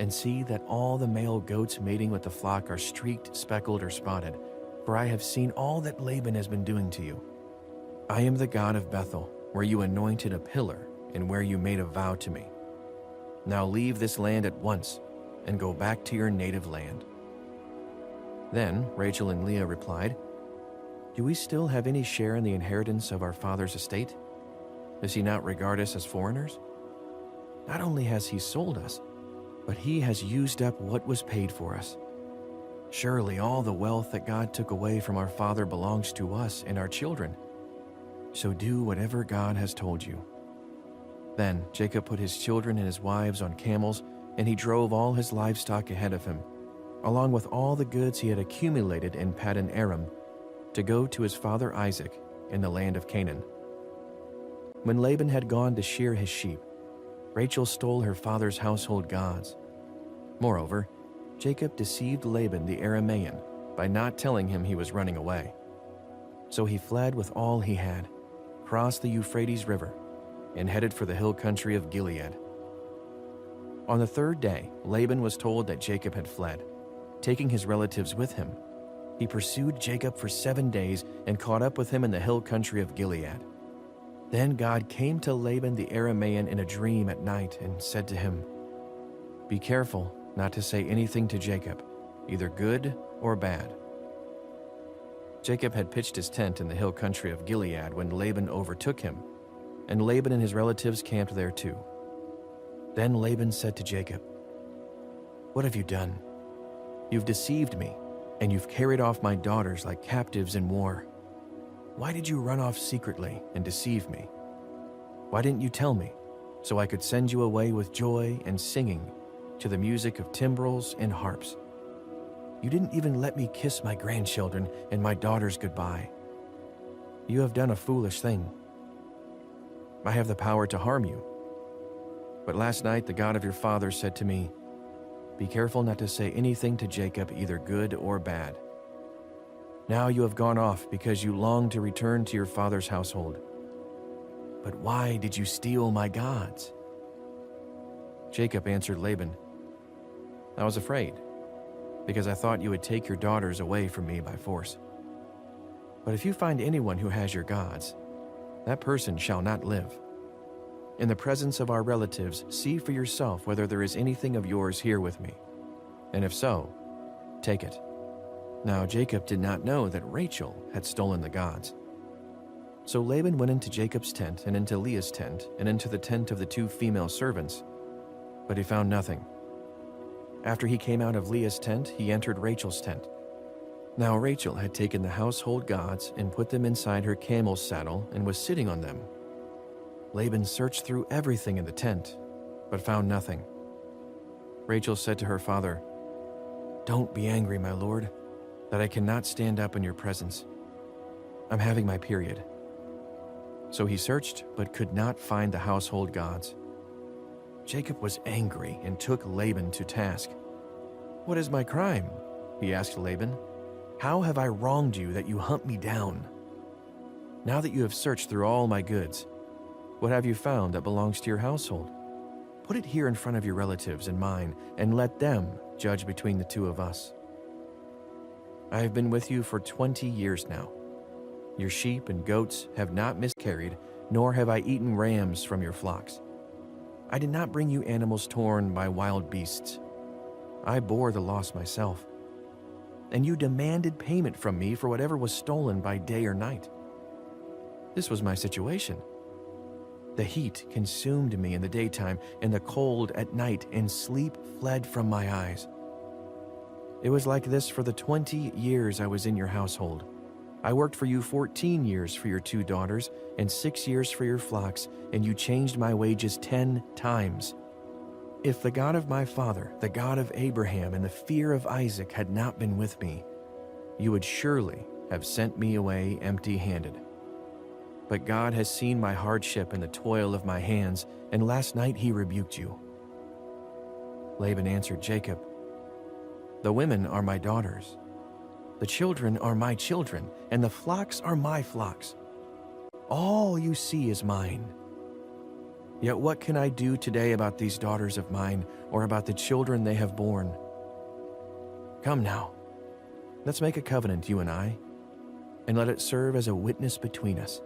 and see that all the male goats mating with the flock are streaked, speckled, or spotted, for I have seen all that Laban has been doing to you. I am the God of Bethel, where you anointed a pillar and where you made a vow to me. Now leave this land at once and go back to your native land." Then Rachel and Leah replied, "Do we still have any share in the inheritance of our father's estate? Does he not regard us as foreigners? Not only has he sold us, but he has used up what was paid for us. Surely all the wealth that God took away from our father belongs to us and our children. So do whatever God has told you." Then Jacob put his children and his wives on camels, and he drove all his livestock ahead of him, along with all the goods he had accumulated in Paddan Aram, to go to his father Isaac in the land of Canaan. When Laban had gone to shear his sheep, Rachel stole her father's household gods. Moreover, Jacob deceived Laban the Aramean by not telling him he was running away. So he fled with all he had, crossed the Euphrates River, and headed for the hill country of Gilead. On the third day, Laban was told that Jacob had fled. Taking his relatives with him, he pursued Jacob for 7 days and caught up with him in the hill country of Gilead. Then God came to Laban the Aramean in a dream at night and said to him, "Be careful not to say anything to Jacob, either good or bad." Jacob had pitched his tent in the hill country of Gilead when Laban overtook him, and Laban and his relatives camped there too. Then Laban said to Jacob, "What have you done? You've deceived me, and you've carried off my daughters like captives in war. Why did you run off secretly and deceive me? Why didn't you tell me, so I could send you away with joy and singing to the music of timbrels and harps? You didn't even let me kiss my grandchildren and my daughters goodbye. You have done a foolish thing. I have the power to harm you. But last night the God of your father said to me, 'Be careful not to say anything to Jacob, either good or bad.' Now you have gone off because you long to return to your father's household. But why did you steal my gods?" Jacob answered Laban, "I was afraid, because I thought you would take your daughters away from me by force. But if you find anyone who has your gods, that person shall not live. In the presence of our relatives, see for yourself whether there is anything of yours here with me, and if so, take it." Now Jacob did not know that Rachel had stolen the gods. So Laban went into Jacob's tent and into Leah's tent and into the tent of the 2 female servants, but he found nothing. After he came out of Leah's tent, he entered Rachel's tent. Now Rachel had taken the household gods and put them inside her camel's saddle and was sitting on them. Laban searched through everything in the tent, but found nothing. Rachel said to her father, "Don't be angry, my lord, that I cannot stand up in your presence. I'm having my period." So he searched, but could not find the household gods. Jacob was angry and took Laban to task. "What is my crime?" he asked Laban. "How have I wronged you that you hunt me down? Now that you have searched through all my goods, what have you found that belongs to your household? Put it here in front of your relatives and mine, and let them judge between the 2 of us. I have been with you for 20 years now. Your sheep and goats have not miscarried, nor have I eaten rams from your flocks. I did not bring you animals torn by wild beasts. I bore the loss myself. And you demanded payment from me for whatever was stolen by day or night. This was my situation. The heat consumed me in the daytime, and the cold at night, and sleep fled from my eyes. It was like this for the 20 years I was in your household. I worked for you 14 years for your 2 daughters, and 6 years for your flocks, and you changed my wages 10 times. If the God of my father, the God of Abraham, and the fear of Isaac had not been with me, you would surely have sent me away empty-handed. But God has seen my hardship and the toil of my hands, and last night he rebuked you." Laban answered Jacob, "The women are my daughters, the children are my children, and the flocks are my flocks. All you see is mine. Yet what can I do today about these daughters of mine, or about the children they have borne? Come now, let's make a covenant, you and I, and let it serve as a witness between us."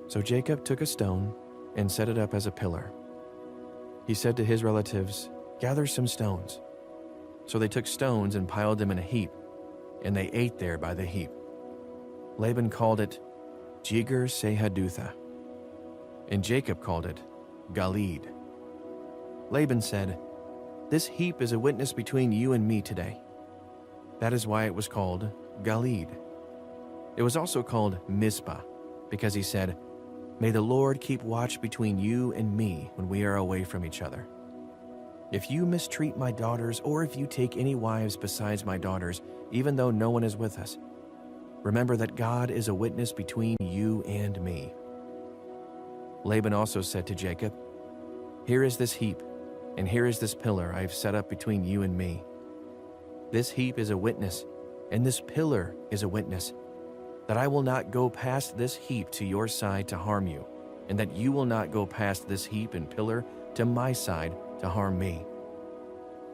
So Jacob took a stone and set it up as a pillar. He said to his relatives, "Gather some stones." So they took stones and piled them in a heap, and they ate there by the heap. Laban called it Jegar Sahadutha, and Jacob called it Galeed. Laban said, "This heap is a witness between you and me today." That is why it was called Galeed. It was also called Mizpah, because he said, "May the Lord keep watch between you and me when we are away from each other. If you mistreat my daughters, or if you take any wives besides my daughters, even though no one is with us, remember that God is a witness between you and me." Laban also said to Jacob, "Here is this heap, and here is this pillar I have set up between you and me. This heap is a witness, and this pillar is a witness, that I will not go past this heap to your side to harm you, and that you will not go past this heap and pillar to my side to harm me.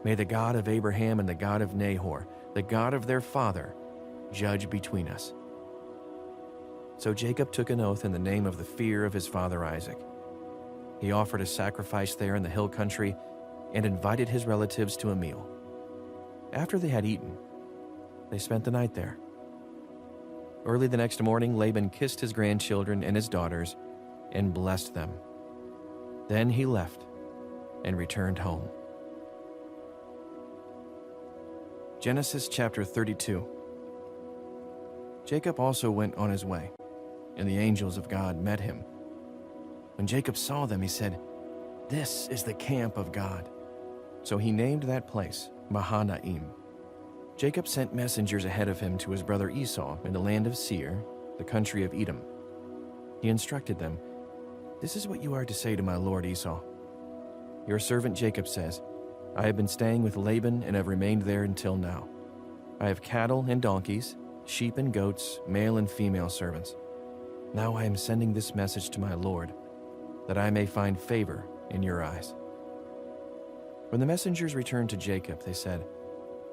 May the God of Abraham and the God of Nahor, the God of their father, judge between us." So Jacob took an oath in the name of the fear of his father Isaac. He offered a sacrifice there in the hill country and invited his relatives to a meal. After they had eaten, they spent the night there. Early the next morning, Laban kissed his grandchildren and his daughters and blessed them. Then he left and returned home. Genesis chapter 32. Jacob also went on his way, and the angels of God met him. When Jacob saw them, he said, "This is the camp of God." So he named that place Mahanaim. Jacob sent messengers ahead of him to his brother Esau in the land of Seir, the country of Edom. He instructed them, "This is what you are to say to my lord Esau. Your servant Jacob says, I have been staying with Laban and have remained there until now. I have cattle and donkeys, sheep and goats, male and female servants. Now I am sending this message to my lord, that I may find favor in your eyes." When the messengers returned to Jacob, they said,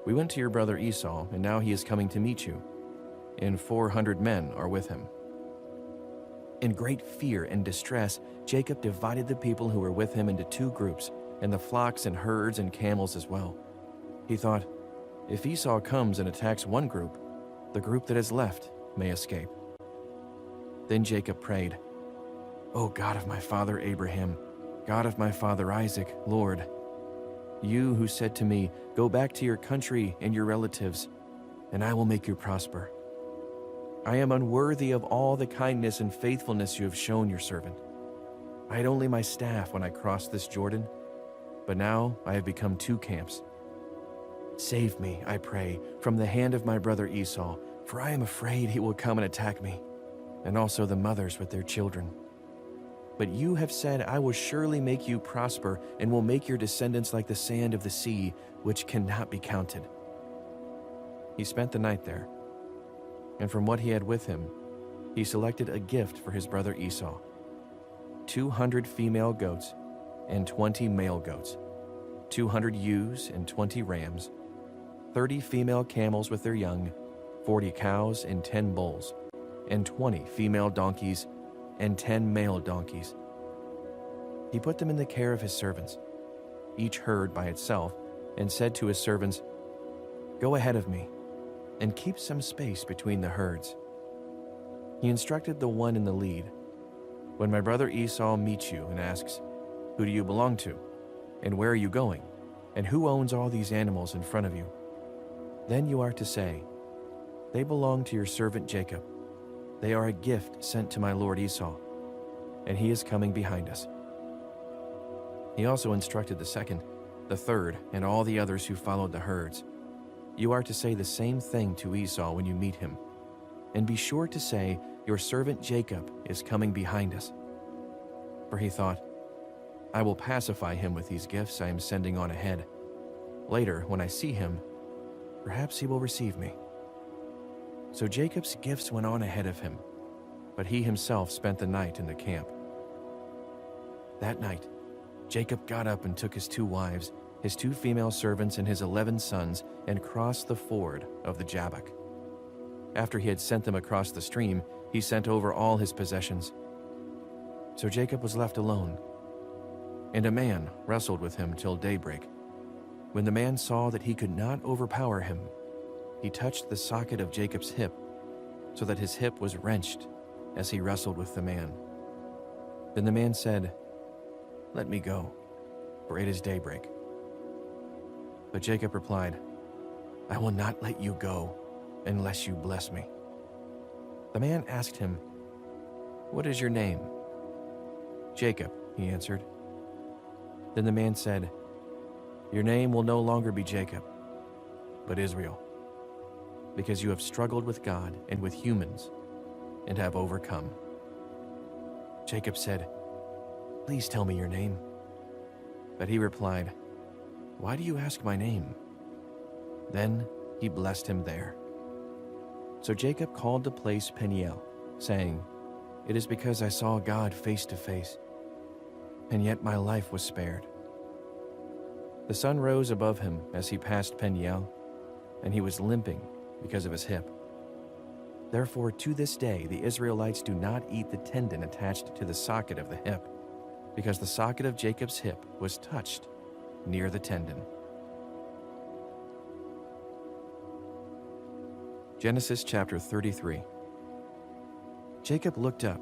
"We went to your brother Esau, and now he is coming to meet you, and 400 men are with him." In great fear and distress, Jacob divided the people who were with him into two groups, and the flocks and herds and camels as well. He thought, if Esau comes and attacks one group, the group that is left may escape. Then Jacob prayed, "O God of my father Abraham, God of my father Isaac, Lord, you who said to me, 'Go back to your country and your relatives, and I will make you prosper.' I am unworthy of all the kindness and faithfulness you have shown your servant. I had only my staff when I crossed this Jordan, but now I have become two camps. Save me, I pray, from the hand of my brother Esau, for I am afraid he will come and attack me, and also the mothers with their children. But you have said, I will surely make you prosper and will make your descendants like the sand of the sea, which cannot be counted." He spent the night there, and from what he had with him, he selected a gift for his brother Esau: 200 female goats and 20 male goats, 200 ewes and 20 rams, 30 female camels with their young, 40 cows and 10 bulls, and 20 female donkeys and 10 male donkeys. He put them in the care of his servants, each herd by itself, and said to his servants, "Go ahead of me, and keep some space between the herds." He instructed the one in the lead, "When my brother Esau meets you and asks, 'Who do you belong to? And where are you going? And who owns all these animals in front of you?' Then you are to say, 'They belong to your servant Jacob. They are a gift sent to my lord Esau, and he is coming behind us.'" He also instructed the second, the third, and all the others who followed the herds, "You are to say the same thing to Esau when you meet him, and be sure to say, 'Your servant Jacob is coming behind us.'" For he thought, "I will pacify him with these gifts I am sending on ahead. Later, when I see him, perhaps he will receive me." So Jacob's gifts went on ahead of him, but he himself spent the night in the camp. That night, Jacob got up and took his 2 wives, his 2 female servants, and his 11 sons, and crossed the ford of the Jabbok. After he had sent them across the stream, he sent over all his possessions. So Jacob was left alone, and a man wrestled with him till daybreak. When the man saw that he could not overpower him, he touched the socket of Jacob's hip, so that his hip was wrenched as he wrestled with the man. Then the man said, "Let me go, for it is daybreak." But Jacob replied, "I will not let you go unless you bless me." The man asked him, "What is your name?" "Jacob," he answered. Then the man said, "Your name will no longer be Jacob, but Israel, because you have struggled with God and with humans and have overcome." Jacob said, "Please tell me your name." But he replied, "Why do you ask my name?" Then he blessed him there. So Jacob called the place Peniel, saying, "It is because I saw God face to face, and yet my life was spared." The sun rose above him as he passed Peniel, and he was limping because of his hip. Therefore, to this day, the Israelites do not eat the tendon attached to the socket of the hip, because the socket of Jacob's hip was touched near the tendon. Genesis chapter 33. Jacob looked up,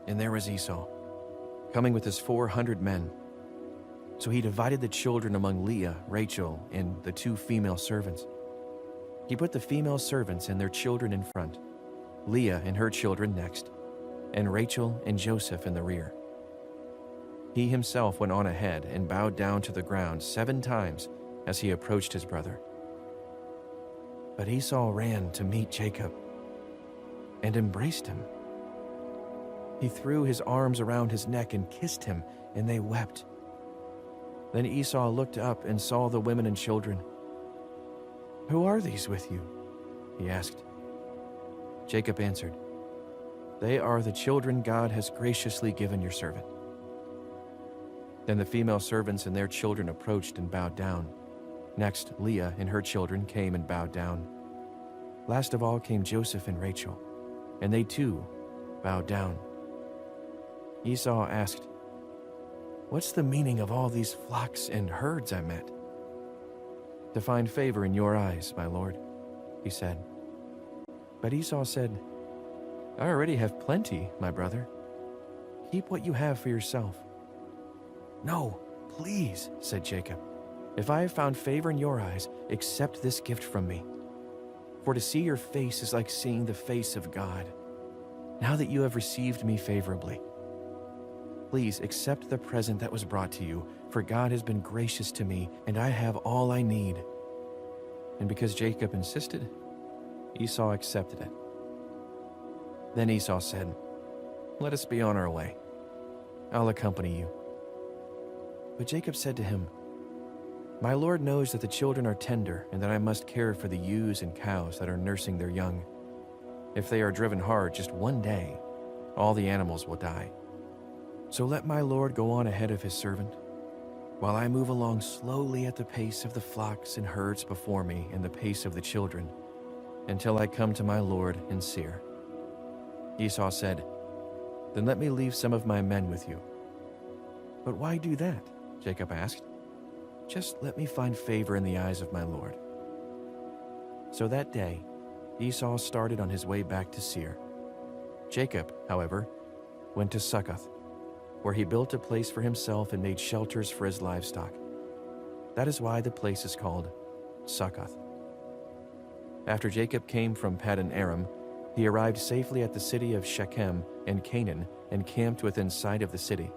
and there was Esau, coming with his 400 men. So he divided the children among Leah, Rachel, and the 2 female servants. He put the female servants and their children in front, Leah and her children next, and Rachel and Joseph in the rear. He himself went on ahead and bowed down to the ground 7 times as he approached his brother. But Esau ran to meet Jacob and embraced him. He threw his arms around his neck and kissed him, and they wept. Then Esau looked up and saw the women and children. "Who are these with you?" he asked. Jacob answered, "They are the children God has graciously given your servant." Then the female servants and their children approached and bowed down. Next, Leah and her children came and bowed down. Last of all came Joseph and Rachel, and they too bowed down. Esau asked, "What's the meaning of all these flocks and herds I met?" "To find favor in your eyes, my lord," he said. But Esau said, "I already have plenty, my brother. Keep what you have for yourself." "No, please," said Jacob. "If I have found favor in your eyes, accept this gift from me. For to see your face is like seeing the face of God. Now that you have received me favorably, please accept the present that was brought to you, for God has been gracious to me, and I have all I need." And because Jacob insisted, Esau accepted it. Then Esau said, "Let us be on our way. I'll accompany you." But Jacob said to him, "My Lord knows that the children are tender and that I must care for the ewes and cows that are nursing their young. If they are driven hard just one day, all the animals will die. So let my Lord go on ahead of his servant, while I move along slowly at the pace of the flocks and herds before me and the pace of the children, until I come to my Lord in Seir." Esau said, "Then let me leave some of my men with you." "But why do that?" Jacob asked. "Just let me find favor in the eyes of my Lord." So that day, Esau started on his way back to Seir. Jacob, however, went to Succoth, where he built a place for himself and made shelters for his livestock. That is why the place is called Succoth. After Jacob came from Paddan Aram, he arrived safely at the city of Shechem in Canaan and camped within sight of the city.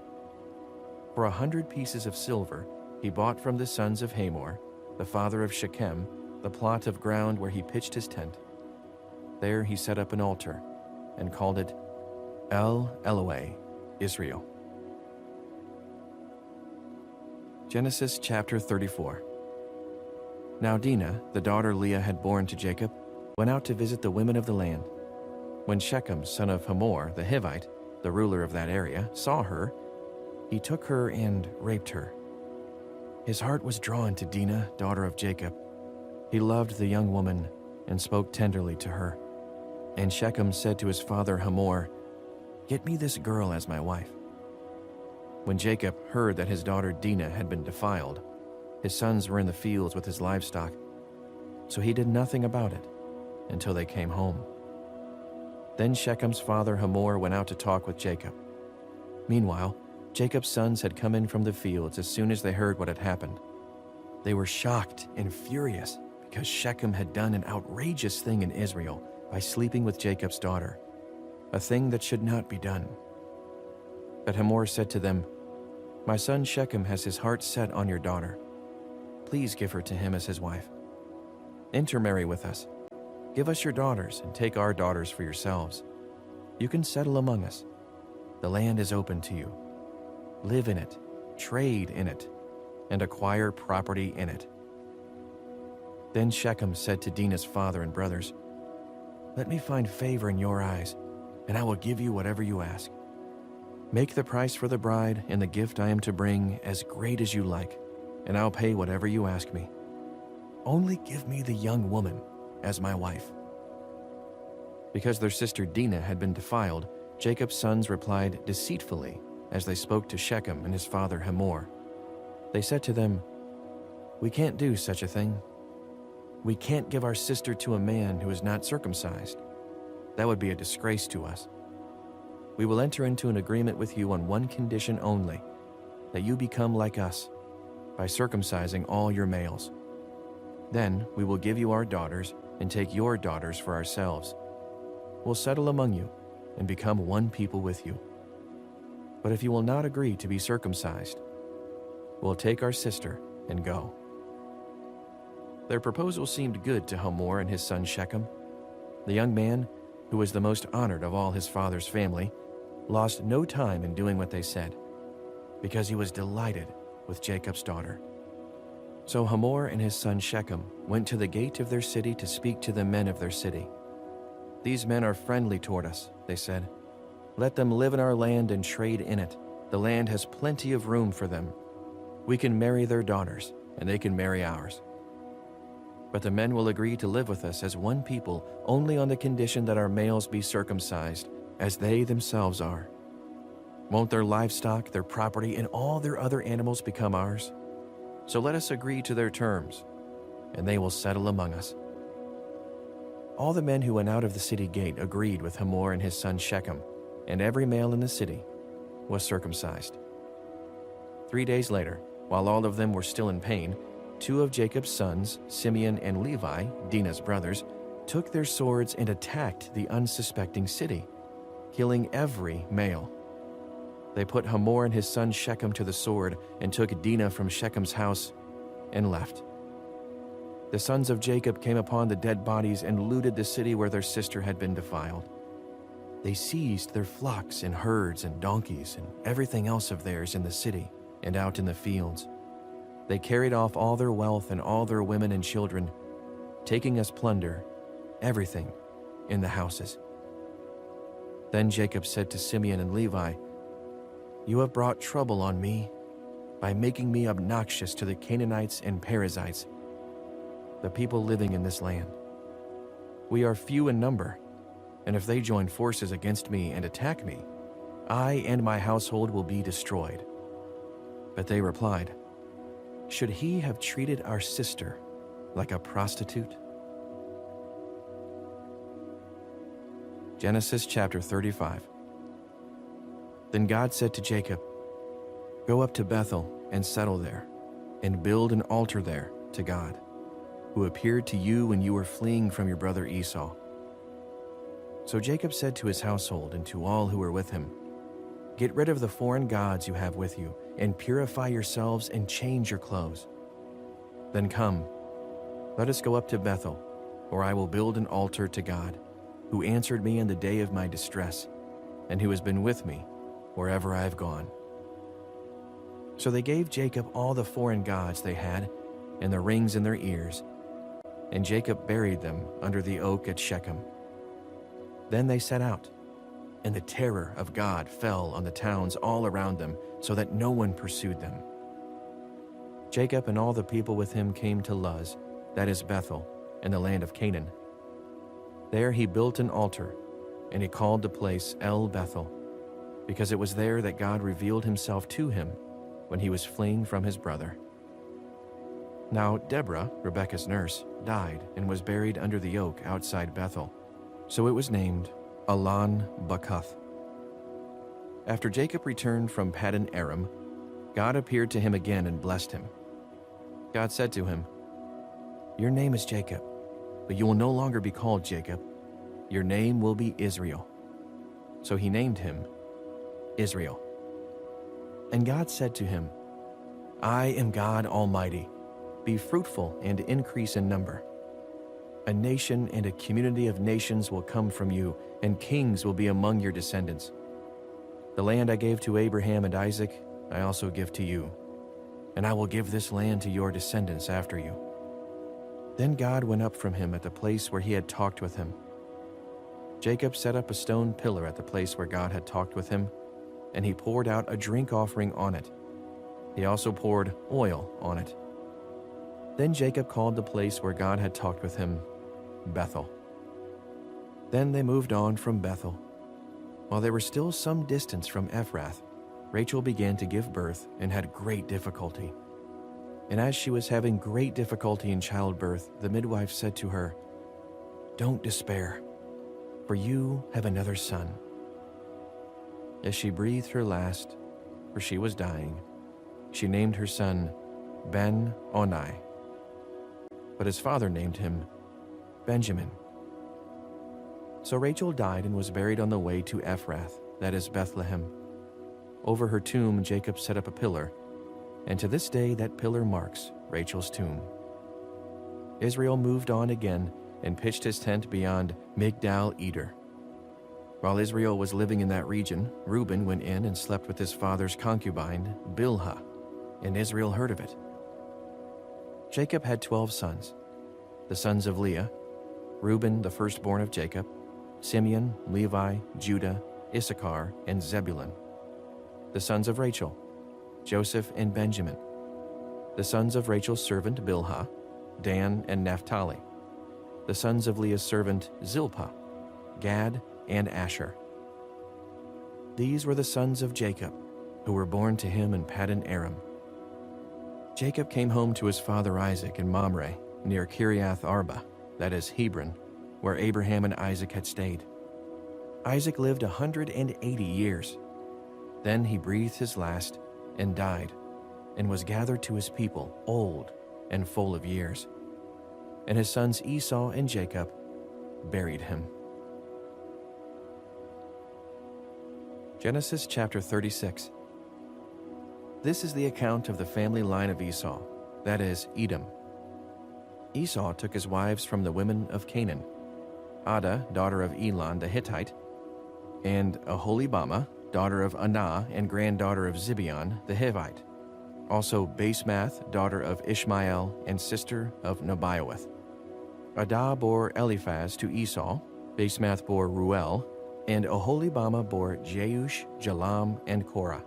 For 100 pieces of silver, he bought from the sons of Hamor, the father of Shechem, the plot of ground where he pitched his tent. There he set up an altar and called it El Elohe, Israel. Genesis chapter 34. Now Dinah, the daughter Leah had borne to Jacob, went out to visit the women of the land. When Shechem, son of Hamor the Hivite, the ruler of that area, saw her, he took her and raped her. His heart was drawn to Dinah, daughter of Jacob. He loved the young woman and spoke tenderly to her. And Shechem said to his father Hamor, "Get me this girl as my wife." When Jacob heard that his daughter Dinah had been defiled, his sons were in the fields with his livestock, so he did nothing about it until they came home. Then Shechem's father Hamor went out to talk with Jacob. Meanwhile, Jacob's sons had come in from the fields as soon as they heard what had happened. They were shocked and furious because Shechem had done an outrageous thing in Israel by sleeping with Jacob's daughter, a thing that should not be done. But Hamor said to them, "My son Shechem has his heart set on your daughter. Please give her to him as his wife. Intermarry with us. Give us your daughters and take our daughters for yourselves. You can settle among us. The land is open to you. Live in it, trade in it, and acquire property in it." Then Shechem said to Dinah's father and brothers, "Let me find favor in your eyes, and I will give you whatever you ask. Make the price for the bride and the gift I am to bring as great as you like, and I'll pay whatever you ask me. Only give me the young woman as my wife." Because their sister Dinah had been defiled, Jacob's sons replied deceitfully as they spoke to Shechem and his father Hamor. They said to them, "We can't do such a thing. We can't give our sister to a man who is not circumcised. That would be a disgrace to us. We will enter into an agreement with you on one condition only, that you become like us, by circumcising all your males. Then we will give you our daughters and take your daughters for ourselves. We'll settle among you and become one people with you. But if you will not agree to be circumcised, we'll take our sister and go." Their proposal seemed good to Hamor and his son Shechem. The young man, who was the most honored of all his father's family, lost no time in doing what they said, because he was delighted with Jacob's daughter. So Hamor and his son Shechem went to the gate of their city to speak to the men of their city. "These men are friendly toward us," they said. "Let them live in our land and trade in it. The land has plenty of room for them. We can marry their daughters, and they can marry ours. But the men will agree to live with us as one people only on the condition that our males be circumcised, as they themselves are. Won't their livestock, their property, and all their other animals become ours? So let us agree to their terms, and they will settle among us." All the men who went out of the city gate agreed with Hamor and his son Shechem, and every male in the city was circumcised. 3 days later, while all of them were still in pain, 2 of Jacob's sons, Simeon and Levi, Dinah's brothers, took their swords and attacked the unsuspecting city, killing every male. They put Hamor and his son Shechem to the sword and took Dinah from Shechem's house and left. The sons of Jacob came upon the dead bodies and looted the city where their sister had been defiled. They seized their flocks and herds and donkeys and everything else of theirs in the city and out in the fields. They carried off all their wealth and all their women and children, taking as plunder everything in the houses. Then Jacob said to Simeon and Levi, "You have brought trouble on me by making me obnoxious to the Canaanites and Perizzites, the people living in this land. We are few in number, and if they join forces against me and attack me, I and my household will be destroyed." But they replied, "Should he have treated our sister like a prostitute?" Genesis chapter 35. Then God said to Jacob, "Go up to Bethel and settle there, and build an altar there to God, who appeared to you when you were fleeing from your brother Esau." So Jacob said to his household and to all who were with him, "Get rid of the foreign gods you have with you, and purify yourselves and change your clothes. Then come, let us go up to Bethel, where I will build an altar to God, who answered me in the day of my distress, and who has been with me wherever I have gone." So they gave Jacob all the foreign gods they had, and the rings in their ears, and Jacob buried them under the oak at Shechem. Then they set out, and the terror of God fell on the towns all around them, so that no one pursued them. Jacob and all the people with him came to Luz, that is Bethel, in the land of Canaan. There he built an altar, and he called the place El Bethel, because it was there that God revealed himself to him when he was fleeing from his brother. Now Deborah, Rebekah's nurse, died and was buried under the oak outside Bethel, so it was named Alon Bakuth. After Jacob returned from Paddan Aram, God appeared to him again and blessed him. God said to him, "Your name is Jacob, but you will no longer be called Jacob. Your name will be Israel." So he named him Israel. And God said to him, "I am God Almighty. Be fruitful and increase in number. A nation and a community of nations will come from you, and kings will be among your descendants. The land I gave to Abraham and Isaac, I also give to you, and I will give this land to your descendants after you." Then God went up from him at the place where he had talked with him. Jacob set up a stone pillar at the place where God had talked with him, and he poured out a drink offering on it. He also poured oil on it. Then Jacob called the place where God had talked with him Bethel. Then they moved on from Bethel. While they were still some distance from Ephrath, Rachel began to give birth and had great difficulty. And as she was having great difficulty in childbirth, the midwife said to her, "Don't despair, for you have another son." As she breathed her last, for she was dying, she named her son Ben-Oni. But his father named him Benjamin. So Rachel died and was buried on the way to Ephrath, that is Bethlehem. Over her tomb Jacob set up a pillar, and to this day that pillar marks Rachel's tomb. Israel moved on again and pitched his tent beyond Migdal Eder. While Israel was living in that region, Reuben went in and slept with his father's concubine, Bilhah, and Israel heard of it. Jacob had 12 sons. The sons of Leah: Reuben, the firstborn of Jacob, Simeon, Levi, Judah, Issachar, and Zebulun. The sons of Rachel: Joseph and Benjamin. The sons of Rachel's servant Bilhah: Dan and Naphtali. The sons of Leah's servant Zilpah: Gad and Asher. These were the sons of Jacob, who were born to him in Paddan Aram. Jacob came home to his father Isaac in Mamre, near Kiriath Arba, that is Hebron, where Abraham and Isaac had stayed. Isaac lived 180 years. Then he breathed his last and died, and was gathered to his people, old and full of years. And his sons Esau and Jacob buried him. Genesis chapter 36. This is the account of the family line of Esau, that is, Edom. Esau took his wives from the women of Canaan: Adah, daughter of Elon the Hittite, and Aholibamah, daughter of Anah and granddaughter of Zibeon the Hivite, also Basemath, daughter of Ishmael and sister of Nebaioth. Adah bore Eliphaz to Esau, Basemath bore Ruel, and Aholibamah bore Jeush, Jalam, and Korah.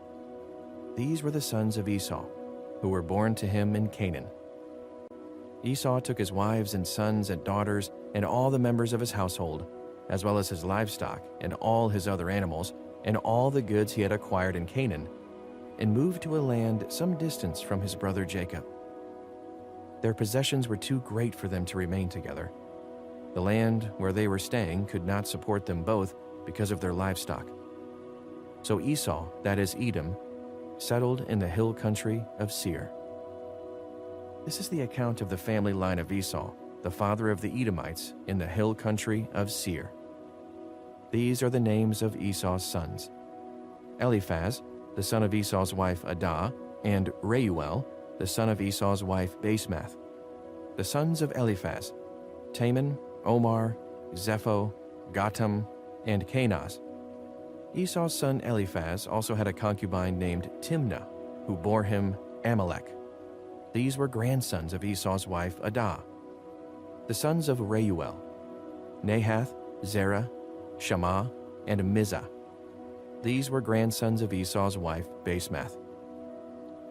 These were the sons of Esau, who were born to him in Canaan. Esau took his wives and sons and daughters and all the members of his household, as well as his livestock and all his other animals, and all the goods he had acquired in Canaan, and moved to a land some distance from his brother Jacob. Their possessions were too great for them to remain together. The land where they were staying could not support them both because of their livestock. So Esau, that is Edom, settled in the hill country of Seir. This is the account of the family line of Esau, the father of the Edomites, in the hill country of Seir. These are the names of Esau's sons: Eliphaz, the son of Esau's wife Adah, and Reuel, the son of Esau's wife Basemath. The sons of Eliphaz: Taman, Omar, Zepho, Gatam, and Kenaz. Esau's son Eliphaz also had a concubine named Timnah, who bore him Amalek. These were grandsons of Esau's wife Adah. The sons of Reuel: Nahath, Zerah, Shammah, and Mizah. These were grandsons of Esau's wife, Basemath.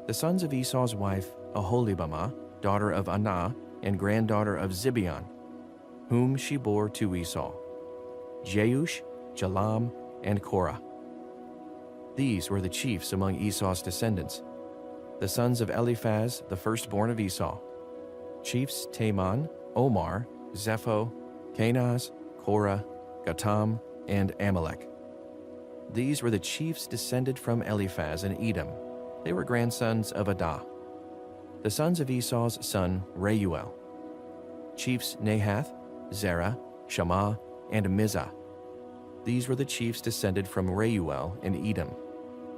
The sons of Esau's wife, Aholibamah, daughter of Anah, and granddaughter of Zibeon, whom she bore to Esau, Jeush, Jalam, and Korah. These were the chiefs among Esau's descendants, the sons of Eliphaz, the firstborn of Esau, chiefs Taman, Omar, Zepho, Kenaz, Korah, Gatam, and Amalek. These were the chiefs descended from Eliphaz and Edom. They were grandsons of Adah. The sons of Esau's son Reuel, chiefs Nahath, Zerah, Shammah, and Mizah. These were the chiefs descended from Reuel and Edom.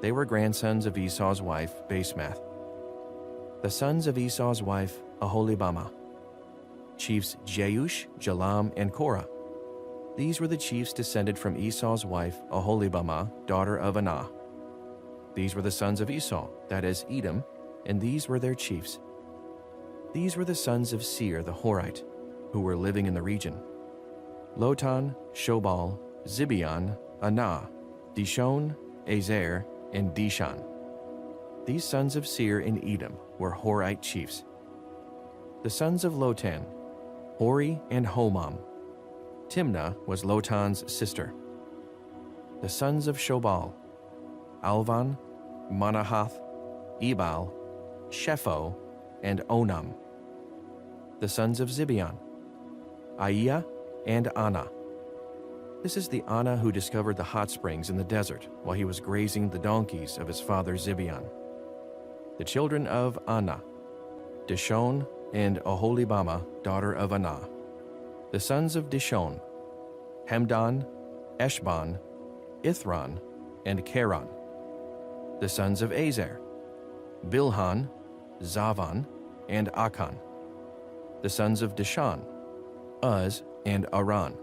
They were grandsons of Esau's wife, Basemath. The sons of Esau's wife, Aholibamah, chiefs Jeush, Jalam, and Korah. These were the chiefs descended from Esau's wife, Aholibamah, daughter of Anah. These were the sons of Esau, that is, Edom, and these were their chiefs. These were the sons of Seir the Horite, who were living in the region: Lotan, Shobal, Zibeon, Anah, Dishon, Ezer, and Dishan. These sons of Seir in Edom were Horite chiefs. The sons of Lotan, Hori and Homam. Timnah was Lotan's sister. The sons of Shobal, Alvan, Manahath, Ebal, Shepho, and Onam. The sons of Zibeon, Aiah and Anah. This is the Anah who discovered the hot springs in the desert while he was grazing the donkeys of his father Zibeon. The children of Anah, Dishon and Aholibamah, daughter of Anah. The sons of Dishon, Hemdan, Eshban, Ithran, and Cheran. The sons of Ezer, Bilhan, Zavan, and Akan. The sons of Dishan, Uz, and Aran.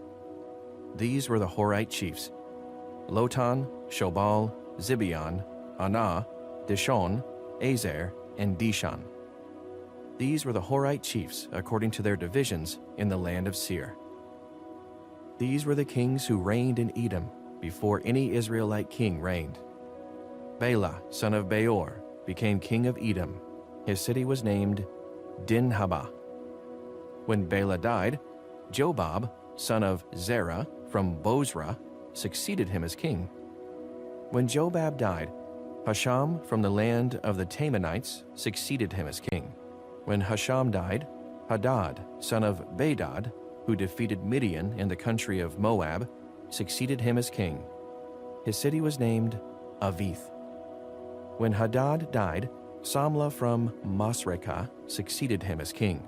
These were the Horite chiefs: Lotan, Shobal, Zibeon, Anah, Dishon, Ezer, and Dishan. These were the Horite chiefs according to their divisions in the land of Seir. These were the kings who reigned in Edom before any Israelite king reigned. Bela, son of Beor, became king of Edom. His city was named Dinhabah. When Bela died, Jobab, son of Zerah from Bozrah, succeeded him as king. When Jobab died, Hasham from the land of the Temanites succeeded him as king. When Hasham died, Hadad, son of Bedad, who defeated Midian in the country of Moab, succeeded him as king. His city was named Avith. When Hadad died, Samlah from Masrekah succeeded him as king.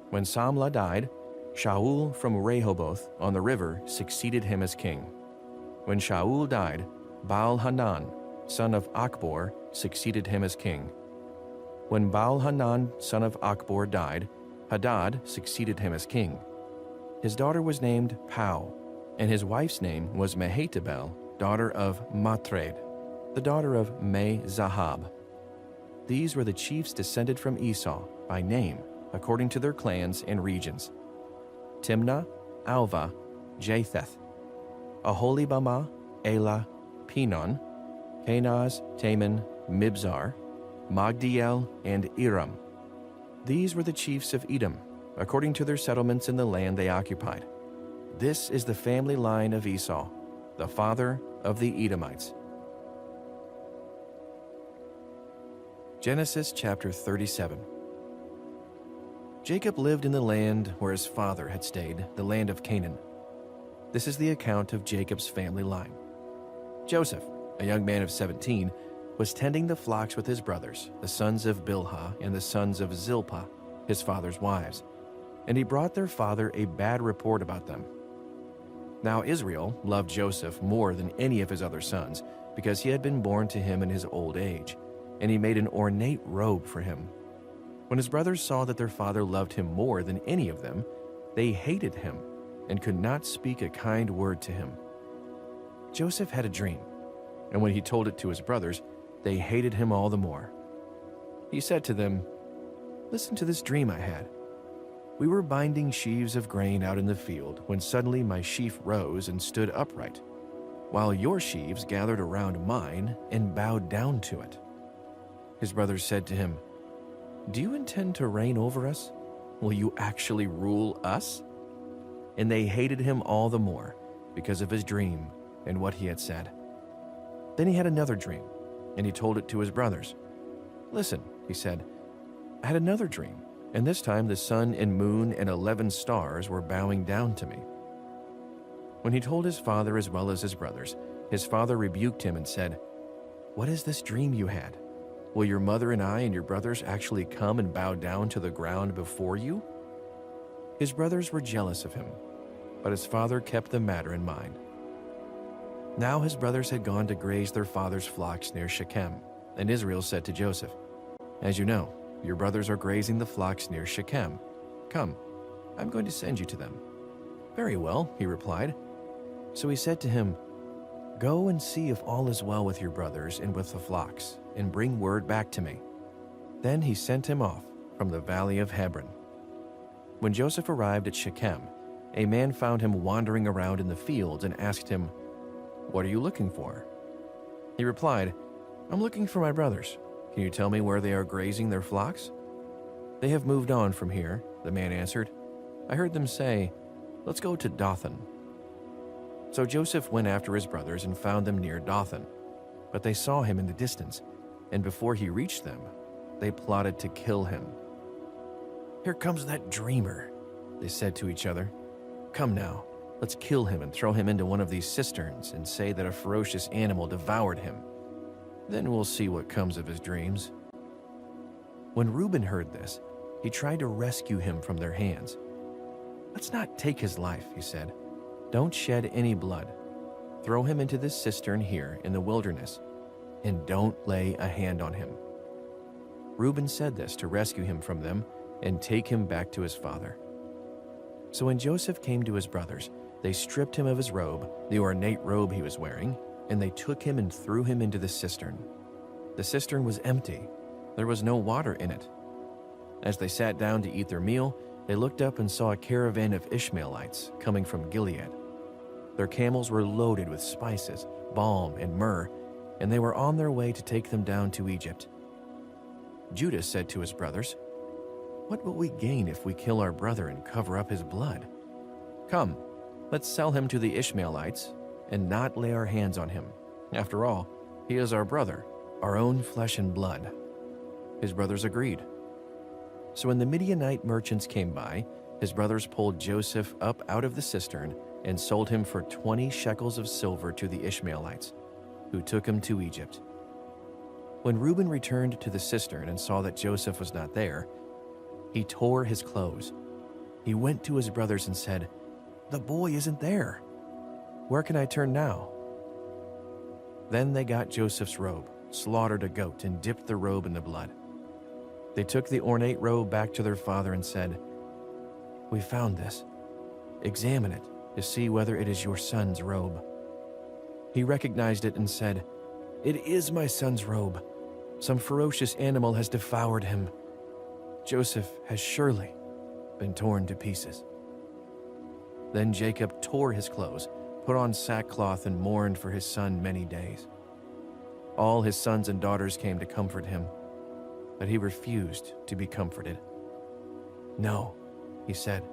When Samlah died, Shaul from Rehoboth on the river succeeded him as king. When Shaul died, Baal-Hanan, son of Achbor, succeeded him as king. When Baal-Hanan, son of Achbor, died, Hadad succeeded him as king. His daughter was named Pau, and his wife's name was Mehetabel, daughter of Matred, the daughter of Me-Zahab. These were the chiefs descended from Esau by name, according to their clans and regions: Timnah, Alva, Japheth, Aholibamah, Elah, Pinon, Kenaz, Taman, Mibzar, Magdiel, and Iram. These were the chiefs of Edom, according to their settlements in the land they occupied. This is the family line of Esau, the father of the Edomites. Genesis chapter 37. Jacob lived in the land where his father had stayed, the land of Canaan. This is the account of Jacob's family line. Joseph, a young man of 17, was tending the flocks with his brothers, the sons of Bilhah and the sons of Zilpah, his father's wives, and he brought their father a bad report about them. Now Israel loved Joseph more than any of his other sons, because he had been born to him in his old age, and he made an ornate robe for him. When his brothers saw that their father loved him more than any of them, they hated him and could not speak a kind word to him. Joseph had a dream, and when he told it to his brothers, they hated him all the more. He said to them, "Listen to this dream I had. We were binding sheaves of grain out in the field when suddenly my sheaf rose and stood upright. while your sheaves gathered around mine and bowed down to it." His brothers said to him, "Do you intend to reign over us? Will you actually rule us?" And they hated him all the more because of his dream and what he had said. Then he had another dream, and he told it to his brothers. "Listen," he said, "I had another dream, and this time the sun and moon and 11 stars were bowing down to me." When he told his father as well as his brothers, his father rebuked him and said, "What is this dream you had? Will your mother and I and your brothers actually come and bow down to the ground before you?" His brothers were jealous of him, but his father kept the matter in mind. Now his brothers had gone to graze their father's flocks near Shechem, and Israel said to Joseph, "As you know, your brothers are grazing the flocks near Shechem. Come, I'm going to send you to them." "Very well," he replied. So he said to him, "Go and see if all is well with your brothers and with the flocks, and bring word back to me." Then he sent him off from the valley of Hebron. When Joseph arrived at Shechem, a man found him wandering around in the fields and asked him, "What are you looking for?" He replied, "I'm looking for my brothers. Can you tell me where they are grazing their flocks?" "They have moved on from here," the man answered. "I heard them say, 'Let's go to Dothan.'" So Joseph went after his brothers and found them near Dothan. But they saw him in the distance, and before he reached them, they plotted to kill him. "Here comes that dreamer," they said to each other. "Come now, let's kill him and throw him into one of these cisterns and say that a ferocious animal devoured him. Then we'll see what comes of his dreams." When Reuben heard this, he tried to rescue him from their hands. "Let's not take his life," he said. "Don't shed any blood. Throw him into this cistern here in the wilderness, and don't lay a hand on him." Reuben said this to rescue him from them and take him back to his father. So when Joseph came to his brothers, they stripped him of his robe, the ornate robe he was wearing, and they took him and threw him into the cistern. The cistern was empty. There was no water in it. As they sat down to eat their meal, they looked up and saw a caravan of Ishmaelites coming from Gilead. Their camels were loaded with spices, balm, and myrrh, and they were on their way to take them down to Egypt. Judah said to his brothers, "What will we gain if we kill our brother and cover up his blood? Come, let's sell him to the Ishmaelites and not lay our hands on him. After all, he is our brother, our own flesh and blood." His brothers agreed. So when the Midianite merchants came by, his brothers pulled Joseph up out of the cistern and sold him for 20 shekels of silver to the Ishmaelites, who took him to Egypt. When Reuben returned to the cistern and saw that Joseph was not there, he tore his clothes. He went to his brothers and said, "The boy isn't there. Where can I turn now?" Then they got Joseph's robe, slaughtered a goat, and dipped the robe in the blood. They took the ornate robe back to their father and said, "We found this. Examine it to see whether it is your son's robe." He recognized it and said, "It is my son's robe. Some ferocious animal has devoured him. Joseph has surely been torn to pieces." Then Jacob tore his clothes, put on sackcloth, and mourned for his son many days. All his sons and daughters came to comfort him, but he refused to be comforted. "No," he said,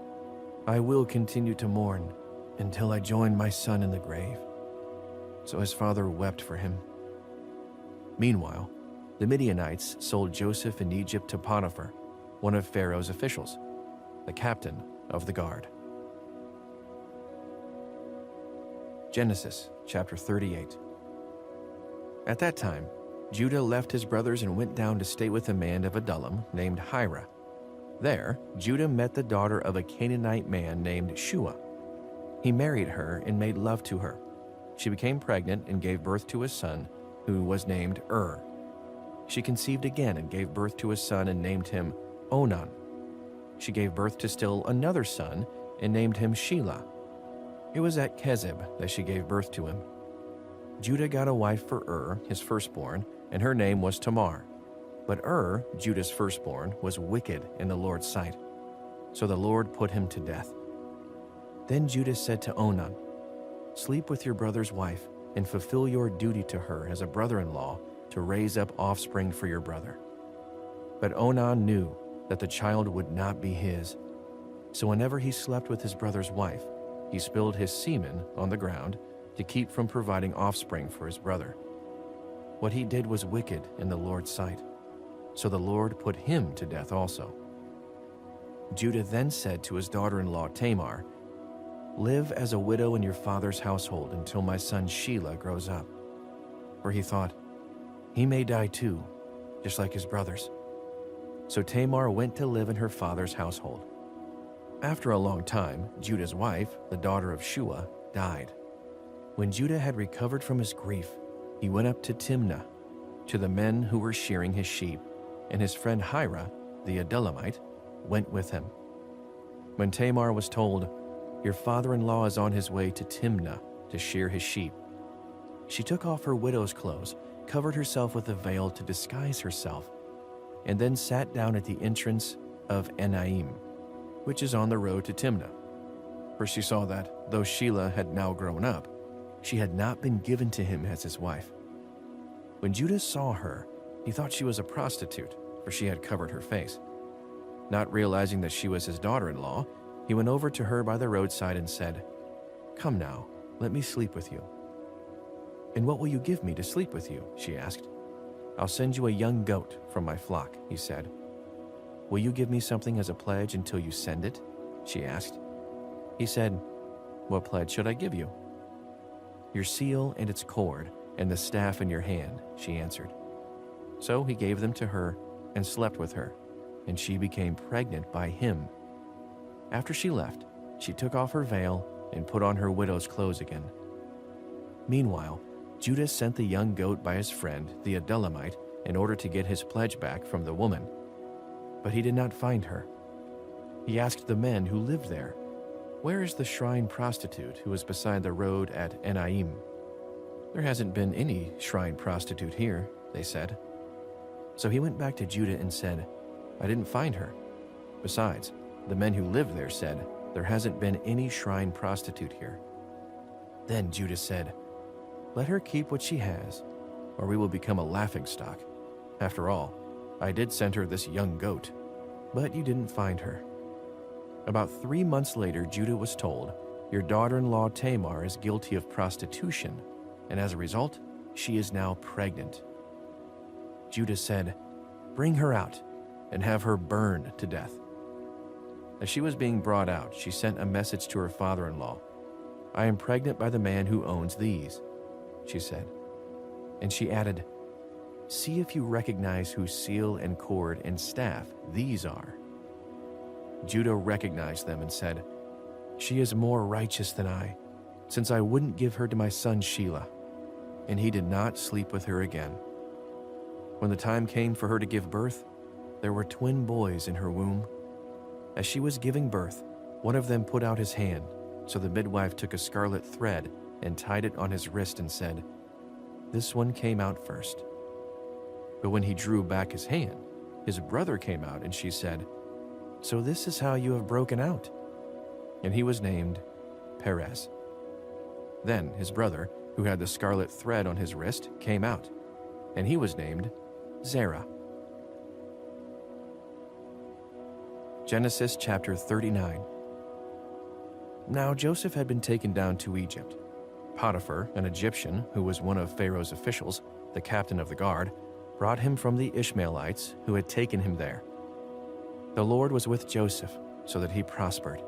"I will continue to mourn until I join my son in the grave." So his father wept for him. Meanwhile, the Midianites sold Joseph in Egypt to Potiphar, one of Pharaoh's officials, the captain of the guard. Genesis chapter 38. At that time, Judah left his brothers and went down to stay with a man of Adullam named Hira. There, Judah met the daughter of a Canaanite man named Shua. He married her and made love to her. She became pregnant and gave birth to a son, who was named She conceived again and gave birth to a son and named him Onan. She gave birth to still another son and named him Shelah. It was at Kezib that she gave birth to him. Judah got a wife for his firstborn, and her name was Tamar. But Judah's firstborn, was wicked in the Lord's sight. So the Lord put him to death. Then Judah said to Onan, "Sleep with your brother's wife, and fulfill your duty to her as a brother-in-law to raise up offspring for your brother." But Onan knew that the child would not be his. So whenever he slept with his brother's wife, he spilled his semen on the ground to keep from providing offspring for his brother. What he did was wicked in the Lord's sight. So the Lord put him to death also. Judah then said to his daughter-in-law Tamar, "Live as a widow in your father's household until my son Shelah grows up." For he thought, "He may die too, just like his brothers." So Tamar went to live in her father's household. After a long time, Judah's wife, the daughter of Shua, died. When Judah had recovered from his grief, he went up to Timnah, to the men who were shearing his sheep, and his friend Hira, the Adullamite, went with him. When Tamar was told, "Your father-in-law is on his way to Timnah to shear his sheep," she took off her widow's clothes, covered herself with a veil to disguise herself, and then sat down at the entrance of Enaim, which is on the road to Timnah. For she saw that, though Shelah had now grown up, she had not been given to him as his wife. When Judah saw her, he thought she was a prostitute, for she had covered her face. Not realizing that she was his daughter-in-law, he went over to her by the roadside and said, "Come now, let me sleep with you." "And what will you give me to sleep with you?" she asked. "I'll send you a young goat from my flock," he said. "Will you give me something as a pledge until you send it?" she asked. He said, "What pledge should I give you?" "Your seal and its cord, and the staff in your hand," she answered. So he gave them to her and slept with her, and she became pregnant by him. After she left, she took off her veil and put on her widow's clothes again. Meanwhile, Judah sent the young goat by his friend, the Adullamite, in order to get his pledge back from the woman. But he did not find her. He asked the men who lived there, "Where is the shrine prostitute who was beside the road at Enaim?" "There hasn't been any shrine prostitute here," they said. So he went back to Judah and said, "I didn't find her. Besides, the men who lived there said, 'There hasn't been any shrine prostitute here.'" Then Judah said, "Let her keep what she has, or we will become a laughingstock. After all, I did send her this young goat, but you didn't find her." About 3 months later, Judah was told, "Your daughter-in-law Tamar is guilty of prostitution, and as a result, she is now pregnant." Judah said, "Bring her out and have her burned to death." As she was being brought out, she sent a message to her father-in-law. "I am pregnant by the man who owns these," she said. And she added, "See if you recognize whose seal and cord and staff these are." Judah recognized them and said, "She is more righteous than I, since I wouldn't give her to my son Shelah." And he did not sleep with her again. When the time came for her to give birth, there were twin boys in her womb. As she was giving birth, one of them put out his hand, so the midwife took a scarlet thread and tied it on his wrist and said, "This one came out first." But when he drew back his hand, his brother came out, and she said, "So this is how you have broken out." And he was named Perez. Then his brother, who had the scarlet thread on his wrist, came out, and he was named Zerah. Genesis chapter 39. Now Joseph had been taken down to Egypt. Potiphar, an Egyptian who was one of Pharaoh's officials, the captain of the guard, brought him from the Ishmaelites who had taken him there. The Lord was with Joseph, so that he prospered,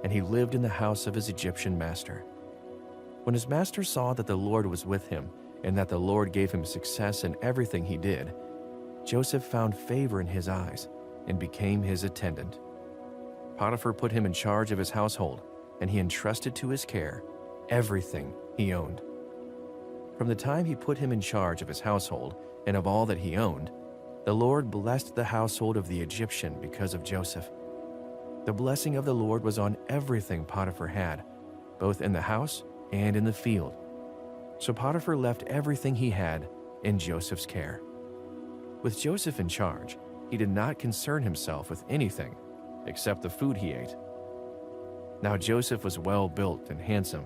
and he lived in the house of his Egyptian master. When his master saw that the Lord was with him, and that the Lord gave him success in everything he did, Joseph found favor in his eyes and became his attendant. Potiphar put him in charge of his household, and he entrusted to his care everything he owned. From the time he put him in charge of his household and of all that he owned, the Lord blessed the household of the Egyptian because of Joseph. The blessing of the Lord was on everything Potiphar had, both in the house and in the field. So Potiphar left everything he had in Joseph's care. With Joseph in charge, he did not concern himself with anything except the food he ate. Now Joseph was well built and handsome,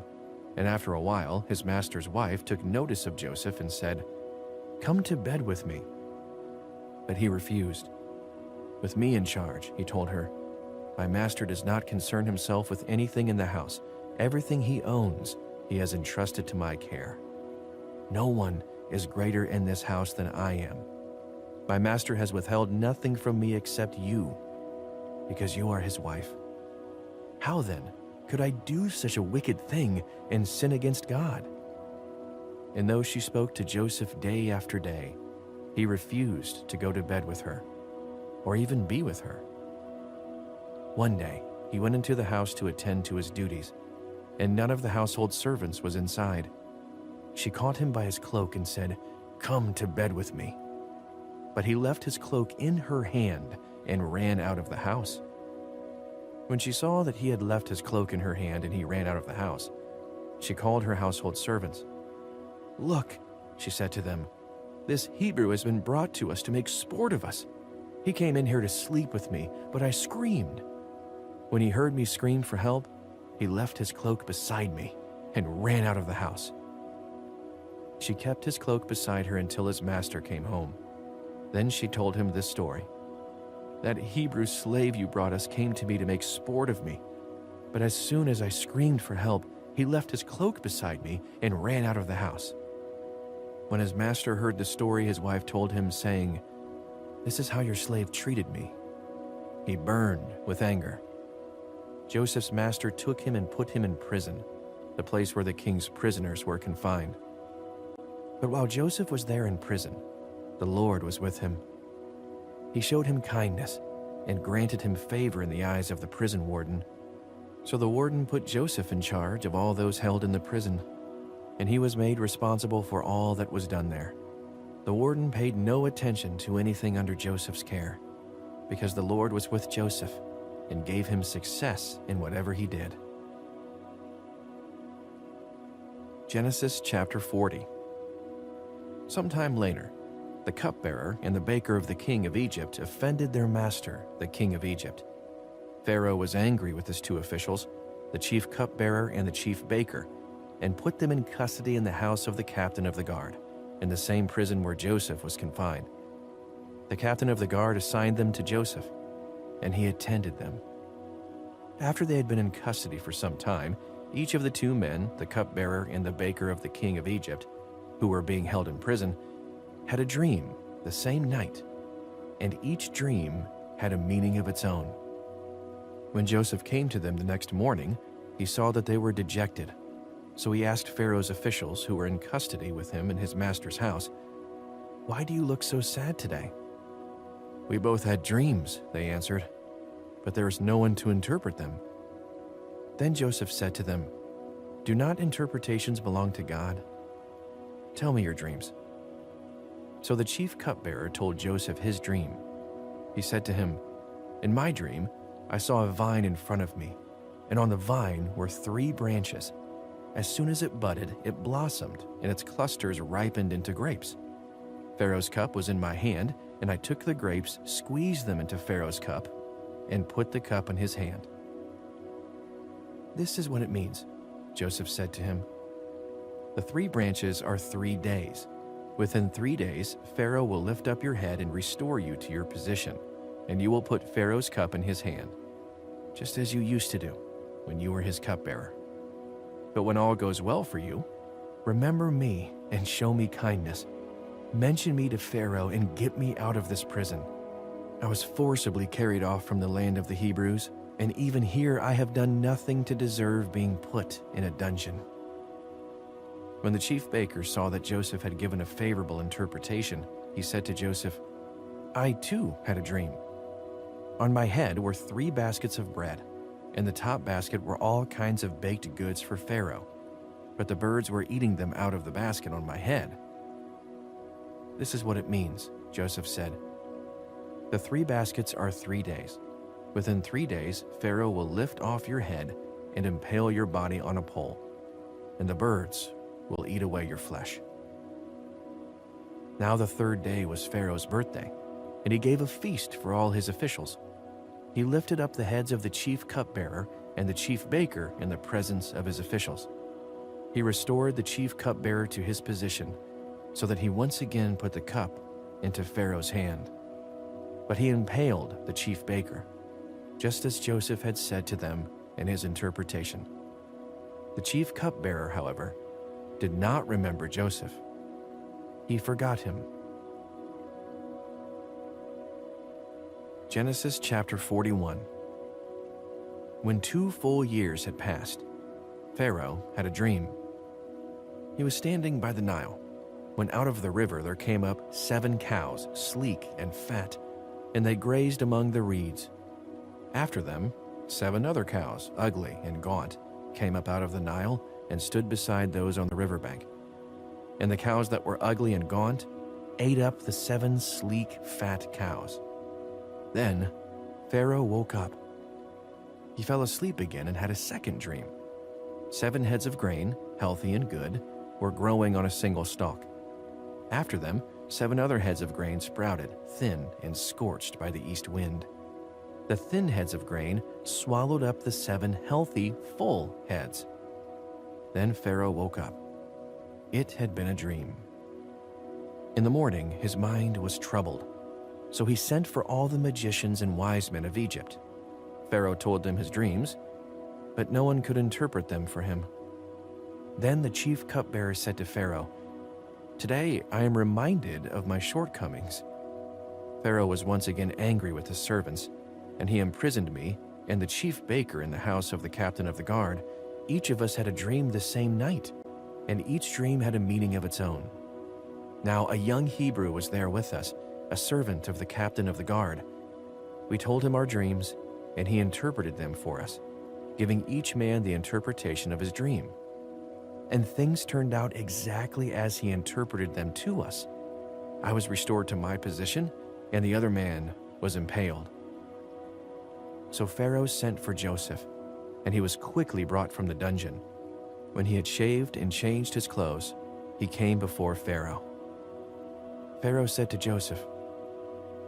And after a while, his master's wife took notice of Joseph and said, "Come to bed with me." But he refused. "With me in charge," he told her, "my master does not concern himself with anything in the house. Everything he owns, he has entrusted to my care. No one is greater in this house than I am. My master has withheld nothing from me except you, because you are his wife. How then could I do such a wicked thing and sin against God?" And though she spoke to Joseph day after day, he refused to go to bed with her, or even be with her. One day, he went into the house to attend to his duties, and none of the household servants was inside. She caught him by his cloak and said, "Come to bed with me." But he left his cloak in her hand and ran out of the house. When she saw that he had left his cloak in her hand and he ran out of the house, she called her household servants. "Look," she said to them, "this Hebrew has been brought to us to make sport of us. He came in here to sleep with me, but I screamed. When he heard me scream for help, he left his cloak beside me and ran out of the house." She kept his cloak beside her until his master came home. Then she told him this story. "That Hebrew slave you brought us came to me to make sport of me, but as soon as I screamed for help, he left his cloak beside me and ran out of the house." When his master heard the story, his wife told him, saying, "This is how your slave treated me." He burned with anger. Joseph's master took him and put him in prison, the place where the king's prisoners were confined. But while Joseph was there in prison, the Lord was with him. He showed him kindness and granted him favor in the eyes of the prison warden. So the warden put Joseph in charge of all those held in the prison, and he was made responsible for all that was done there. The warden paid no attention to anything under Joseph's care, because the Lord was with Joseph and gave him success in whatever he did. Genesis chapter 40. Sometime later, the cupbearer and the baker of the king of Egypt offended their master, the king of Egypt. Pharaoh was angry with his two officials, the chief cupbearer and the chief baker, and put them in custody in the house of the captain of the guard, in the same prison where Joseph was confined. The captain of the guard assigned them to Joseph, and he attended them. After they had been in custody for some time, each of the two men, the cupbearer and the baker of the king of Egypt, who were being held in prison, had a dream the same night, and each dream had a meaning of its own. When Joseph came to them the next morning, he saw that they were dejected. So he asked Pharaoh's officials who were in custody with him in his master's house, "Why do you look so sad today?" "We both had dreams," they answered, "but there is no one to interpret them." Then Joseph said to them, "Do not interpretations belong to God? Tell me your dreams." So the chief cupbearer told Joseph his dream. He said to him, "In my dream, I saw a vine in front of me, and on the vine were 3 branches. As soon as it budded, it blossomed, and its clusters ripened into grapes. Pharaoh's cup was in my hand, and I took the grapes, squeezed them into Pharaoh's cup, and put the cup in his hand." "This is what it means," Joseph said to him. "The 3 branches are 3 days. Within 3 days, Pharaoh will lift up your head and restore you to your position, and you will put Pharaoh's cup in his hand, just as you used to do when you were his cupbearer. But when all goes well for you, remember me and show me kindness. Mention me to Pharaoh and get me out of this prison. I was forcibly carried off from the land of the Hebrews, and even here I have done nothing to deserve being put in a dungeon." When the chief baker saw that Joseph had given a favorable interpretation, he said to Joseph, "I too had a dream. On my head were 3 baskets of bread. In the top basket were all kinds of baked goods for Pharaoh, but the birds were eating them out of the basket on my head." "This is what it means," Joseph said. "The 3 baskets are 3 days. Within 3 days, Pharaoh will lift off your head and impale your body on a pole, and the birds will eat away your flesh." Now the 3rd day was Pharaoh's birthday, and he gave a feast for all his officials. He lifted up the heads of the chief cupbearer and the chief baker in the presence of his officials. He restored the chief cupbearer to his position so that he once again put the cup into Pharaoh's hand. But he impaled the chief baker, just as Joseph had said to them in his interpretation. The chief cupbearer, however, did not remember Joseph. He forgot him. Genesis chapter 41. When 2 full years had passed, Pharaoh had a dream. He was standing by the Nile, when out of the river there came up 7 cows, sleek and fat, and they grazed among the reeds. After them, 7 other cows, ugly and gaunt, came up out of the Nile and stood beside those on the riverbank. And the cows that were ugly and gaunt ate up the 7 sleek, fat cows. Then Pharaoh woke up. He fell asleep again and had a second dream. 7 heads of grain, healthy and good, were growing on a single stalk. After them, 7 other heads of grain sprouted, thin and scorched by the east wind. The thin heads of grain swallowed up the 7 healthy, full heads. Then Pharaoh woke up. It had been a dream. In the morning, his mind was troubled, so he sent for all the magicians and wise men of Egypt. Pharaoh told them his dreams, but no one could interpret them for him. Then the chief cupbearer said to Pharaoh, "Today I am reminded of my shortcomings." Pharaoh was once again angry with his servants, and he imprisoned me and the chief baker in the house of the captain of the guard. Each of us had a dream the same night, and each dream had a meaning of its own. Now a young Hebrew was there with us, a servant of the captain of the guard. We told him our dreams, and he interpreted them for us, giving each man the interpretation of his dream. And things turned out exactly as he interpreted them to us. I was restored to my position, and the other man was impaled. So Pharaoh sent for Joseph, and he was quickly brought from the dungeon. When he had shaved and changed his clothes, he came before Pharaoh. Pharaoh said to Joseph,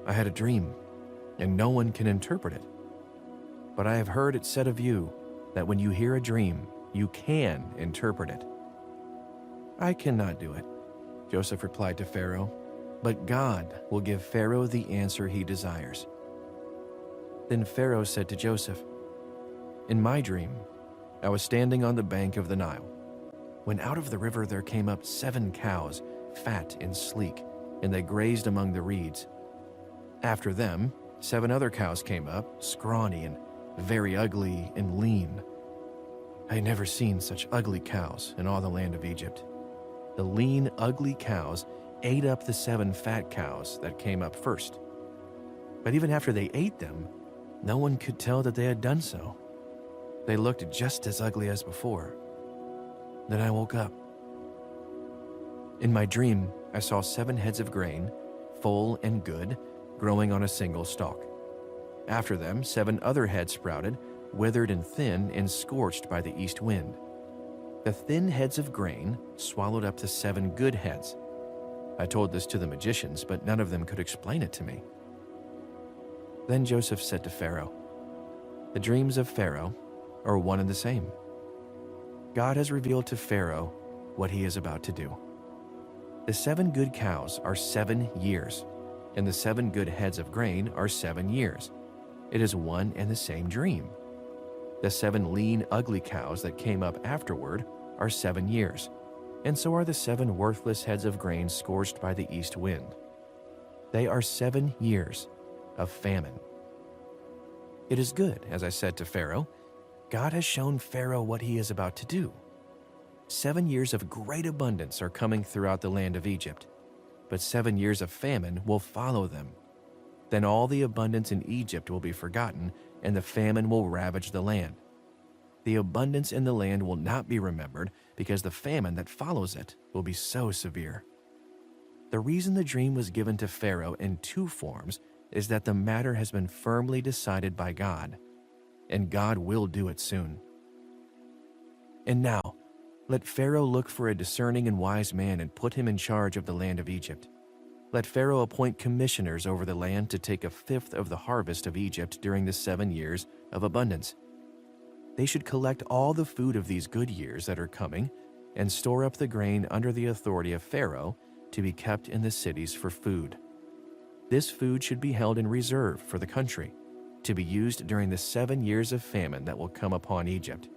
"I had a dream, and no one can interpret it. But I have heard it said of you that when you hear a dream, you can interpret it." "I cannot do it," Joseph replied to Pharaoh, "but God will give Pharaoh the answer he desires." Then Pharaoh said to Joseph, "In my dream, I was standing on the bank of the Nile, when out of the river there came up 7 cows, fat and sleek, and they grazed among the reeds. After them, 7 other cows came up, scrawny and very ugly and lean. I had never seen such ugly cows in all the land of Egypt. The lean, ugly cows ate up the 7 fat cows that came up first. But even after they ate them, no one could tell that they had done so. They looked just as ugly as before. Then I woke up. In my dream, I saw 7 heads of grain, full and good, growing on a single stalk. After them, 7 other heads sprouted, withered and thin and scorched by the east wind. The thin heads of grain swallowed up the 7 good heads. I told this to the magicians, but none of them could explain it to me." Then Joseph said to Pharaoh, "The dreams of Pharaoh are one and the same. God has revealed to Pharaoh what he is about to do. The 7 good cows are 7 years, and the 7 good heads of grain are 7 years. It is one and the same dream. The 7 lean, ugly cows that came up afterward are 7 years, and so are the 7 worthless heads of grain scorched by the east wind. They are 7 years of famine. It is good, as I said to Pharaoh. God has shown Pharaoh what he is about to do. 7 years of great abundance are coming throughout the land of Egypt, but 7 years of famine will follow them. Then all the abundance in Egypt will be forgotten, and the famine will ravage the land. The abundance in the land will not be remembered because the famine that follows it will be so severe." The reason the dream was given to Pharaoh in 2 forms is that the matter has been firmly decided by God, and God will do it soon. And now, let Pharaoh look for a discerning and wise man and put him in charge of the land of Egypt. Let Pharaoh appoint commissioners over the land to take 1/5 of the harvest of Egypt during the 7 years of abundance. They should collect all the food of these good years that are coming and store up the grain under the authority of Pharaoh to be kept in the cities for food. This food should be held in reserve for the country, to be used during the 7 years of famine that will come upon Egypt,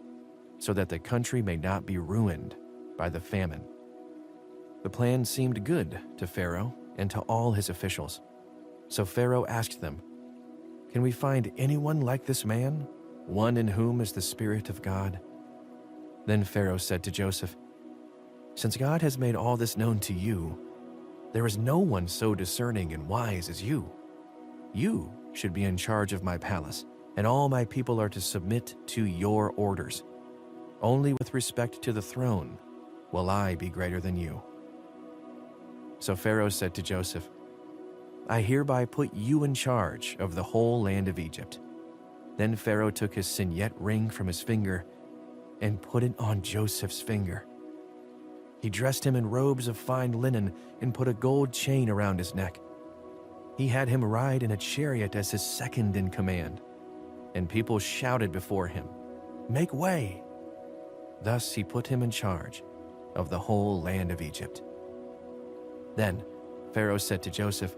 so that the country may not be ruined by the famine." The plan seemed good to Pharaoh and to all his officials. So Pharaoh asked them, "Can we find anyone like this man, one in whom is the Spirit of God?" Then Pharaoh said to Joseph, "Since God has made all this known to you, there is no one so discerning and wise as you. You should be in charge of my palace, and all my people are to submit to your orders. Only with respect to the throne will I be greater than you." So Pharaoh said to Joseph, "I hereby put you in charge of the whole land of Egypt." Then Pharaoh took his signet ring from his finger and put it on Joseph's finger. He dressed him in robes of fine linen and put a gold chain around his neck. He had him ride in a chariot as his second in command, and people shouted before him, "Make way!" Thus he put him in charge of the whole land of Egypt. Then Pharaoh said to Joseph,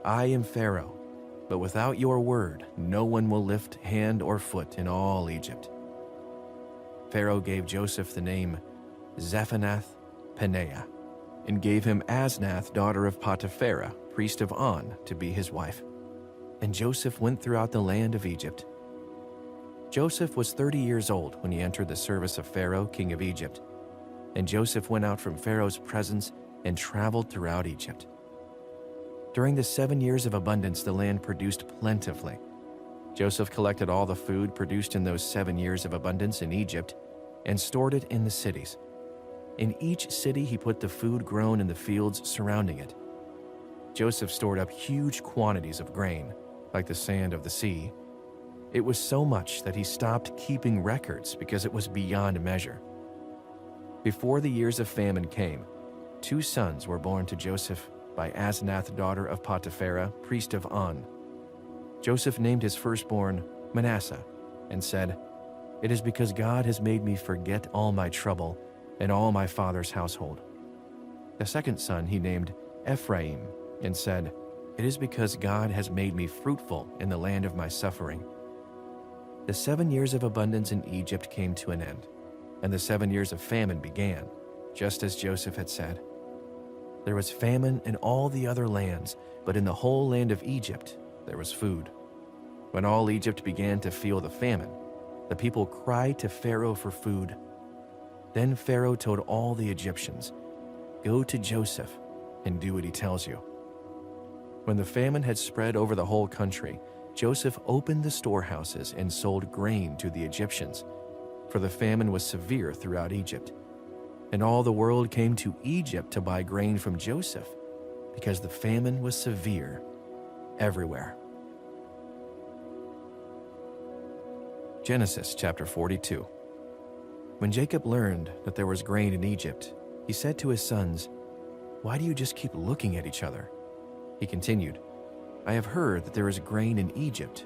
"I am Pharaoh, but without your word no one will lift hand or foot in all Egypt." Pharaoh gave Joseph the name Zephanath-Paneah, and gave him Asnath, daughter of Potipharah, priest of On, to be his wife. And Joseph went throughout the land of Egypt. Joseph was 30 years old when he entered the service of Pharaoh, king of Egypt. And Joseph went out from Pharaoh's presence and traveled throughout Egypt. During the 7 years of abundance, the land produced plentifully. Joseph collected all the food produced in those 7 years of abundance in Egypt and stored it in the cities. In each city he put the food grown in the fields surrounding it. Joseph stored up huge quantities of grain, like the sand of the sea. It was so much that he stopped keeping records because it was beyond measure. Before the years of famine came, 2 sons were born to Joseph by Asnath, daughter of Potipharah, priest of On. Joseph named his firstborn Manasseh and said, "It is because God has made me forget all my trouble and all my father's household." The second son he named Ephraim and said, "It is because God has made me fruitful in the land of my suffering." The 7 years of abundance in Egypt came to an end, and the 7 years of famine began, just as Joseph had said. There was famine in all the other lands, but in the whole land of Egypt there was food. When all Egypt began to feel the famine, the people cried to Pharaoh for food. Then Pharaoh told all the Egyptians, "Go to Joseph and do what he tells you." When the famine had spread over the whole country, Joseph opened the storehouses and sold grain to the Egyptians, for the famine was severe throughout Egypt. And all the world came to Egypt to buy grain from Joseph, because the famine was severe everywhere. Genesis chapter 42. When Jacob learned that there was grain in Egypt, he said to his sons, "Why do you just keep looking at each other?" He continued, "I have heard that there is grain in Egypt.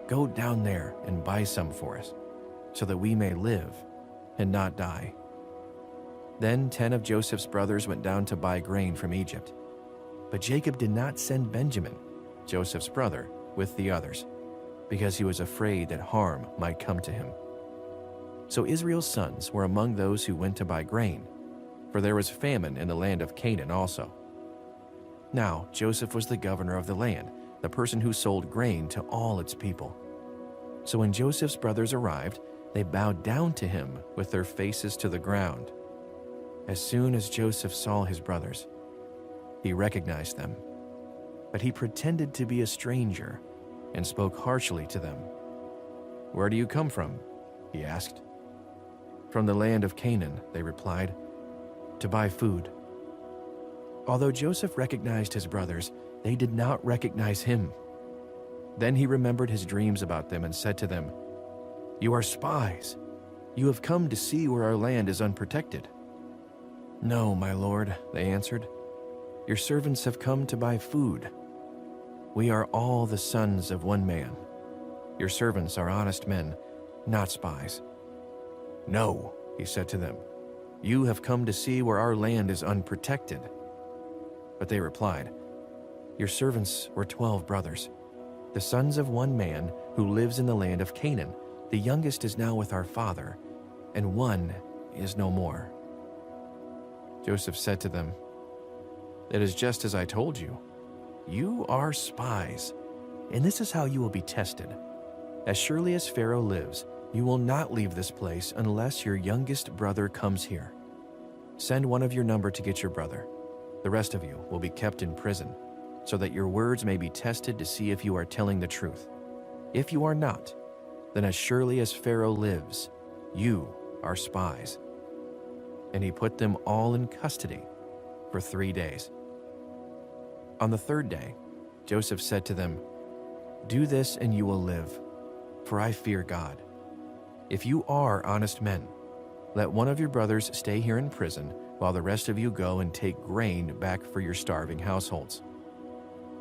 Go down there and buy some for us, so that we may live and not die." Then 10 of Joseph's brothers went down to buy grain from Egypt. But Jacob did not send Benjamin, Joseph's brother, with the others, because he was afraid that harm might come to him. So Israel's sons were among those who went to buy grain, for there was famine in the land of Canaan also. Now Joseph was the governor of the land, the person who sold grain to all its people. So when Joseph's brothers arrived, they bowed down to him with their faces to the ground. As soon as Joseph saw his brothers, he recognized them. But he pretended to be a stranger and spoke harshly to them. "Where do you come from?" he asked. "From the land of Canaan," they replied, "to buy food." Although Joseph recognized his brothers, they did not recognize him. Then he remembered his dreams about them and said to them, "You are spies. You have come to see where our land is unprotected." "No, my lord," they answered. "Your servants have come to buy food. We are all the sons of one man. Your servants are honest men, not spies." "No," he said to them. You have come to see where our land is unprotected." But they replied, "Your servants were 12 brothers, the sons of one man who lives in the land of Canaan. The youngest is now with our father, and one is no more." Joseph said to them, "It is just as I told you. You are spies, and this is how you will be tested. As surely as Pharaoh lives, you will not leave this place unless your youngest brother comes here. Send one of your number to get your brother. The rest of you will be kept in prison, so that your words may be tested to see if you are telling the truth. If you are not, then as surely as Pharaoh lives, you are spies." And he put them all in custody for 3 days. On the third day, Joseph said to them, "Do this and you will live, for I fear God. If you are honest men, let one of your brothers stay here in prison while the rest of you go and take grain back for your starving households.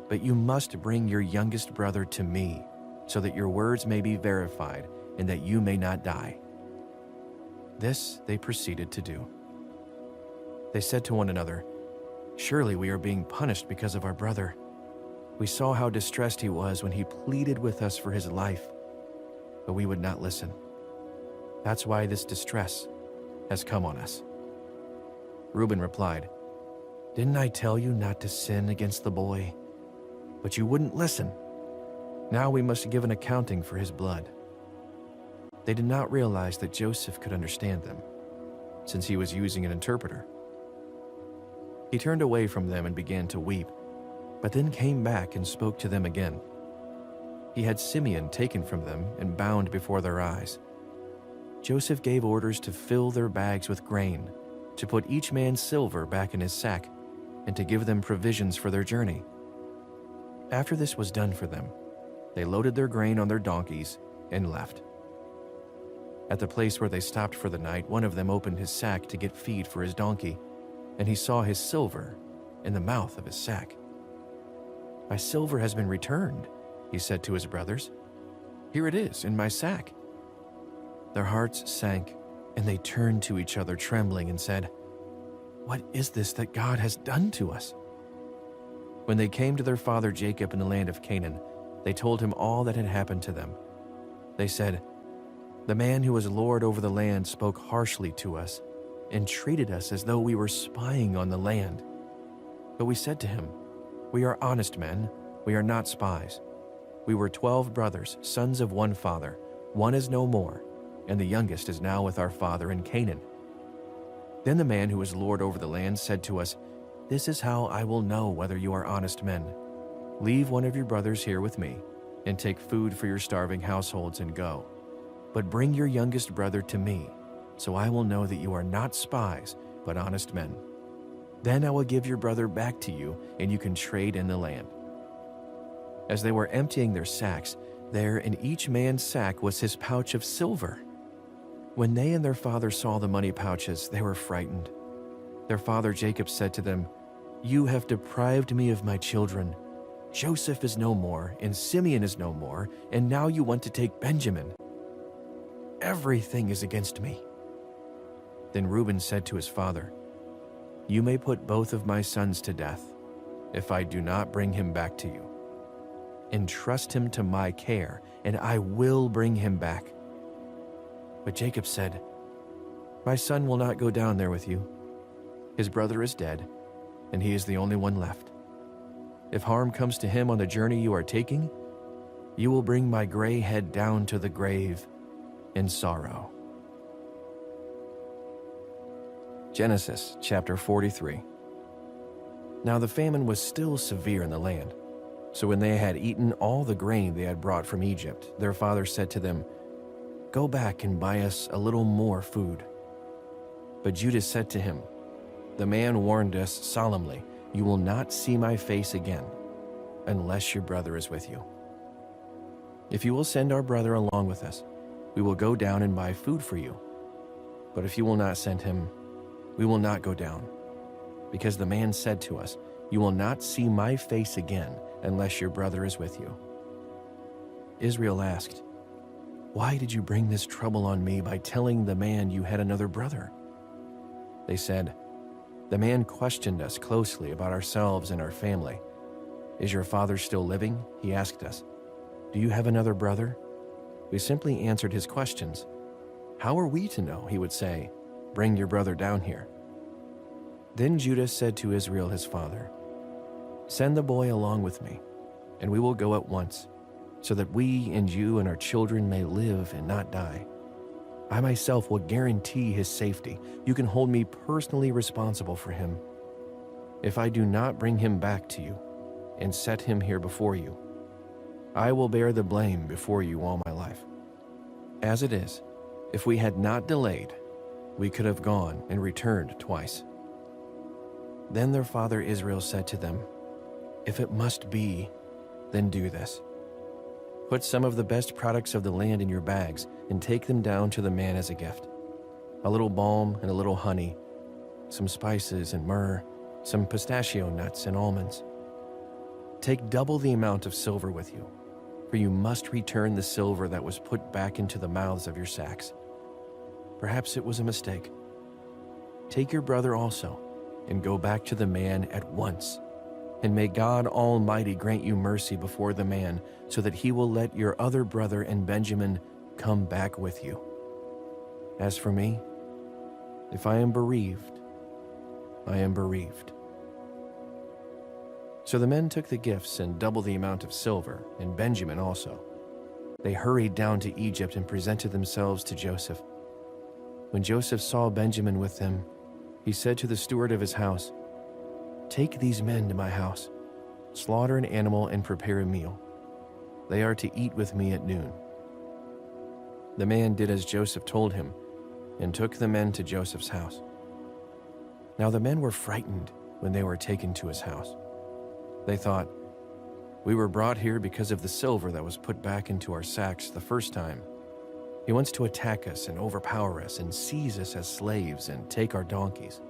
But you must bring your youngest brother to me, so that your words may be verified and that you may not die." This they proceeded to do. They said to one another, "Surely we are being punished because of our brother. We saw how distressed he was when he pleaded with us for his life, but we would not listen. That's why this distress has come on us." Reuben replied, "Didn't I tell you not to sin against the boy? But you wouldn't listen. Now we must give an accounting for his blood." They did not realize that Joseph could understand them, since he was using an interpreter. He turned away from them and began to weep, but then came back and spoke to them again. He had Simeon taken from them and bound before their eyes. Joseph gave orders to fill their bags with grain, to put each man's silver back in his sack, and to give them provisions for their journey. After this was done for them, they loaded their grain on their donkeys and left. At the place where they stopped for the night, one of them opened his sack to get feed for his donkey, and he saw his silver in the mouth of his sack. "My silver has been returned," he said to his brothers. "Here it is in my sack." Their hearts sank, and they turned to each other trembling and said, "What is this that God has done to us?" When they came to their father Jacob in the land of Canaan, they told him all that had happened to them. They said, "The man who was lord over the land spoke harshly to us and treated us as though we were spying on the land. But we said to him, 'We are honest men, we are not spies. We were 12 brothers, sons of one father. One is no more, and the youngest is now with our father in Canaan.' Then the man who was lord over the land said to us, 'This is how I will know whether you are honest men. Leave one of your brothers here with me, and take food for your starving households and go. But bring your youngest brother to me, so I will know that you are not spies, but honest men. Then I will give your brother back to you, and you can trade in the land.' As they were emptying their sacks, there in each man's sack was his pouch of silver. When they and their father saw the money pouches, they were frightened. Their father Jacob said to them, 'You have deprived me of my children. Joseph is no more, and Simeon is no more, and now you want to take Benjamin. Everything is against me.' Then Reuben said to his father, 'You may put both of my sons to death, if I do not bring him back to you. Entrust him to my care, and I will bring him back.' But Jacob said, 'My son will not go down there with you. His brother is dead, and he is the only one left. If harm comes to him on the journey you are taking, you will bring my gray head down to the grave in sorrow." Genesis chapter 43. Now the famine was still severe in the land. So when they had eaten all the grain they had brought from Egypt, their father said to them, "Go back and buy us a little more food." But Judah said to him, "The man warned us solemnly, 'You will not see my face again, unless your brother is with you. If you will send our brother along with us, we will go down and buy food for you. But if you will not send him, we will not go down. Because the man said to us, 'You will not see my face again unless your brother is with you.'" Israel asked, "Why did you bring this trouble on me by telling the man you had another brother?" They said, "The man questioned us closely about ourselves and our family. 'Is your father still living?' he asked us. 'Do you have another brother?' We simply answered his questions. 'How are we to know?' he would say. 'Bring your brother down here.' Then Judah said to Israel his father, 'Send the boy along with me, and we will go at once, so that we and you and our children may live and not die. I myself will guarantee his safety. You can hold me personally responsible for him. If I do not bring him back to you and set him here before you, I will bear the blame before you all my life. As it is, if we had not delayed, we could have gone and returned twice.' Then their father Israel said to them, 'If it must be, then do this. Put some of the best products of the land in your bags and take them down to the man as a gift. A little balm and a little honey, some spices and myrrh, some pistachio nuts and almonds. Take double the amount of silver with you, for you must return the silver that was put back into the mouths of your sacks. Perhaps it was a mistake. Take your brother also, and go back to the man at once. And may God Almighty grant you mercy before the man, so that he will let your other brother and Benjamin come back with you. As for me, if I am bereaved, I am bereaved.' So the men took the gifts and double the amount of silver, and Benjamin also. They hurried down to Egypt and presented themselves to Joseph. When Joseph saw Benjamin with them, he said to the steward of his house, 'Take these men to my house, slaughter an animal and prepare a meal. They are to eat with me at noon.' The man did as Joseph told him and took the men to Joseph's house. Now the men were frightened when they were taken to his house. They thought, 'We were brought here because of the silver that was put back into our sacks the first time. He wants to attack us and overpower us and seize us as slaves and take our donkeys.'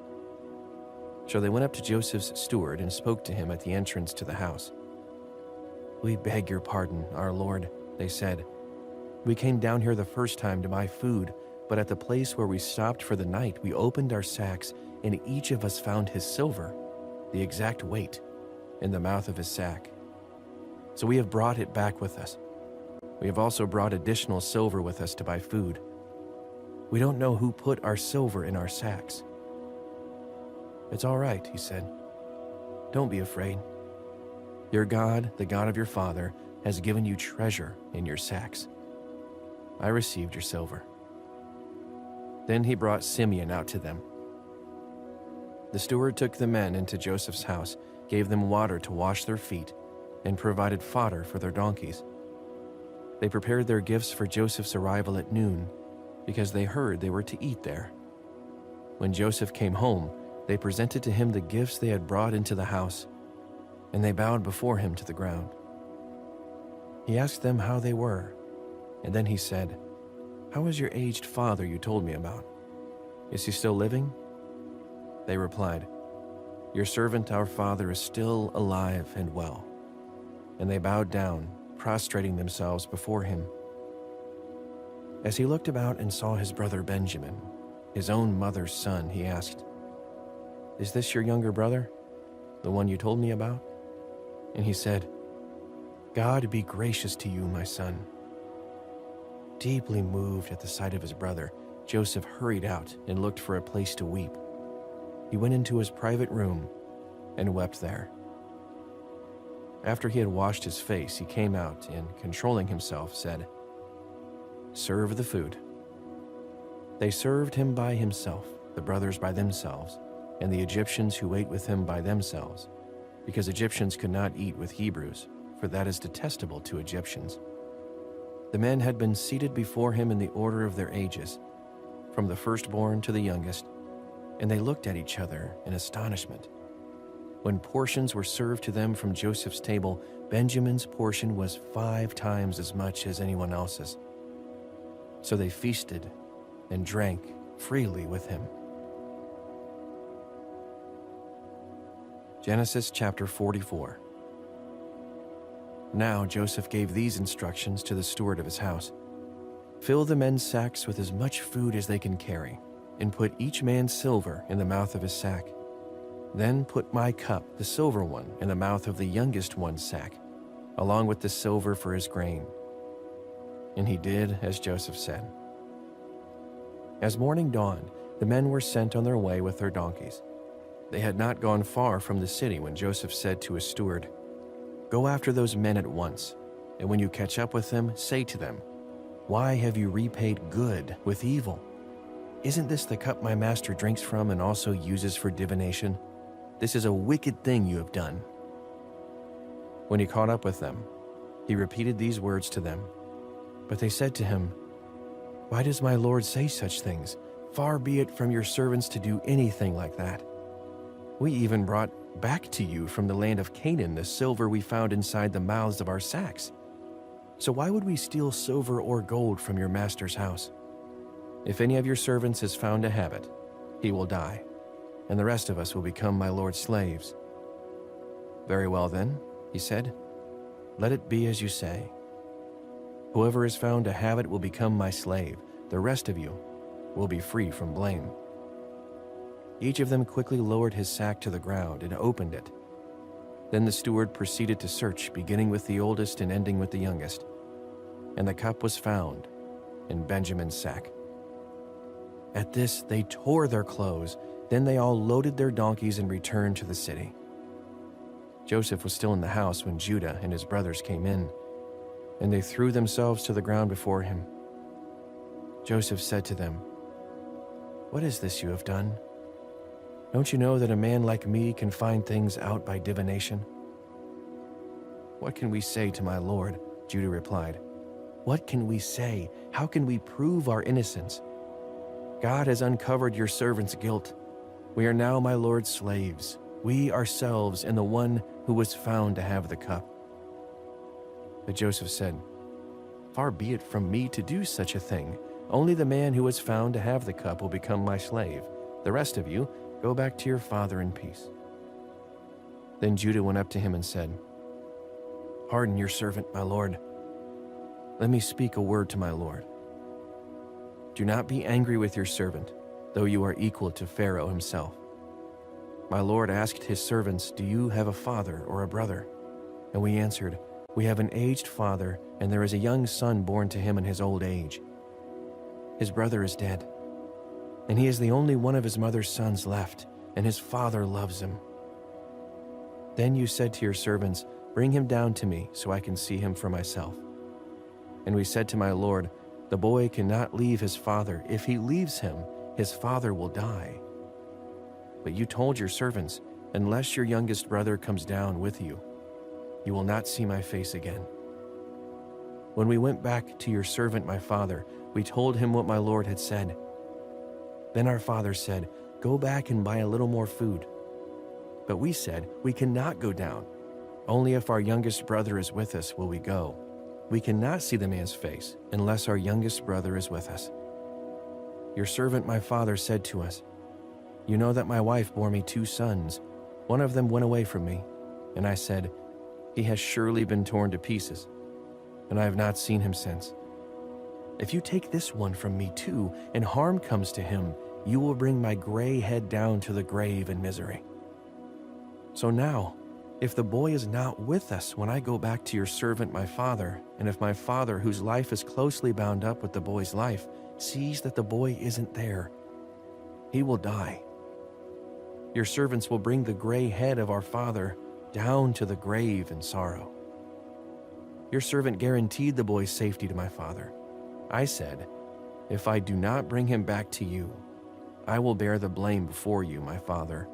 So they went up to Joseph's steward and spoke to him at the entrance to the house. 'We beg your pardon, our lord,' they said. 'We came down here the first time to buy food, but at the place where we stopped for the night, we opened our sacks, and each of us found his silver, the exact weight, in the mouth of his sack. So we have brought it back with us. We have also brought additional silver with us to buy food. We don't know who put our silver in our sacks.' 'It's all right,' he said. 'Don't be afraid. Your God, the God of your father, has given you treasure in your sacks. I received your silver.' Then he brought Simeon out to them. The steward took the men into Joseph's house, gave them water to wash their feet, and provided fodder for their donkeys. They prepared their gifts for Joseph's arrival at noon, because they heard they were to eat there. When Joseph came home, they presented to him the gifts they had brought into the house, and they bowed before him to the ground. He asked them how they were, and then he said, 'How is your aged father you told me about? Is he still living?' They replied, 'Your servant our father is still alive and well.' And they bowed down, prostrating themselves before him. As he looked about and saw his brother Benjamin, his own mother's son, he asked, 'Is this your younger brother, the one you told me about?' And he said, 'God be gracious to you, my son.' Deeply moved at the sight of his brother, Joseph hurried out and looked for a place to weep. He went into his private room and wept there. After he had washed his face, he came out and, controlling himself, said, 'Serve the food.' They served him by himself, the brothers by themselves, and the Egyptians who ate with him by themselves, because Egyptians could not eat with Hebrews, for that is detestable to Egyptians. The men had been seated before him in the order of their ages, from the firstborn to the youngest, and they looked at each other in astonishment. When portions were served to them from Joseph's table, Benjamin's portion was 5 times as much as anyone else's. So they feasted and drank freely with him. Genesis chapter 44. Now Joseph gave these instructions to the steward of his house. 'Fill the men's sacks with as much food as they can carry, and put each man's silver in the mouth of his sack. Then put my cup, the silver one, in the mouth of the youngest one's sack, along with the silver for his grain." And he did as Joseph said. As morning dawned, the men were sent on their way with their donkeys. They had not gone far from the city when Joseph said to his steward, "Go after those men at once, and when you catch up with them, say to them, 'Why have you repaid good with evil? Isn't this the cup my master drinks from and also uses for divination? This is a wicked thing you have done.'" When he caught up with them, he repeated these words to them. But they said to him, "Why does my lord say such things? Far be it from your servants to do anything like that. We even brought back to you from the land of Canaan the silver we found inside the mouths of our sacks. So why would we steal silver or gold from your master's house? If any of your servants has found a habit, he will die, and the rest of us will become my lord's slaves." "Very well then," he said, "let it be as you say. Whoever has found a habit will become my slave. The rest of you will be free from blame." Each of them quickly lowered his sack to the ground and opened it. Then the steward proceeded to search, beginning with the oldest and ending with the youngest. And the cup was found in Benjamin's sack. At this, they tore their clothes. Then they all loaded their donkeys and returned to the city. Joseph was still in the house when Judah and his brothers came in, and they threw themselves to the ground before him. Joseph said to them, "What is this you have done? Don't you know that a man like me can find things out by divination?" "What can we say to my lord?" Judah replied. "What can we say? How can we prove our innocence? God has uncovered your servant's guilt. We are now my lord's slaves, we ourselves and the one who was found to have the cup." But Joseph said, "Far be it from me to do such a thing. Only the man who was found to have the cup will become my slave. The rest of you, go back to your father in peace." Then Judah went up to him and said, "Pardon your servant, my lord. Let me speak a word to my lord. Do not be angry with your servant, though you are equal to Pharaoh himself. My lord asked his servants, 'Do you have a father or a brother?' And we answered, 'We have an aged father, and there is a young son born to him in his old age. His brother is dead, and he is the only one of his mother's sons left, and his father loves him.' Then you said to your servants, 'Bring him down to me, so I can see him for myself.' And we said to my lord, 'The boy cannot leave his father. If he leaves him, his father will die.' But you told your servants, 'Unless your youngest brother comes down with you, you will not see my face again.' When we went back to your servant my father, we told him what my lord had said. Then our father said, 'Go back and buy a little more food.' But we said, 'We cannot go down. Only if our youngest brother is with us will we go. We cannot see the man's face unless our youngest brother is with us.' Your servant my father said to us, 'You know that my wife bore me 2 sons. One of them went away from me.' And I said, 'He has surely been torn to pieces, and I have not seen him since. If you take this one from me too, and harm comes to him, you will bring my gray head down to the grave in misery. So now, if the boy is not with us when I go back to your servant my father, and if my father, whose life is closely bound up with the boy's life, sees that the boy isn't there, he will die. Your servants will bring the gray head of our father down to the grave in sorrow.' Your servant guaranteed the boy's safety to my father. I said, 'If I do not bring him back to you, I will bear the blame before you, my father,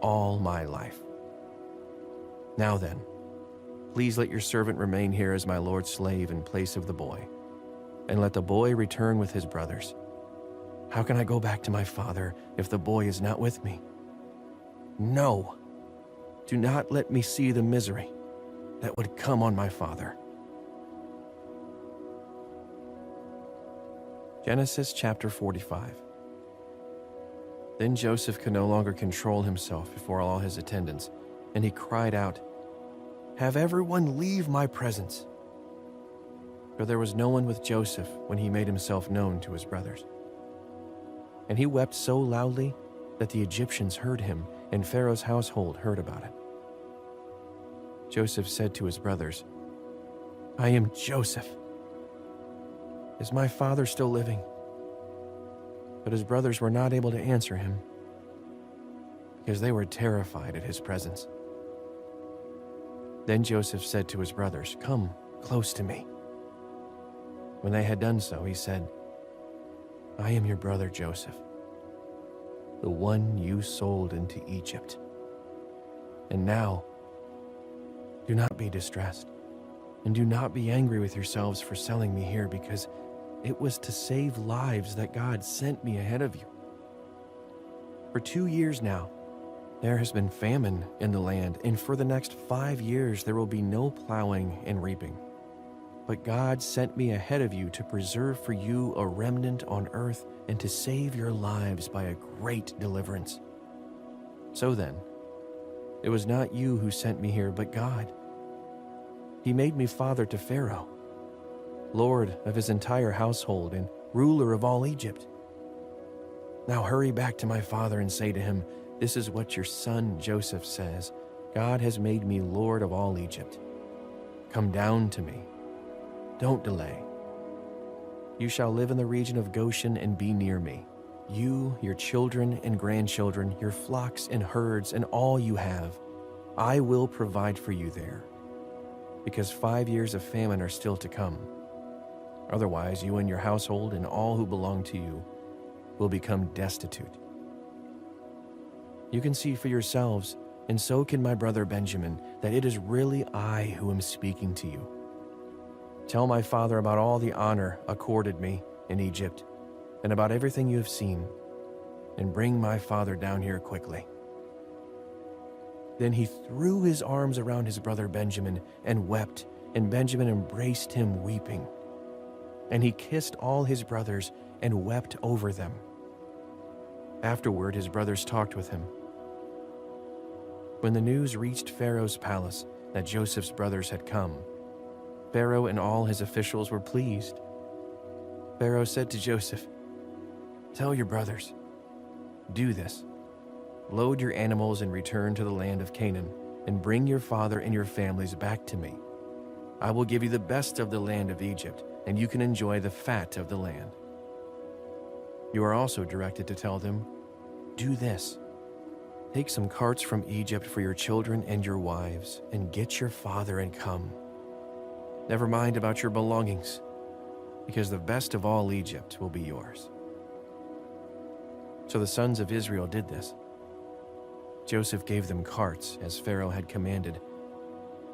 all my life. Now then, please let your servant remain here as my lord's slave in place of the boy, and let the boy return with his brothers. How can I go back to my father if the boy is not with me? No, do not let me see the misery that would come on my father." Genesis chapter 45. Then Joseph could no longer control himself before all his attendants, and he cried out, "Have everyone leave my presence." For there was no one with Joseph when he made himself known to his brothers. And he wept so loudly that the Egyptians heard him, and Pharaoh's household heard about it. Joseph said to his brothers, "I am Joseph. Is my father still living?" But his brothers were not able to answer him because they were terrified at his presence. Then Joseph said to his brothers, "Come close to me." When they had done so, he said, "I am your brother Joseph, the one you sold into Egypt. And now, do not be distressed, and do not be angry with yourselves for selling me here, because it was to save lives that God sent me ahead of you. For 2 years now, there has been famine in the land, and for the next 5 years there will be no plowing and reaping. But God sent me ahead of you to preserve for you a remnant on earth and to save your lives by a great deliverance. So then, it was not you who sent me here, but God. He made me father to Pharaoh, lord of his entire household and ruler of all Egypt. Now hurry back to my father and say to him, 'This is what your son Joseph says. God has made me lord of all Egypt. Come down to me. Don't delay. You shall live in the region of Goshen and be near me. You, your children and grandchildren, your flocks and herds, and all you have. I will provide for you there, because 5 years of famine are still to come. Otherwise, you and your household and all who belong to you will become destitute. You can see for yourselves, and so can my brother Benjamin, that it is really I who am speaking to you. Tell my father about all the honor accorded me in Egypt, and about everything you have seen, and bring my father down here quickly." Then he threw his arms around his brother Benjamin and wept, and Benjamin embraced him weeping. And he kissed all his brothers and wept over them. Afterward, his brothers talked with him. When the news reached Pharaoh's palace that Joseph's brothers had come, Pharaoh and all his officials were pleased. Pharaoh said to Joseph, "Tell your brothers, do this. Load your animals and return to the land of Canaan, and bring your father and your families back to me. I will give you the best of the land of Egypt, and you can enjoy the fat of the land." You are also directed to tell them, "Do this. Take some carts from Egypt for your children and your wives, and get your father and come. Never mind about your belongings, because the best of all Egypt will be yours." So the sons of Israel did this. Joseph gave them carts, as Pharaoh had commanded,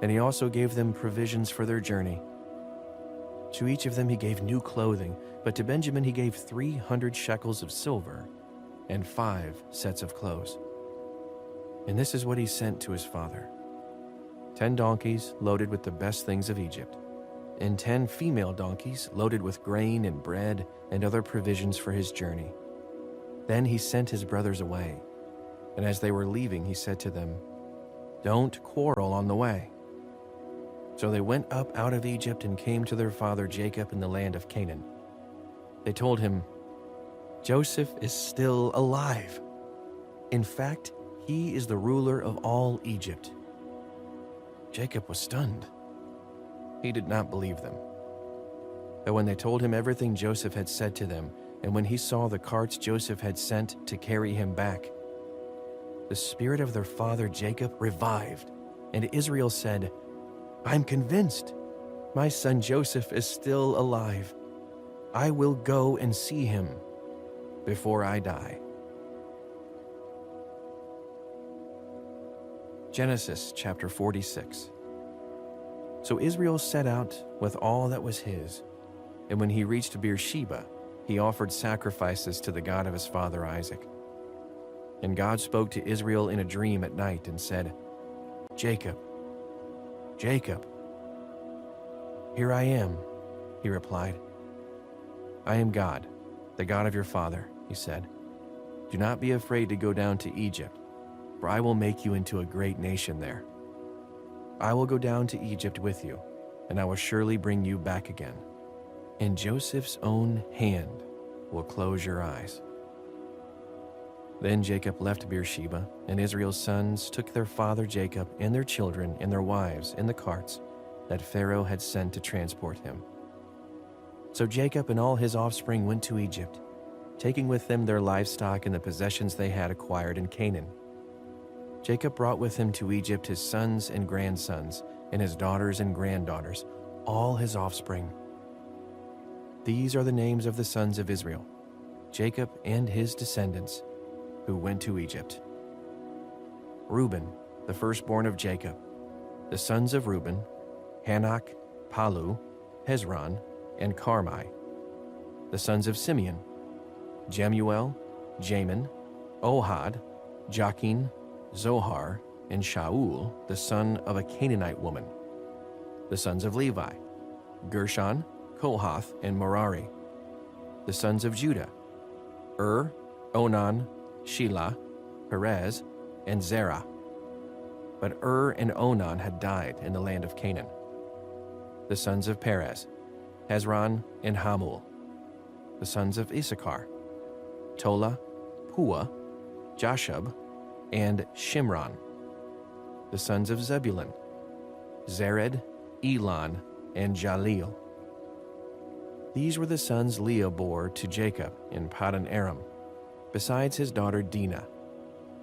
and he also gave them provisions for their journey. To each of them he gave new clothing, but to Benjamin he gave 300 shekels of silver and 5 sets of clothes. And this is what he sent to his father: 10 donkeys loaded with the best things of Egypt, and 10 female donkeys loaded with grain and bread and other provisions for his journey. Then he sent his brothers away, and as they were leaving, he said to them, "Don't quarrel on the way." So they went up out of Egypt and came to their father Jacob in the land of Canaan. They told him, "Joseph is still alive. In fact, he is the ruler of all Egypt." Jacob was stunned. He did not believe them. But when they told him everything Joseph had said to them, and when he saw the carts Joseph had sent to carry him back, the spirit of their father Jacob revived, and Israel said, "I'm convinced. My son Joseph is still alive. I will go and see him before I die." Genesis chapter 46. So Israel set out with all that was his, and when he reached Beersheba, he offered sacrifices to the God of his father Isaac. And God spoke to Israel in a dream at night and said, "Jacob, Jacob." "Here I am," he replied. "I am God, the God of your father," he said. "Do not be afraid to go down to Egypt, for I will make you into a great nation there. I will go down to Egypt with you, and I will surely bring you back again. And Joseph's own hand will close your eyes." Then Jacob left Beersheba, and Israel's sons took their father Jacob and their children and their wives in the carts that Pharaoh had sent to transport him. So Jacob and all his offspring went to Egypt, taking with them their livestock and the possessions they had acquired in Canaan. Jacob brought with him to Egypt his sons and grandsons, and his daughters and granddaughters, all his offspring. These are the names of the sons of Israel, Jacob and his descendants, who went to Egypt. Reuben, the firstborn of Jacob. The sons of Reuben, Hanok, Palu, Hezron, and Carmi. The sons of Simeon, Jemuel, Jamin, Ohad, Jachin, Zohar, and Shaul, the son of a Canaanite woman. The sons of Levi, Gershon, Kohath, and Merari. The sons of Judah, Onan, Shelah, Perez, and Zerah. But and Onan had died in the land of Canaan. The sons of Perez, Hezron, and Hamul. The sons of Issachar, Tola, Pua, Jashub, and Shimron. The sons of Zebulun, Zered, Elon, and Jaleel. These were the sons Leah bore to Jacob in Paddan Aram, besides his daughter Dinah.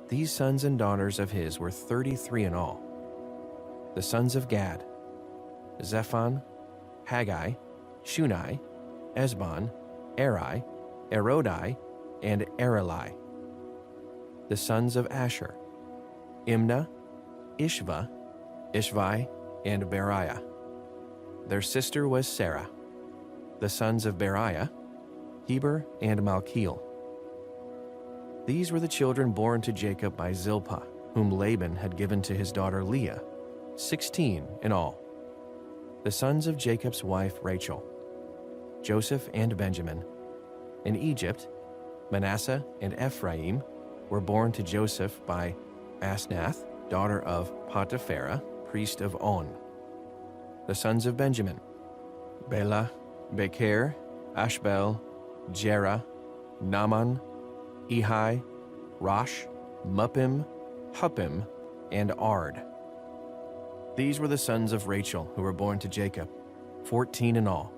These sons and daughters of his were 33 in all. The sons of Gad, Zephon, Haggai, Shunai, Esbon, Eri, Erodi, and Areli. The sons of Asher, Imnah, Ishva, Ishvi, and Beriah. Their sister was Sarah. The sons of Beriah, Heber and Malchiel. These were the children born to Jacob by Zilpah, whom Laban had given to his daughter Leah, 16 in all. The sons of Jacob's wife Rachel, Joseph and Benjamin. In Egypt, Manasseh and Ephraim were born to Joseph by Asnath, daughter of Potipharah, priest of On. The sons of Benjamin, Bela, Becher, Ashbel, Jerah, Naaman, Ehi, Rosh, Muppim, Huppim, and Ard. These were the sons of Rachel who were born to Jacob, 14 in all.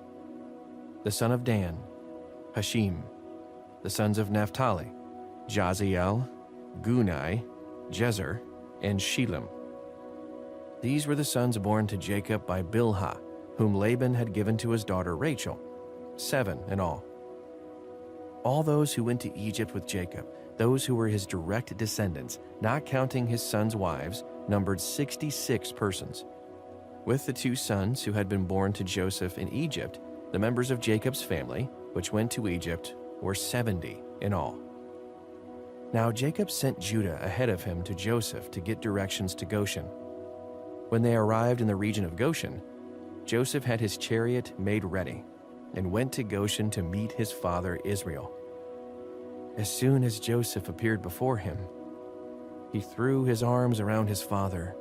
The son of Dan, Hashim. The sons of Naphtali, Jaziel, Gunai, Jezer, and Shilem. These were the sons born to Jacob by Bilhah, whom Laban had given to his daughter Rachel, 7 in all. All those who went to Egypt with Jacob, those who were his direct descendants, not counting his sons' wives, numbered 66 persons. With the 2 sons who had been born to Joseph in Egypt, the members of Jacob's family, which went to Egypt, were 70 in all. Now Jacob sent Judah ahead of him to Joseph to get directions to Goshen. When they arrived in the region of Goshen, Joseph had his chariot made ready and went to Goshen to meet his father Israel. As soon as Joseph appeared before him, he threw his arms around his father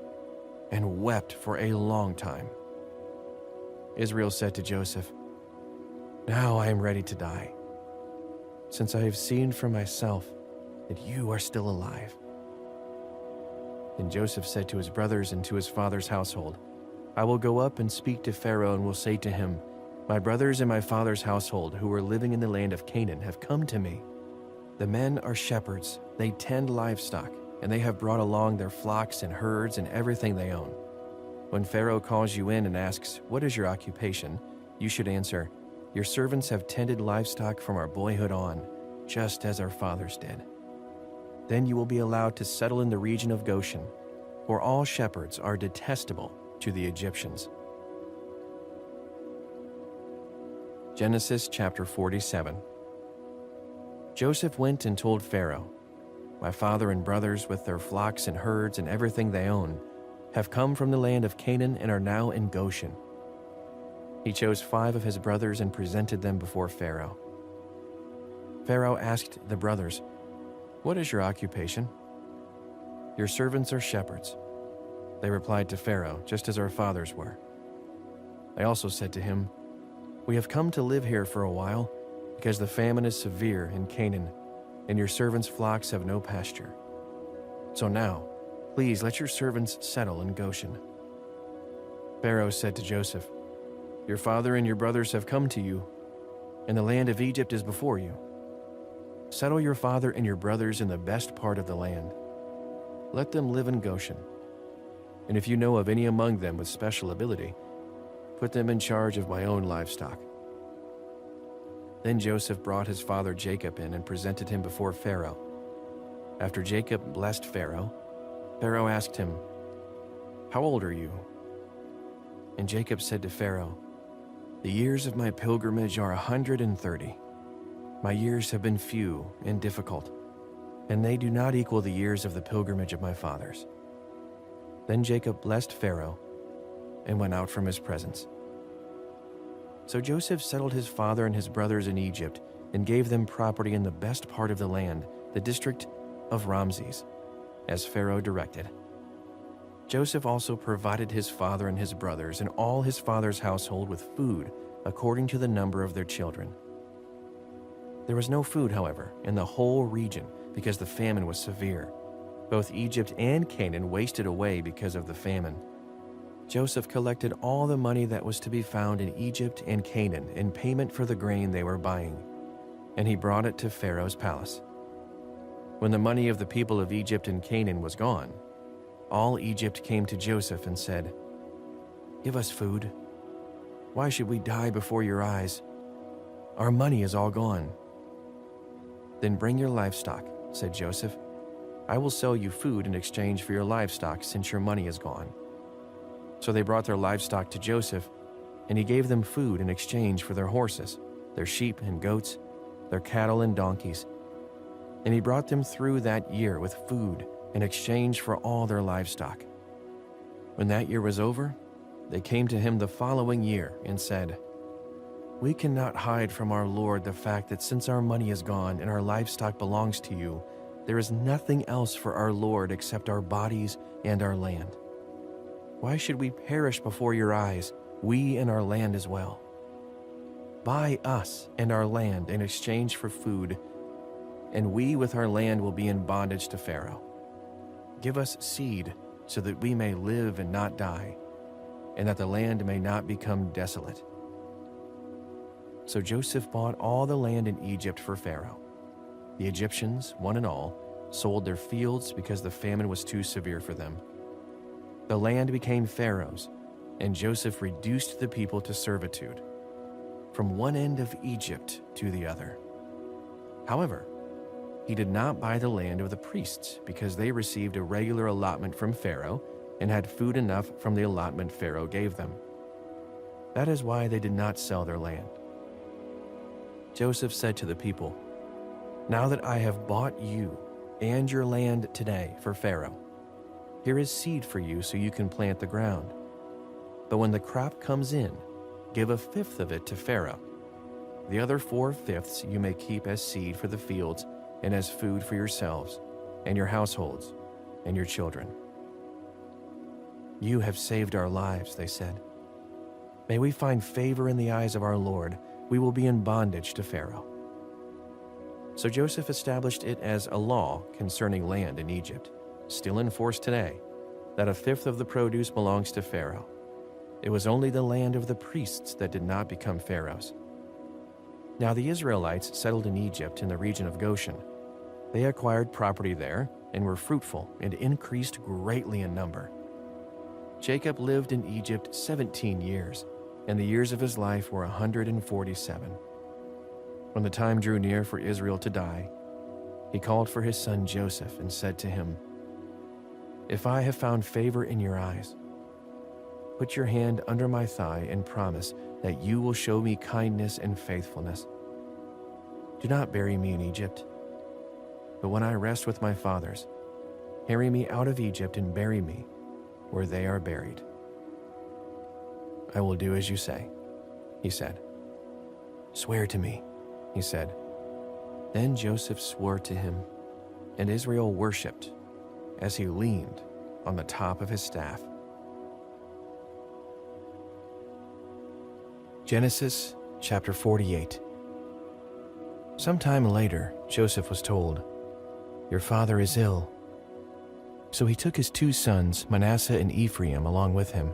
and wept for a long time. Israel said to Joseph, "Now I am ready to die, since I have seen for myself that you are still alive." Then Joseph said to his brothers and to his father's household, "I will go up and speak to Pharaoh and will say to him, 'My brothers and my father's household who are living in the land of Canaan have come to me. The men are shepherds, they tend livestock, and they have brought along their flocks and herds and everything they own. When Pharaoh calls you in and asks, 'What is your occupation?' you should answer, 'Your servants have tended livestock from our boyhood on, just as our fathers did.' Then you will be allowed to settle in the region of Goshen, for all shepherds are detestable to the Egyptians." Genesis chapter 47. Joseph went and told Pharaoh, "My father and brothers with their flocks and herds and everything they own have come from the land of Canaan and are now in Goshen." He chose 5 of his brothers and presented them before Pharaoh. Pharaoh asked the brothers, "What is your occupation?" "Your servants are shepherds," they replied to Pharaoh, "just as our fathers were." They also said to him, "We have come to live here for a while, because the famine is severe in Canaan, and your servants' flocks have no pasture. So now, please let your servants settle in Goshen." Pharaoh said to Joseph, "Your father and your brothers have come to you, and the land of Egypt is before you. Settle your father and your brothers in the best part of the land. Let them live in Goshen. And if you know of any among them with special ability, put them in charge of my own livestock." Then Joseph brought his father Jacob in and presented him before Pharaoh. After Jacob blessed Pharaoh, Pharaoh asked him, "How old are you?" And Jacob said to Pharaoh, "The years of my pilgrimage are 130. My years have been few and difficult, and they do not equal the years of the pilgrimage of my fathers." Then Jacob blessed Pharaoh and went out from his presence. So Joseph settled his father and his brothers in Egypt and gave them property in the best part of the land, the district of Ramses, as Pharaoh directed. Joseph also provided his father and his brothers and all his father's household with food according to the number of their children. There was no food, however, in the whole region because the famine was severe. Both Egypt and Canaan wasted away because of the famine. Joseph collected all the money that was to be found in Egypt and Canaan in payment for the grain they were buying, and he brought it to Pharaoh's palace. When the money of the people of Egypt and Canaan was gone, all Egypt came to Joseph and said, "Give us food. Why should we die before your eyes? Our money is all gone." "Then bring your livestock," said Joseph. "I will sell you food in exchange for your livestock since your money is gone." So they brought their livestock to Joseph, and he gave them food in exchange for their horses, their sheep and goats, their cattle and donkeys. And he brought them through that year with food in exchange for all their livestock. When that year was over, they came to him the following year and said, "We cannot hide from our Lord the fact that since our money is gone and our livestock belongs to you, there is nothing else for our Lord except our bodies and our land. Why should we perish before your eyes, we and our land as well? Buy us and our land in exchange for food, and we with our land will be in bondage to Pharaoh. Give us seed so that we may live and not die, and that the land may not become desolate." So Joseph bought all the land in Egypt for Pharaoh. The Egyptians, one and all, sold their fields because the famine was too severe for them. The land became Pharaoh's, and Joseph reduced the people to servitude, from one end of Egypt to the other. However, he did not buy the land of the priests because they received a regular allotment from Pharaoh and had food enough from the allotment Pharaoh gave them. That is why they did not sell their land. Joseph said to the people, "Now that I have bought you and your land today for Pharaoh, here is seed for you so you can plant the ground. But when the crop comes in, give a fifth of it to Pharaoh. The other 4/5 you may keep as seed for the fields and as food for yourselves and your households and your children." "You have saved our lives," they said. "May we find favor in the eyes of our Lord. We will be in bondage to Pharaoh." So Joseph established it as a law concerning land in Egypt, still in force today, that a fifth of the produce belongs to Pharaoh. It was only the land of the priests that did not become Pharaoh's. Now the Israelites settled in Egypt in the region of Goshen. They acquired property there and were fruitful and increased greatly in number. Jacob lived in Egypt 17 years, and the years of his life were 147. When the time drew near for Israel to die, he called for his son Joseph and said to him, "If I have found favor in your eyes, put your hand under my thigh and promise that you will show me kindness and faithfulness. Do not bury me in Egypt, but when I rest with my fathers, carry me out of Egypt and bury me where they are buried." "I will do as you say," he said. "Swear to me," he said. Then Joseph swore to him, and Israel worshipped as he leaned on the top of his staff. Genesis chapter 48. Sometime later, Joseph was told, "Your father is ill." So he took his 2 sons, Manasseh and Ephraim, along with him.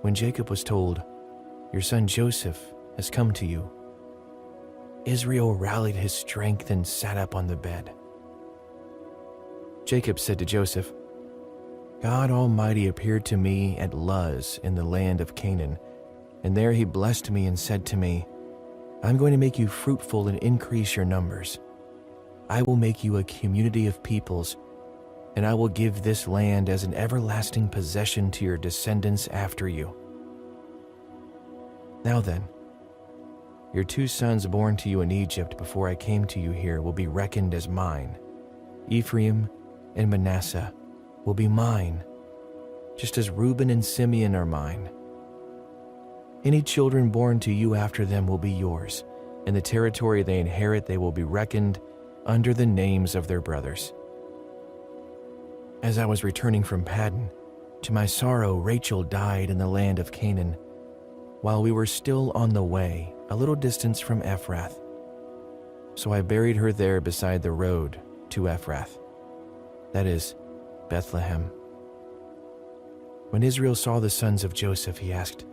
When Jacob was told, "Your son Joseph has come to you," Israel rallied his strength and sat up on the bed. Jacob said to Joseph, "God Almighty appeared to me at Luz in the land of Canaan, and there he blessed me and said to me, 'I'm going to make you fruitful and increase your numbers. I will make you a community of peoples, and I will give this land as an everlasting possession to your descendants after you.' Now then, your 2 sons born to you in Egypt before I came to you here will be reckoned as mine. Ephraim and Manasseh will be mine, just as Reuben and Simeon are mine. Any children born to you after them will be yours, and the territory they inherit they will be reckoned under the names of their brothers." As I was returning from Paddan, to my sorrow Rachel died in the land of Canaan, while we were still on the way, a little distance from Ephrath. So I buried her there beside the road to Ephrath, that is, Bethlehem. When Israel saw the sons of Joseph, he asked,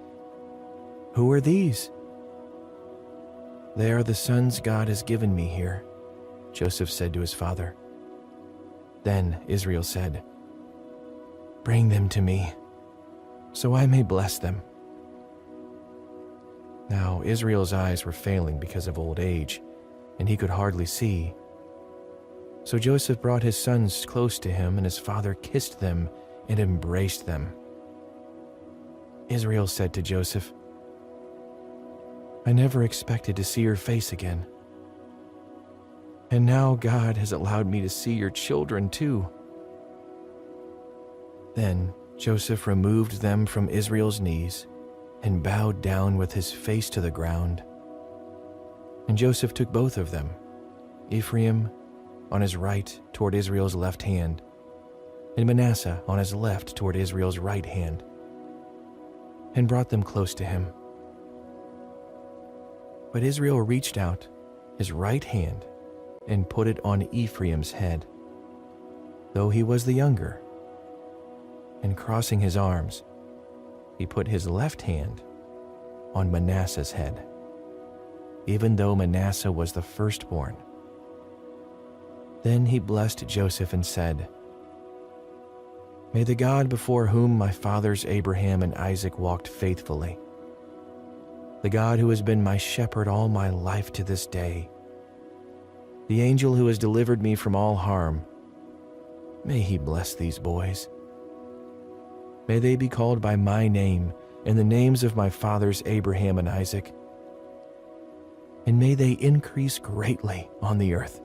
"Who are these?" "They are the sons God has given me here," Joseph said to his father. Then Israel said, "Bring them to me, so I may bless them." Now Israel's eyes were failing because of old age, and he could hardly see. So Joseph brought his sons close to him, and his father kissed them and embraced them. Israel said to Joseph, "I never expected to see your face again. And now God has allowed me to see your children too." Then Joseph removed them from Israel's knees and bowed down with his face to the ground. And Joseph took both of them, Ephraim on his right toward Israel's left hand, and Manasseh on his left toward Israel's right hand, and brought them close to him. But Israel reached out his right hand and put it on Ephraim's head, though he was the younger. And crossing his arms, he put his left hand on Manasseh's head, even though Manasseh was the firstborn. Then he blessed Joseph and said, "May the God before whom my fathers Abraham and Isaac walked faithfully, the God who has been my shepherd all my life to this day, the angel who has delivered me from all harm, may he bless these boys. May they be called by my name and the names of my fathers Abraham and Isaac, and may they increase greatly on the earth."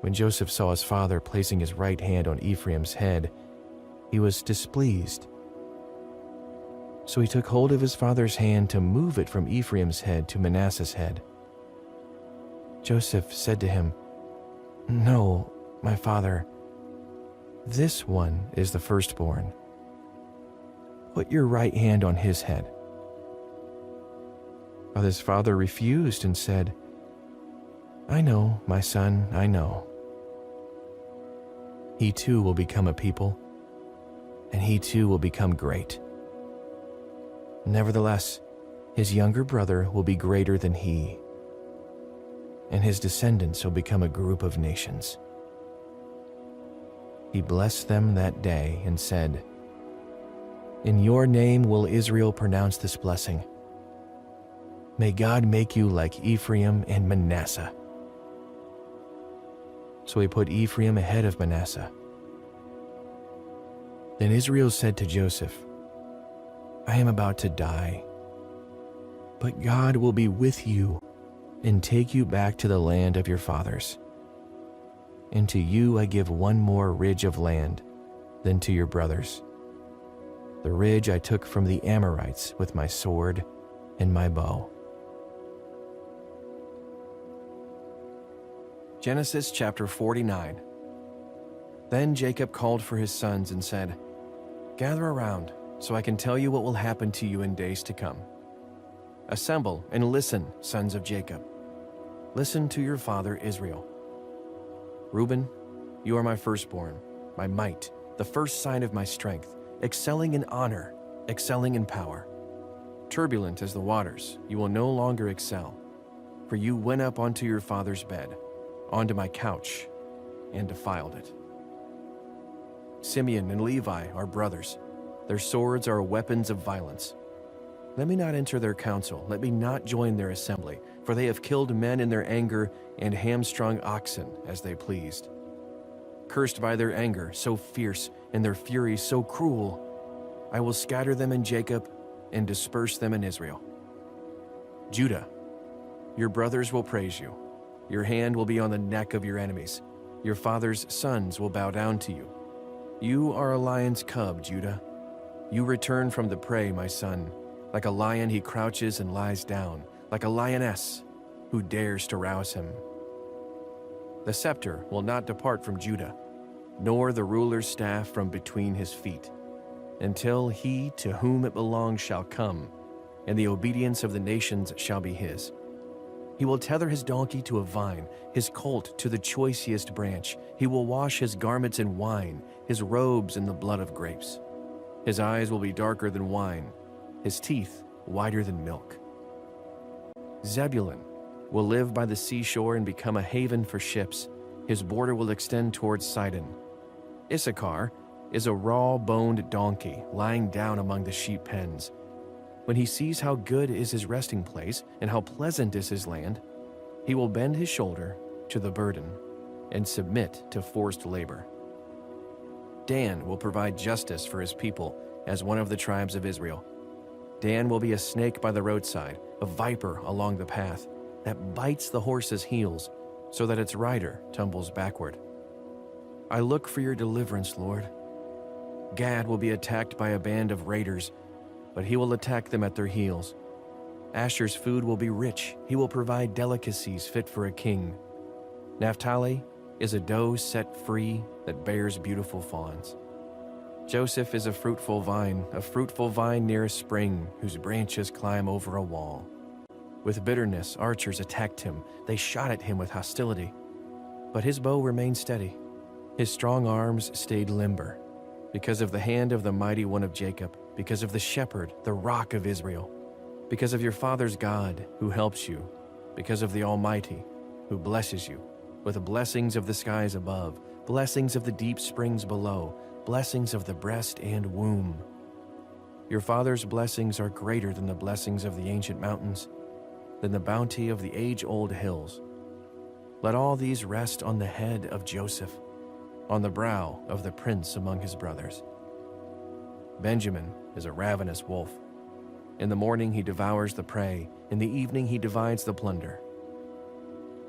When Joseph saw his father placing his right hand on Ephraim's head, he was displeased. So he took hold of his father's hand to move it from Ephraim's head to Manasseh's head. Joseph said to him, "No, my father, this one is the firstborn. Put your right hand on his head." But his father refused and said, "I know, my son, I know. He too will become a people, and he too will become great. Nevertheless, his younger brother will be greater than he, and his descendants will become a group of nations." He blessed them that day and said, "In your name will Israel pronounce this blessing. May God make you like Ephraim and Manasseh." So he put Ephraim ahead of Manasseh. Then Israel said to Joseph, "I am about to die, but God will be with you and take you back to the land of your fathers. And to you I give one more ridge of land than to your brothers, the ridge I took from the Amorites with my sword and my bow." Genesis chapter 49. Then Jacob called for his sons and said, "Gather around, so I can tell you what will happen to you in days to come. Assemble and listen, sons of Jacob. Listen to your father Israel. Reuben, you are my firstborn, my might, the first sign of my strength, excelling in honor, excelling in power. Turbulent as the waters, you will no longer excel, for you went up onto your father's bed, onto my couch, and defiled it. Simeon and Levi are brothers. Their swords are weapons of violence. Let me not enter their council, let me not join their assembly, for they have killed men in their anger and hamstrung oxen as they pleased. Cursed by their anger, so fierce, and their fury so cruel, I will scatter them in Jacob and disperse them in Israel. Judah, your brothers will praise you. Your hand will be on the neck of your enemies. Your father's sons will bow down to you. You are a lion's cub, Judah. You return from the prey, my son. Like a lion he crouches and lies down, like a lioness who dares to rouse him. The scepter will not depart from Judah, nor the ruler's staff from between his feet, until he to whom it belongs shall come, and the obedience of the nations shall be his. He will tether his donkey to a vine, his colt to the choicest branch. He will wash his garments in wine, his robes in the blood of grapes. His eyes will be darker than wine, his teeth whiter than milk. Zebulun will live by the seashore and become a haven for ships. His border will extend towards Sidon. Issachar is a raw-boned donkey lying down among the sheep pens. When he sees how good is his resting place and how pleasant is his land, he will bend his shoulder to the burden and submit to forced labor. Dan will provide justice for his people as one of the tribes of Israel. Dan will be a snake by the roadside, a viper along the path that bites the horse's heels so that its rider tumbles backward. I look for your deliverance, Lord. Gad will be attacked by a band of raiders, but he will attack them at their heels. Asher's food will be rich. He will provide delicacies fit for a king. Naphtali is a doe set free that bears beautiful fawns. Joseph is a fruitful vine near a spring whose branches climb over a wall. With bitterness, archers attacked him. They shot at him with hostility. But his bow remained steady. His strong arms stayed limber. Because of the hand of the mighty one of Jacob, because of the shepherd, the rock of Israel, because of your father's God who helps you, because of the Almighty who blesses you with the blessings of the skies above, blessings of the deep springs below, blessings of the breast and womb. Your father's blessings are greater than the blessings of the ancient mountains, than the bounty of the age-old hills. Let all these rest on the head of Joseph, on the brow of the prince among his brothers. Benjamin is a ravenous wolf. In the morning he devours the prey, in the evening he divides the plunder.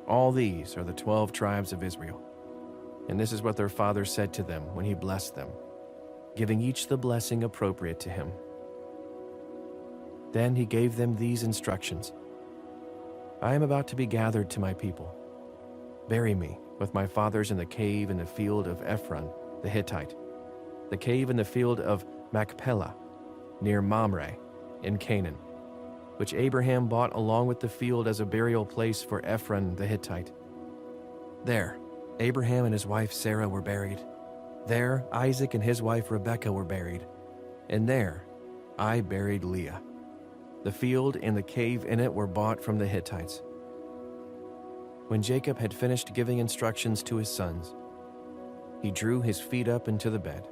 All these are the 12 tribes of Israel. And this is what their father said to them when he blessed them, giving each the blessing appropriate to him. Then he gave them these instructions. I am about to be gathered to my people. Bury me with my fathers in the cave in the field of Ephron the Hittite, the cave in the field of Machpelah, near Mamre, in Canaan, which Abraham bought along with the field as a burial place for Ephron the Hittite. There, Abraham and his wife Sarah were buried. There, Isaac and his wife Rebekah were buried. And there, I buried Leah. The field and the cave in it were bought from the Hittites. When Jacob had finished giving instructions to his sons, he drew his feet up into the bed,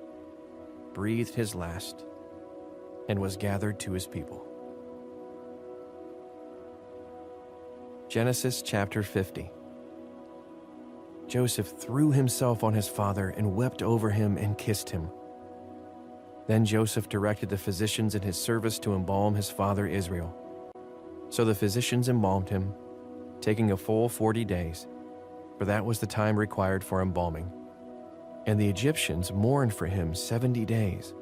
breathed his last, and was gathered to his people. Genesis chapter 50. Joseph threw himself on his father and wept over him and kissed him. Then Joseph directed the physicians in his service to embalm his father Israel. So the physicians embalmed him, taking a full 40 days, for that was the time required for embalming. And the Egyptians mourned for him 70 days.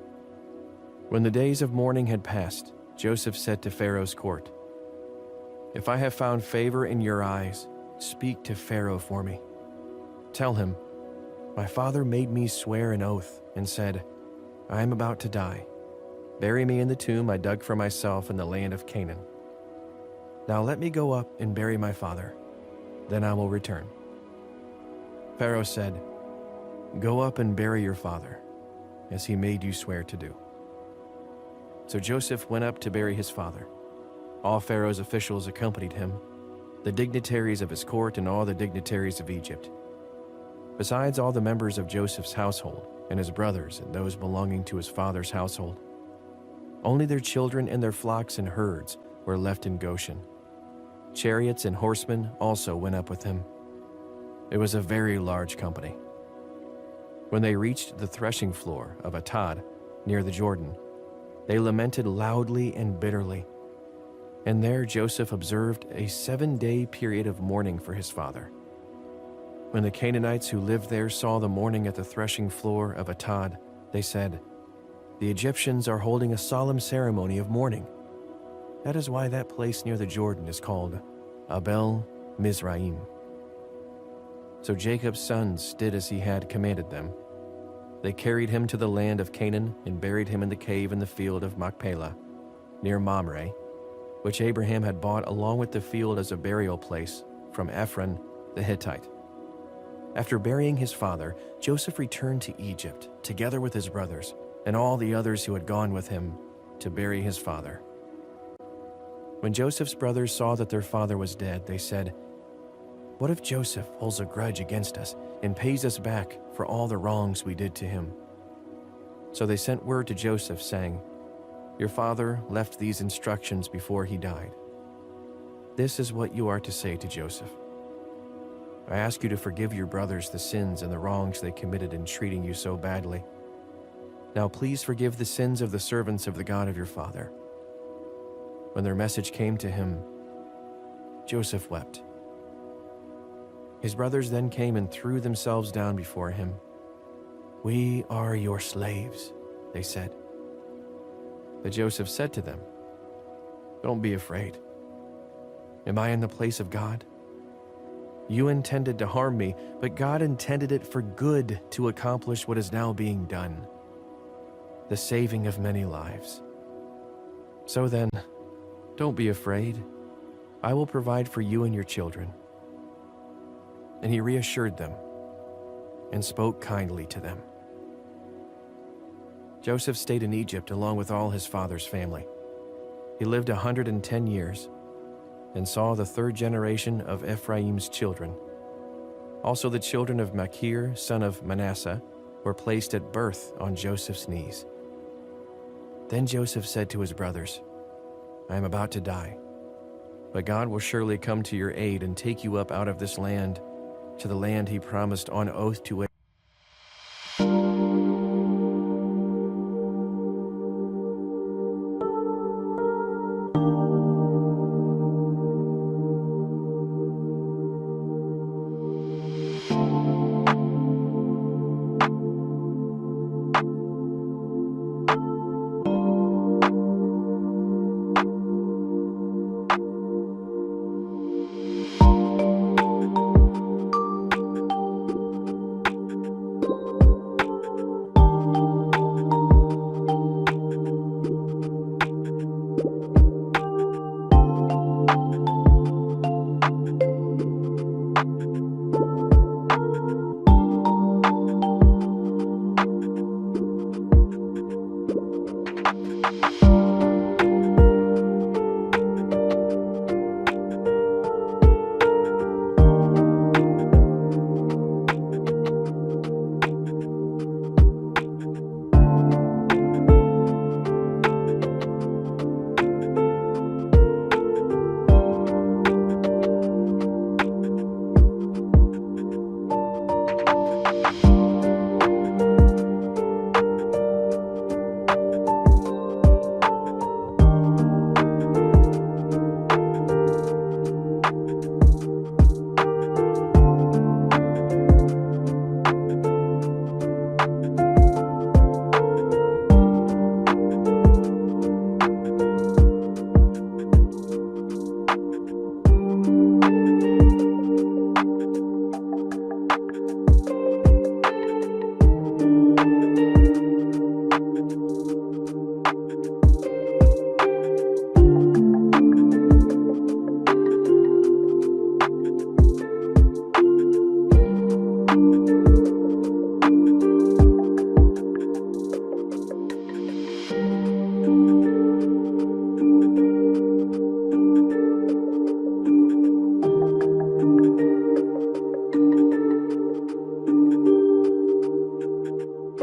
When the days of mourning had passed, Joseph said to Pharaoh's court, If I have found favor in your eyes, speak to Pharaoh for me. Tell him, my father made me swear an oath and said, I am about to die. Bury me in the tomb I dug for myself in the land of Canaan. Now let me go up and bury my father. Then I will return." Pharaoh said, "Go up and bury your father, as he made you swear to do." So Joseph went up to bury his father. All Pharaoh's officials accompanied him, the dignitaries of his court and all the dignitaries of Egypt. Besides all the members of Joseph's household and his brothers and those belonging to his father's household, only their children and their flocks and herds were left in Goshen. Chariots and horsemen also went up with him. It was a very large company. When they reached the threshing floor of Atad near the Jordan, they lamented loudly and bitterly. And there Joseph observed a 7-day period of mourning for his father. When the Canaanites who lived there saw the mourning at the threshing floor of Atad, they said, "The Egyptians are holding a solemn ceremony of mourning." That is why that place near the Jordan is called Abel Mizraim. So Jacob's sons did as he had commanded them. They carried him to the land of Canaan and buried him in the cave in the field of Machpelah, near Mamre, which Abraham had bought along with the field as a burial place from Ephron the Hittite. After burying his father, Joseph returned to Egypt, together with his brothers and all the others who had gone with him to bury his father. When Joseph's brothers saw that their father was dead, they said, "What if Joseph holds a grudge against us and pays us back for all the wrongs we did to him?" So they sent word to Joseph, saying, "Your father left these instructions before he died. This is what you are to say to Joseph. I ask you to forgive your brothers the sins and the wrongs they committed in treating you so badly. Now please forgive the sins of the servants of the God of your father." When their message came to him, Joseph wept. His brothers then came and threw themselves down before him. "We are your slaves," they said. But Joseph said to them, "Don't be afraid. Am I in the place of God? You intended to harm me, but God intended it for good to accomplish what is now being done, the saving of many lives. So then, don't be afraid. I will provide for you and your children." And he reassured them and spoke kindly to them. Joseph stayed in Egypt along with all his father's family. He lived 110 years and saw the third generation of Ephraim's children. Also the children of Machir, son of Manasseh, were placed at birth on Joseph's knees. Then Joseph said to his brothers, "I am about to die, but God will surely come to your aid and take you up out of this land to the land he promised on oath to Abraham."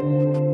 you.